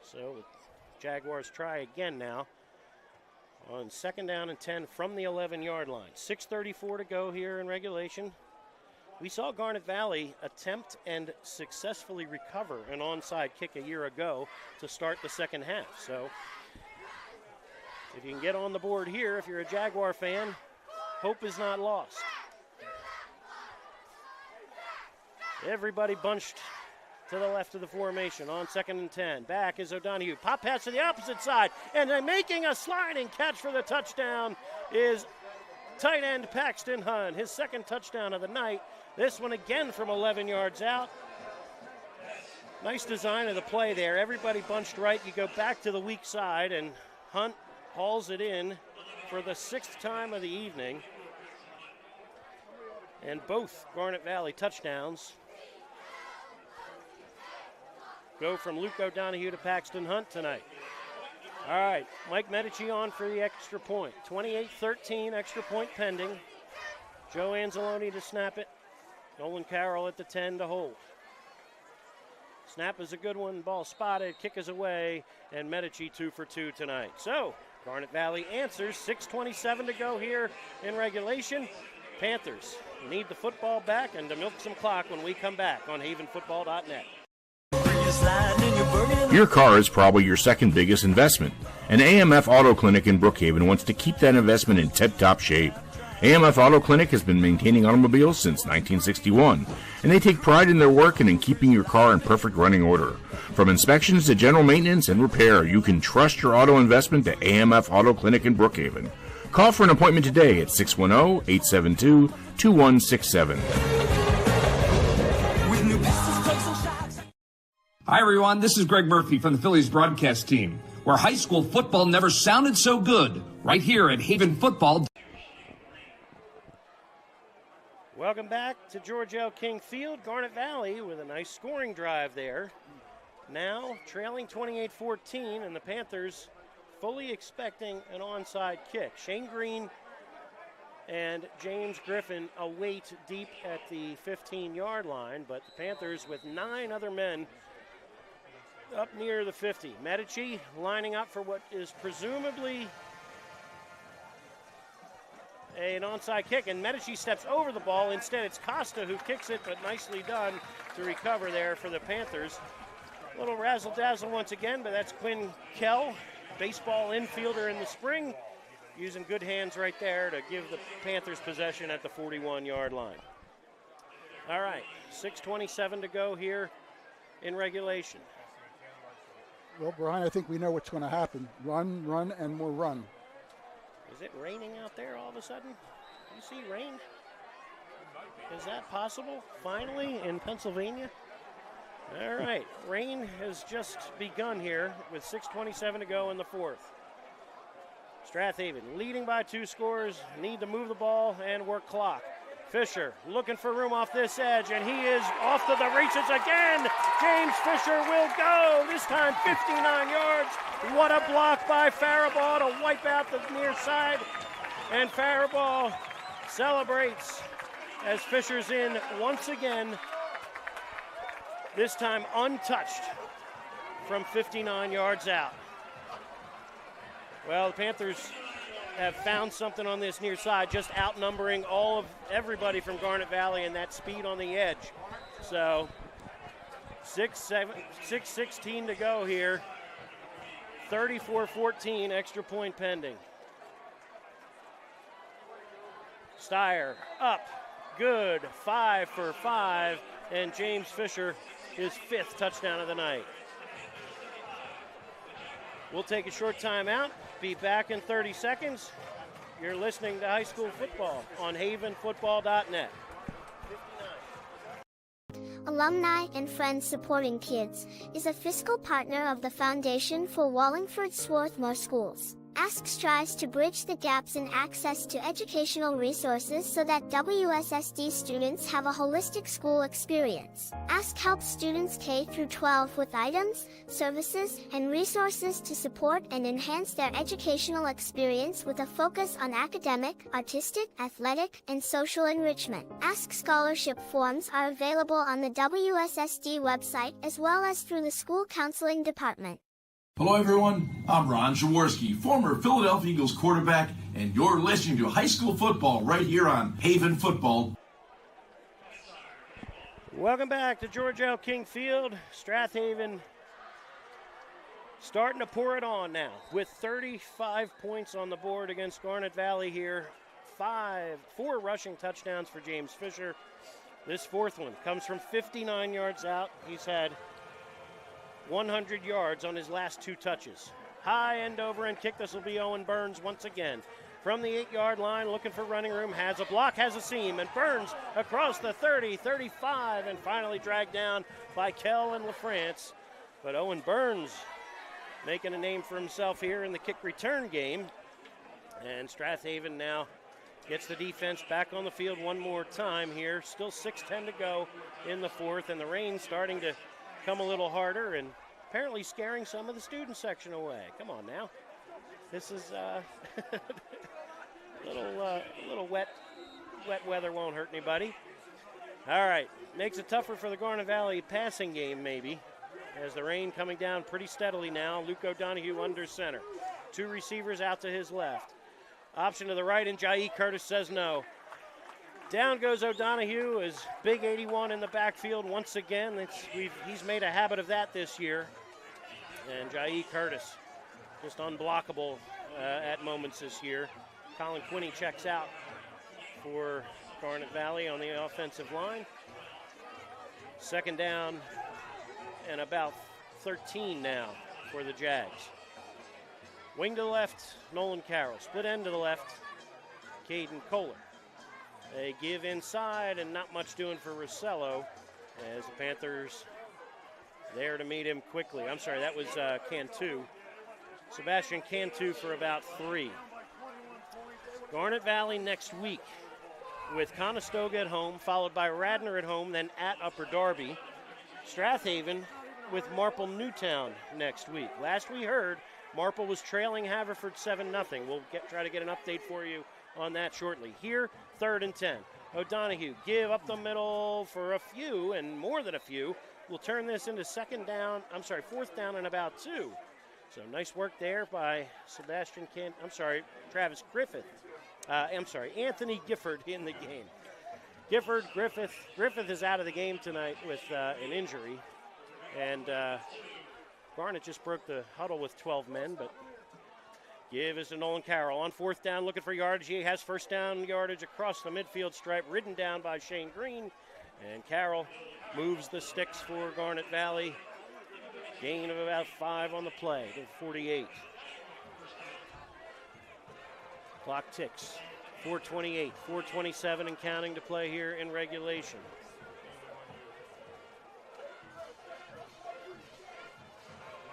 So Jaguars try again now on 2nd down and 10 from the 11-yard line. 6:34 to go here in regulation. We saw Garnet Valley attempt and successfully recover an onside kick a year ago to start the second half. So if you can get on the board here, if you're a Jaguar fan, hope is not lost. Everybody bunched to the left of the formation on 2nd and 10. Back is O'Donohue. Pop pass to the opposite side, and then making a sliding catch for the touchdown is tight end Paxton Hunt, his 2nd touchdown of the night. This one again from 11 yards out. Nice design of the play there. Everybody bunched right. You go back to the weak side, and Hunt hauls it in for the 6th time of the evening. And both Garnet Valley touchdowns go from Luke O'Donohue to Paxton Hunt tonight. All right, Mike Medici on for the extra point. 28-13, extra point pending. Joe Anzalone to snap it. Nolan Carroll at the 10 to hold. Snap is a good one, ball spotted, kick is away, and Medici 2 for 2 tonight. So, Garnet Valley answers, 6:27 to go here in regulation. Panthers need the football back and to milk some clock when we come back on havenfootball.net. Your car is probably your 2nd biggest investment, and AMF Auto Clinic in Brookhaven wants to keep that investment in tip-top shape. AMF Auto Clinic has been maintaining automobiles since 1961, and they take pride in their work and in keeping your car in perfect running order. From inspections to general maintenance and repair, you can trust your auto investment to AMF Auto Clinic in Brookhaven. Call for an appointment today at 610-872-2167. Hi, everyone. This is Greg Murphy from the Phillies broadcast team, where high school football never sounded so good, right here at Haven Football. Welcome back to George L. King Field. Garnet Valley with a nice scoring drive there. Now trailing 28-14, and the Panthers fully expecting an onside kick. Shane Green and James Griffin await deep at the 15-yard line, but the Panthers with 9 other men up near the 50. Medici lining up for what is presumably an onside kick, and Medici steps over the ball. Instead, it's Costa who kicks it, but nicely done to recover there for the Panthers. A little razzle-dazzle once again, but that's Quinn Kell, baseball infielder in the spring, using good hands right there to give the Panthers possession at the 41-yard line. All right, 6:27 to go here in regulation. Well, Brian, I think we know what's going to happen. Run, run, and more run. Is it raining out there all of a sudden? You see rain? Is that possible, finally, in Pennsylvania? All right, rain has just begun here with 6:27 to go in the fourth. Strath Haven leading by 2 scores, need to move the ball and work clock. Fisher looking for room off this edge, and he is off to the races again. James Fisher will go, this time 59 yards. What a block by Faribault to wipe out the near side. And Faribault celebrates as Fisher's in once again, this time untouched from 59 yards out. Well, the Panthers have found something on this near side, just outnumbering everybody from Garnet Valley and that speed on the edge. So 6:16 to go here. 34-14, extra point pending. Steyer up, good, 5 for 5, and James Fisher, his 5th touchdown of the night. We'll take a short timeout, be back in 30 seconds. You're listening to High School Football on havenfootball.net. Alumni and Friends Supporting Kids is a fiscal partner of the Foundation for Wallingford Swarthmore Schools. ASK strives to bridge the gaps in access to educational resources so that WSSD students have a holistic school experience. ASK helps students K-12 with items, services, and resources to support and enhance their educational experience with a focus on academic, artistic, athletic, and social enrichment. ASK scholarship forms are available on the WSSD website as well as through the school counseling department. Hello, everyone. I'm Ron Jaworski, former Philadelphia Eagles quarterback, and you're listening to High School Football right here on Haven Football. Welcome back to George L. King Field. Strath Haven starting to pour it on now with 35 points on the board against Garnet Valley here. 4 rushing touchdowns for James Fisher. This 4th one comes from 59 yards out. He's had 100 yards on his last 2 touches. High end over and kick. This will be Owen Burns once again. From the 8-yard line, looking for running room. Has a block, has a seam, and Burns across the 30, 35, and finally dragged down by Kell and LaFrance. But Owen Burns making a name for himself here in the kick return game. And Strath Haven now gets the defense back on the field one more time here. Still 6:10 to go in the 4th, and the rain starting to come a little harder and apparently scaring some of the student section away. Come on now. This is a little wet weather won't hurt anybody. All right, makes it tougher for the Garnet Valley passing game maybe, as the rain coming down pretty steadily now. Luke O'Donoghue under center. 2 receivers out to his left. Option to the right, and Jai Curtis says no. Down goes O'Donoghue as Big 81 in the backfield once again. He's made a habit of that this year. And Jai Curtis just unblockable at moments this year. Colin Quinney checks out for Garnet Valley on the offensive line. 2nd down and about 13 now for the Jags. Wing to the left, Nolan Carroll. Split end to the left, Caden Kohler. They give inside, and not much doing for Rossello as the Panthers there to meet him quickly. I'm sorry, that was Cantu. Sebastian Cantu for about 3. Garnet Valley next week with Conestoga at home, followed by Radnor at home, then at Upper Darby. Strath Haven with Marple Newtown next week. Last we heard, Marple was trailing Haverford 7-0. We'll try to get an update for you on that shortly. Here, 3rd and 10. O'Donoghue give up the middle for a few, and more than a few. We'll turn this into 4th down and about 2. So nice work there by Travis Griffith. Anthony Gifford in the game. Griffith is out of the game tonight with an injury. And Garnet just broke the huddle with 12 men, but give is to Nolan Carroll on 4th down, looking for yardage. He has 1st down yardage across the midfield stripe, ridden down by Shane Green. And Carroll moves the sticks for Garnet Valley. Gain of about 5 on the play to 48. Clock ticks. 4:28, 4:27 and counting to play here in regulation.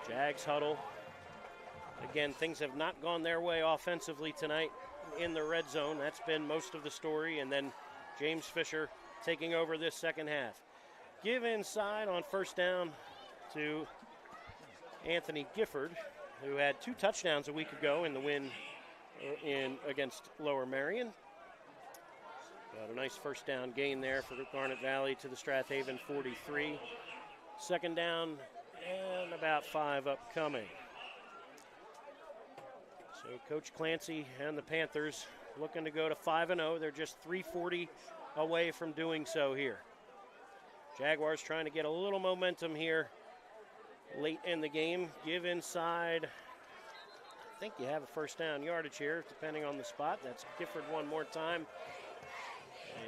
Jags huddle. Again, things have not gone their way offensively tonight in the red zone. That's been most of the story. And then James Fisher taking over this second half. Give inside on 1st down to Anthony Gifford, who had 2 touchdowns a week ago in the win against Lower Merion. Got a nice 1st down gain there for Garnet Valley to the Strath Haven 43. 2nd down and about 5 upcoming. So Coach Clancy and the Panthers looking to go to 5-0. They're just 340 away from doing so here. Jaguars trying to get a little momentum here late in the game. Give inside. I think you have a 1st down yardage here, depending on the spot. That's Gifford one more time.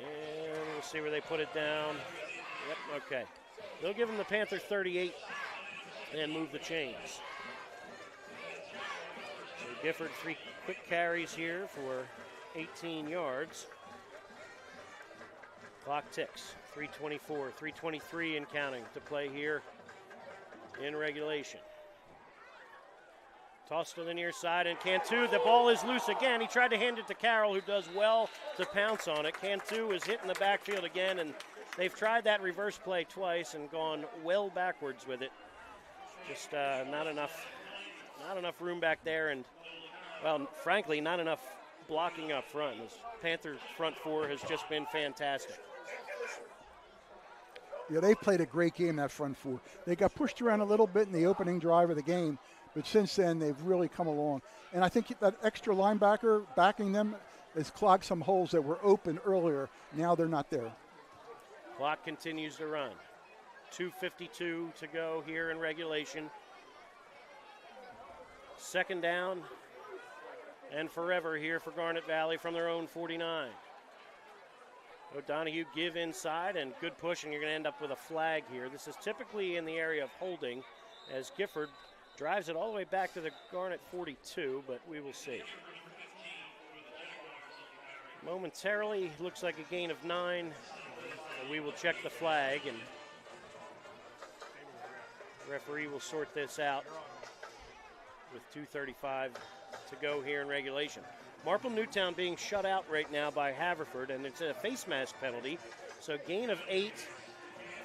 And we'll see where they put it down. Yep, okay. They'll give them the Panther 38 and move the chains. So Gifford, 3 quick carries here for 18 yards. Clock ticks. 3:24, 3:23 and counting to play here in regulation. Toss to the near side, and Cantu, the ball is loose again. He tried to hand it to Carroll, who does well to pounce on it. Cantu is hit in the backfield again, and they've tried that reverse play twice and gone well backwards with it. Just not enough room back there, and, well, frankly, not enough blocking up front. This Panther front 4 has just been fantastic. Yeah, they played a great game, that front 4. They got pushed around a little bit in the opening drive of the game, but since then they've really come along. And I think that extra linebacker backing them has clogged some holes that were open earlier. Now they're not there. Clock continues to run. 2:52 to go here in regulation. 2nd down and forever here for Garnet Valley from their own 49. O'Donoghue give inside and good push, and you're going to end up with a flag here. This is typically in the area of holding as Gifford drives it all the way back to the Garnet 42, but we will see. Momentarily, looks like a gain of 9. We will check the flag, and the referee will sort this out with 2:35 to go here in regulation. Marple Newtown being shut out right now by Haverford, and it's a face mask penalty. So gain of 8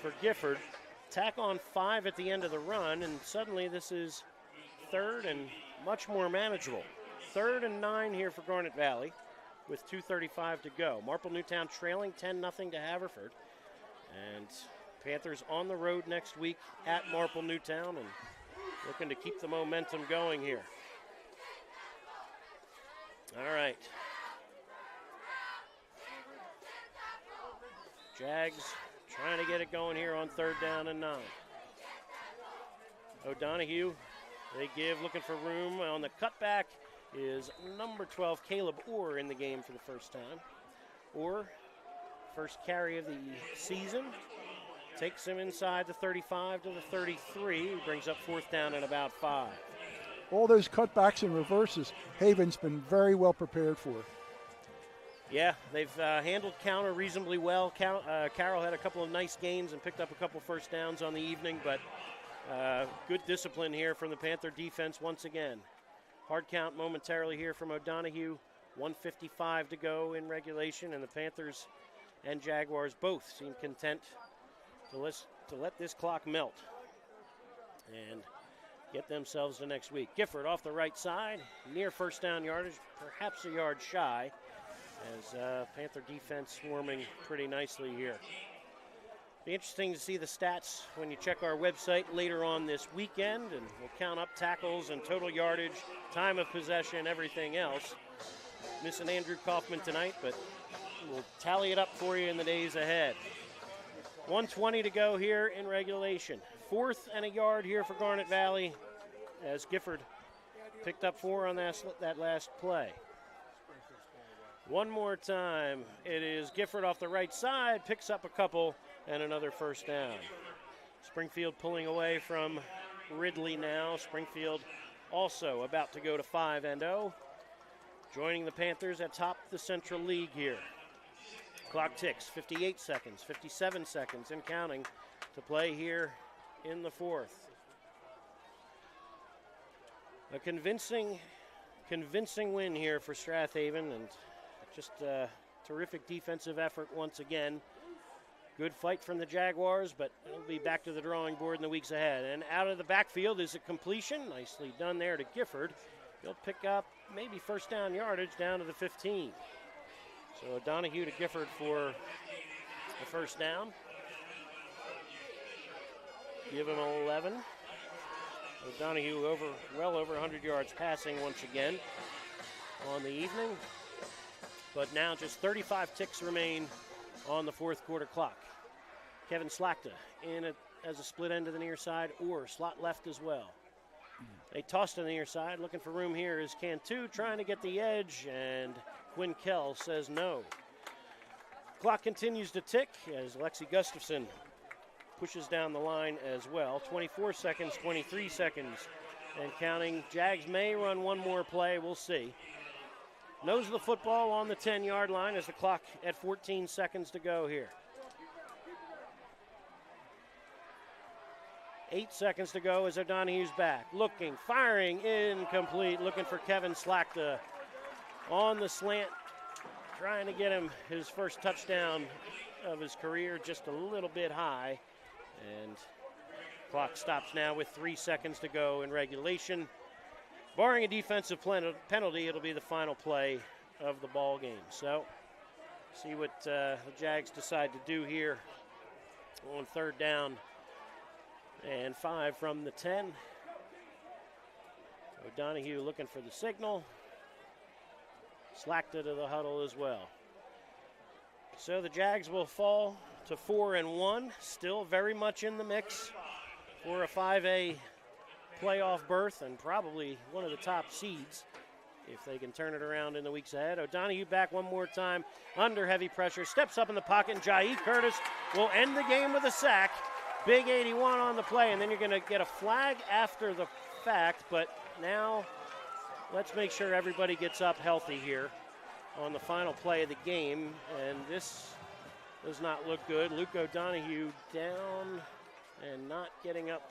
for Gifford. Tack on 5 at the end of the run, and suddenly this is 3rd and much more manageable. 3rd and 9 here for Garnet Valley with 2:35 to go. Marple Newtown trailing 10-0 to Haverford. And Panthers on the road next week at Marple Newtown and looking to keep the momentum going here. All right. Jags trying to get it going here on 3rd down and 9. O'Donoghue, they give, looking for room. On the cutback is number 12, Caleb Orr, in the game for the first time. Orr, first carry of the season, takes him inside the 35 to the 33. He brings up 4th down and about 5. All those cutbacks and reverses, Haven's been very well prepared for. Yeah, they've handled counter reasonably well. Carroll had a couple of nice gains and picked up a couple 1st downs on the evening, but good discipline here from the Panther defense once again. Hard count momentarily here from O'Donoghue 1:55 to go in regulation, and the Panthers and Jaguars both seem content to let this clock melt and get themselves to next week. Gifford off the right side, near first down yardage, perhaps a yard shy, as Panther defense swarming pretty nicely here. Be interesting to see the stats when you check our website later on this weekend, and we'll count up tackles and total yardage, time of possession, everything else. Missing Andrew Kaufman tonight, but we'll tally it up for you in the days ahead. 1:20 to go here in regulation. 4th and a yard here for Garnet Valley, as Gifford picked up 4 on that last play. One more time, it is Gifford off the right side, picks up a couple, and another first down. Springfield pulling away from Ridley now. Springfield also about to go to 5-0. Joining the Panthers atop the Central League here. Clock ticks, 58 seconds, 57 seconds, and counting to play here in the 4th. A convincing win here for Strath Haven, and just a terrific defensive effort once again. Good fight from the Jaguars, but it'll be back to the drawing board in the weeks ahead. And out of the backfield is a completion. Nicely done there to Gifford. He'll pick up maybe first down yardage down to the 15. So O'Donoghue to Gifford for the first down. Give him 11. O'Donoghue well over 100 yards passing once again on the evening. But now just 35 ticks remain on the 4th quarter clock. Kevin Slachta in as a split end to the near side or slot left as well. They tossed on the near side. Looking for room here is Cantu trying to get the edge, and Quinn Kell says no. Clock continues to tick as Lexi Gustafson pushes down the line as well. 24 seconds, 23 seconds, and counting. Jags may run one more play. We'll see. Nose of the football on the 10-yard line as the clock at 14 seconds to go here. 8 seconds to go as O'Donoghue's back. Looking, firing, incomplete. Looking for Kevin Slachta on the slant. Trying to get him his first touchdown of his career, just a little bit high. And clock stops now with 3 seconds to go in regulation. Barring a defensive penalty, it'll be the final play of the ball game. So, see what the Jags decide to do here on 3rd down and 5 from the 10. O'Donoghue looking for the signal. Slachta to the huddle as well. So the Jags will fall to 4-1, still very much in the mix for a 5A playoff berth and probably one of the top seeds if they can turn it around in the weeks ahead. O'Donoghue back one more time under heavy pressure, steps up in the pocket, and Jai Curtis will end the game with a sack. Big 81 on the play, and then you're going to get a flag after the fact, but now let's make sure everybody gets up healthy here on the final play of the game, and this does not look good. Luke O'Donoghue down and not getting up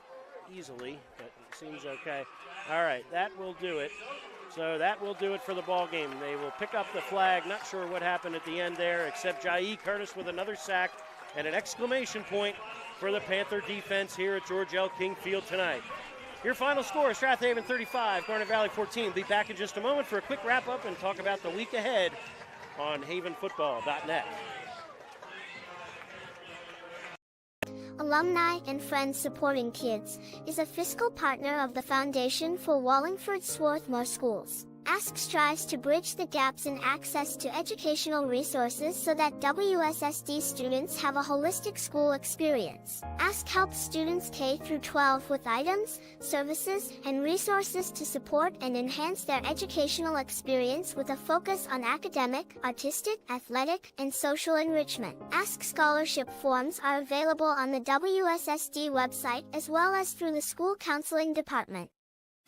easily, but it seems okay. All right, that will do it. So that will do it for the ball game. They will pick up the flag. Not sure what happened at the end there, except Jai Curtis with another sack and an exclamation point for the Panther defense here at George L. King Field tonight. Your final score, Strath Haven 35, Garnet Valley 14. Be back in just a moment for a quick wrap-up and talk about the week ahead on havenfootball.net. Alumni and Friends Supporting Kids is a fiscal partner of the Foundation for Wallingford Swarthmore Schools. ASK strives to bridge the gaps in access to educational resources so that WSSD students have a holistic school experience. ASK helps students K-12 with items, services, and resources to support and enhance their educational experience with a focus on academic, artistic, athletic, and social enrichment. ASK scholarship forms are available on the WSSD website as well as through the school counseling department.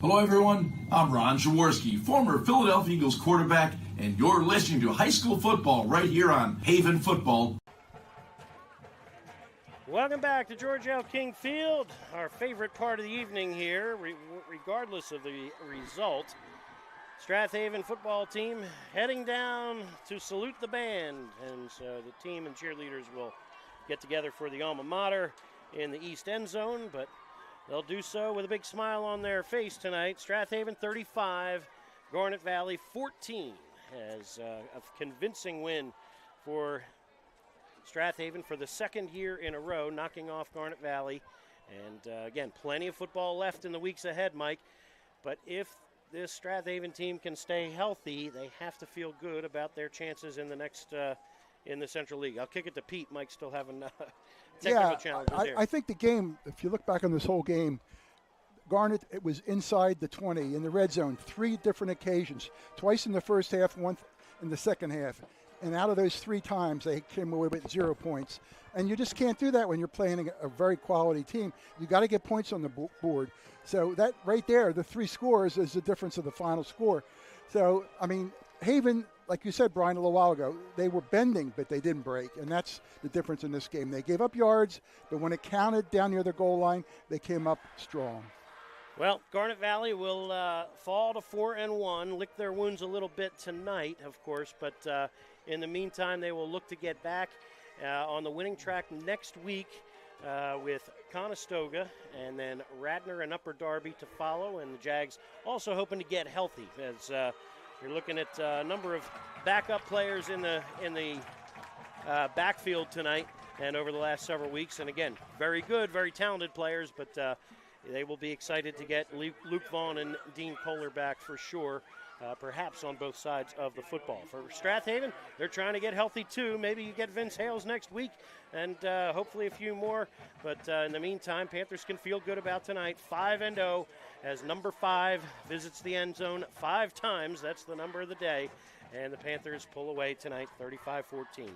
Hello everyone, I'm Ron Jaworski, former Philadelphia Eagles quarterback, and you're listening to high school football right here on Haven Football. Welcome back to George L. King Field, our favorite part of the evening here, regardless of the result. Strath Haven football team heading down to salute the band. And so the team and cheerleaders will get together for the alma mater in the east end zone, but they'll do so with a big smile on their face tonight. Strath Haven 35, Garnet Valley 14, as a convincing win for Strath Haven for the second year in a row, knocking off Garnet Valley. And again, plenty of football left in the weeks ahead, Mike. But if this Strath Haven team can stay healthy, they have to feel good about their chances in the next in the Central League. I'll kick it to Pete. Mike's still having technical challenges here. I think the game, if you look back on this whole game, Garnet, it was inside the 20 in the red zone, 3 different occasions, twice in the first half, once in the second half. And out of those 3 times, they came away with 0 points. And you just can't do that when you're playing a very quality team. You got to get points on the board. So that right there, the 3 scores is the difference of the final score. So, I mean, Haven, like you said, Brian, a little while ago, they were bending, but they didn't break. And that's the difference in this game. They gave up yards, but when it counted down near the goal line, they came up strong. Well, Garnet Valley will fall to 4-1, lick their wounds a little bit tonight, of course, but in the meantime, they will look to get back on the winning track next week with Conestoga and then Radnor and Upper Darby to follow, and the Jags also hoping to get healthy as you're looking at a number of backup players in the backfield tonight and over the last several weeks. And again, very good, very talented players, but they will be excited to get Luke Vaughn and Dean Kohler back for sure, perhaps on both sides of the football. For Strath Haven, they're trying to get healthy too. Maybe you get Vince Hales next week and hopefully a few more. But in the meantime, Panthers can feel good about tonight. 5-0 as number 5 visits the end zone 5 times. That's the number of the day. And the Panthers pull away tonight 35-14.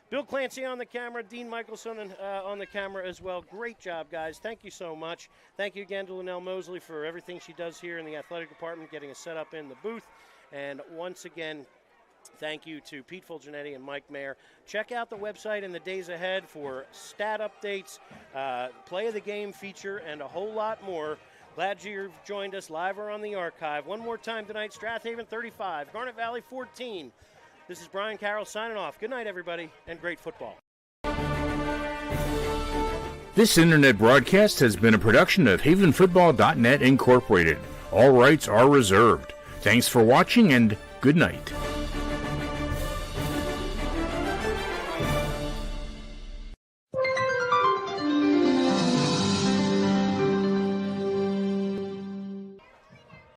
Bill Clancy on the camera, Dean Michelson on the camera as well. Great job, guys. Thank you so much. Thank you again to Linnell Mosley for everything she does here in the athletic department, getting us set up in the booth. And once again, thank you to Pete Fulgenetti and Mike Mayer. Check out the website in the days ahead for stat updates, play of the game feature, and a whole lot more. Glad you've joined us live or on the archive. One more time tonight, Strath Haven 35, Garnet Valley 14. This is Brian Carroll signing off. Good night, everybody, and great football. This internet broadcast has been a production of havenfootball.net Incorporated. All rights are reserved. Thanks for watching, and good night.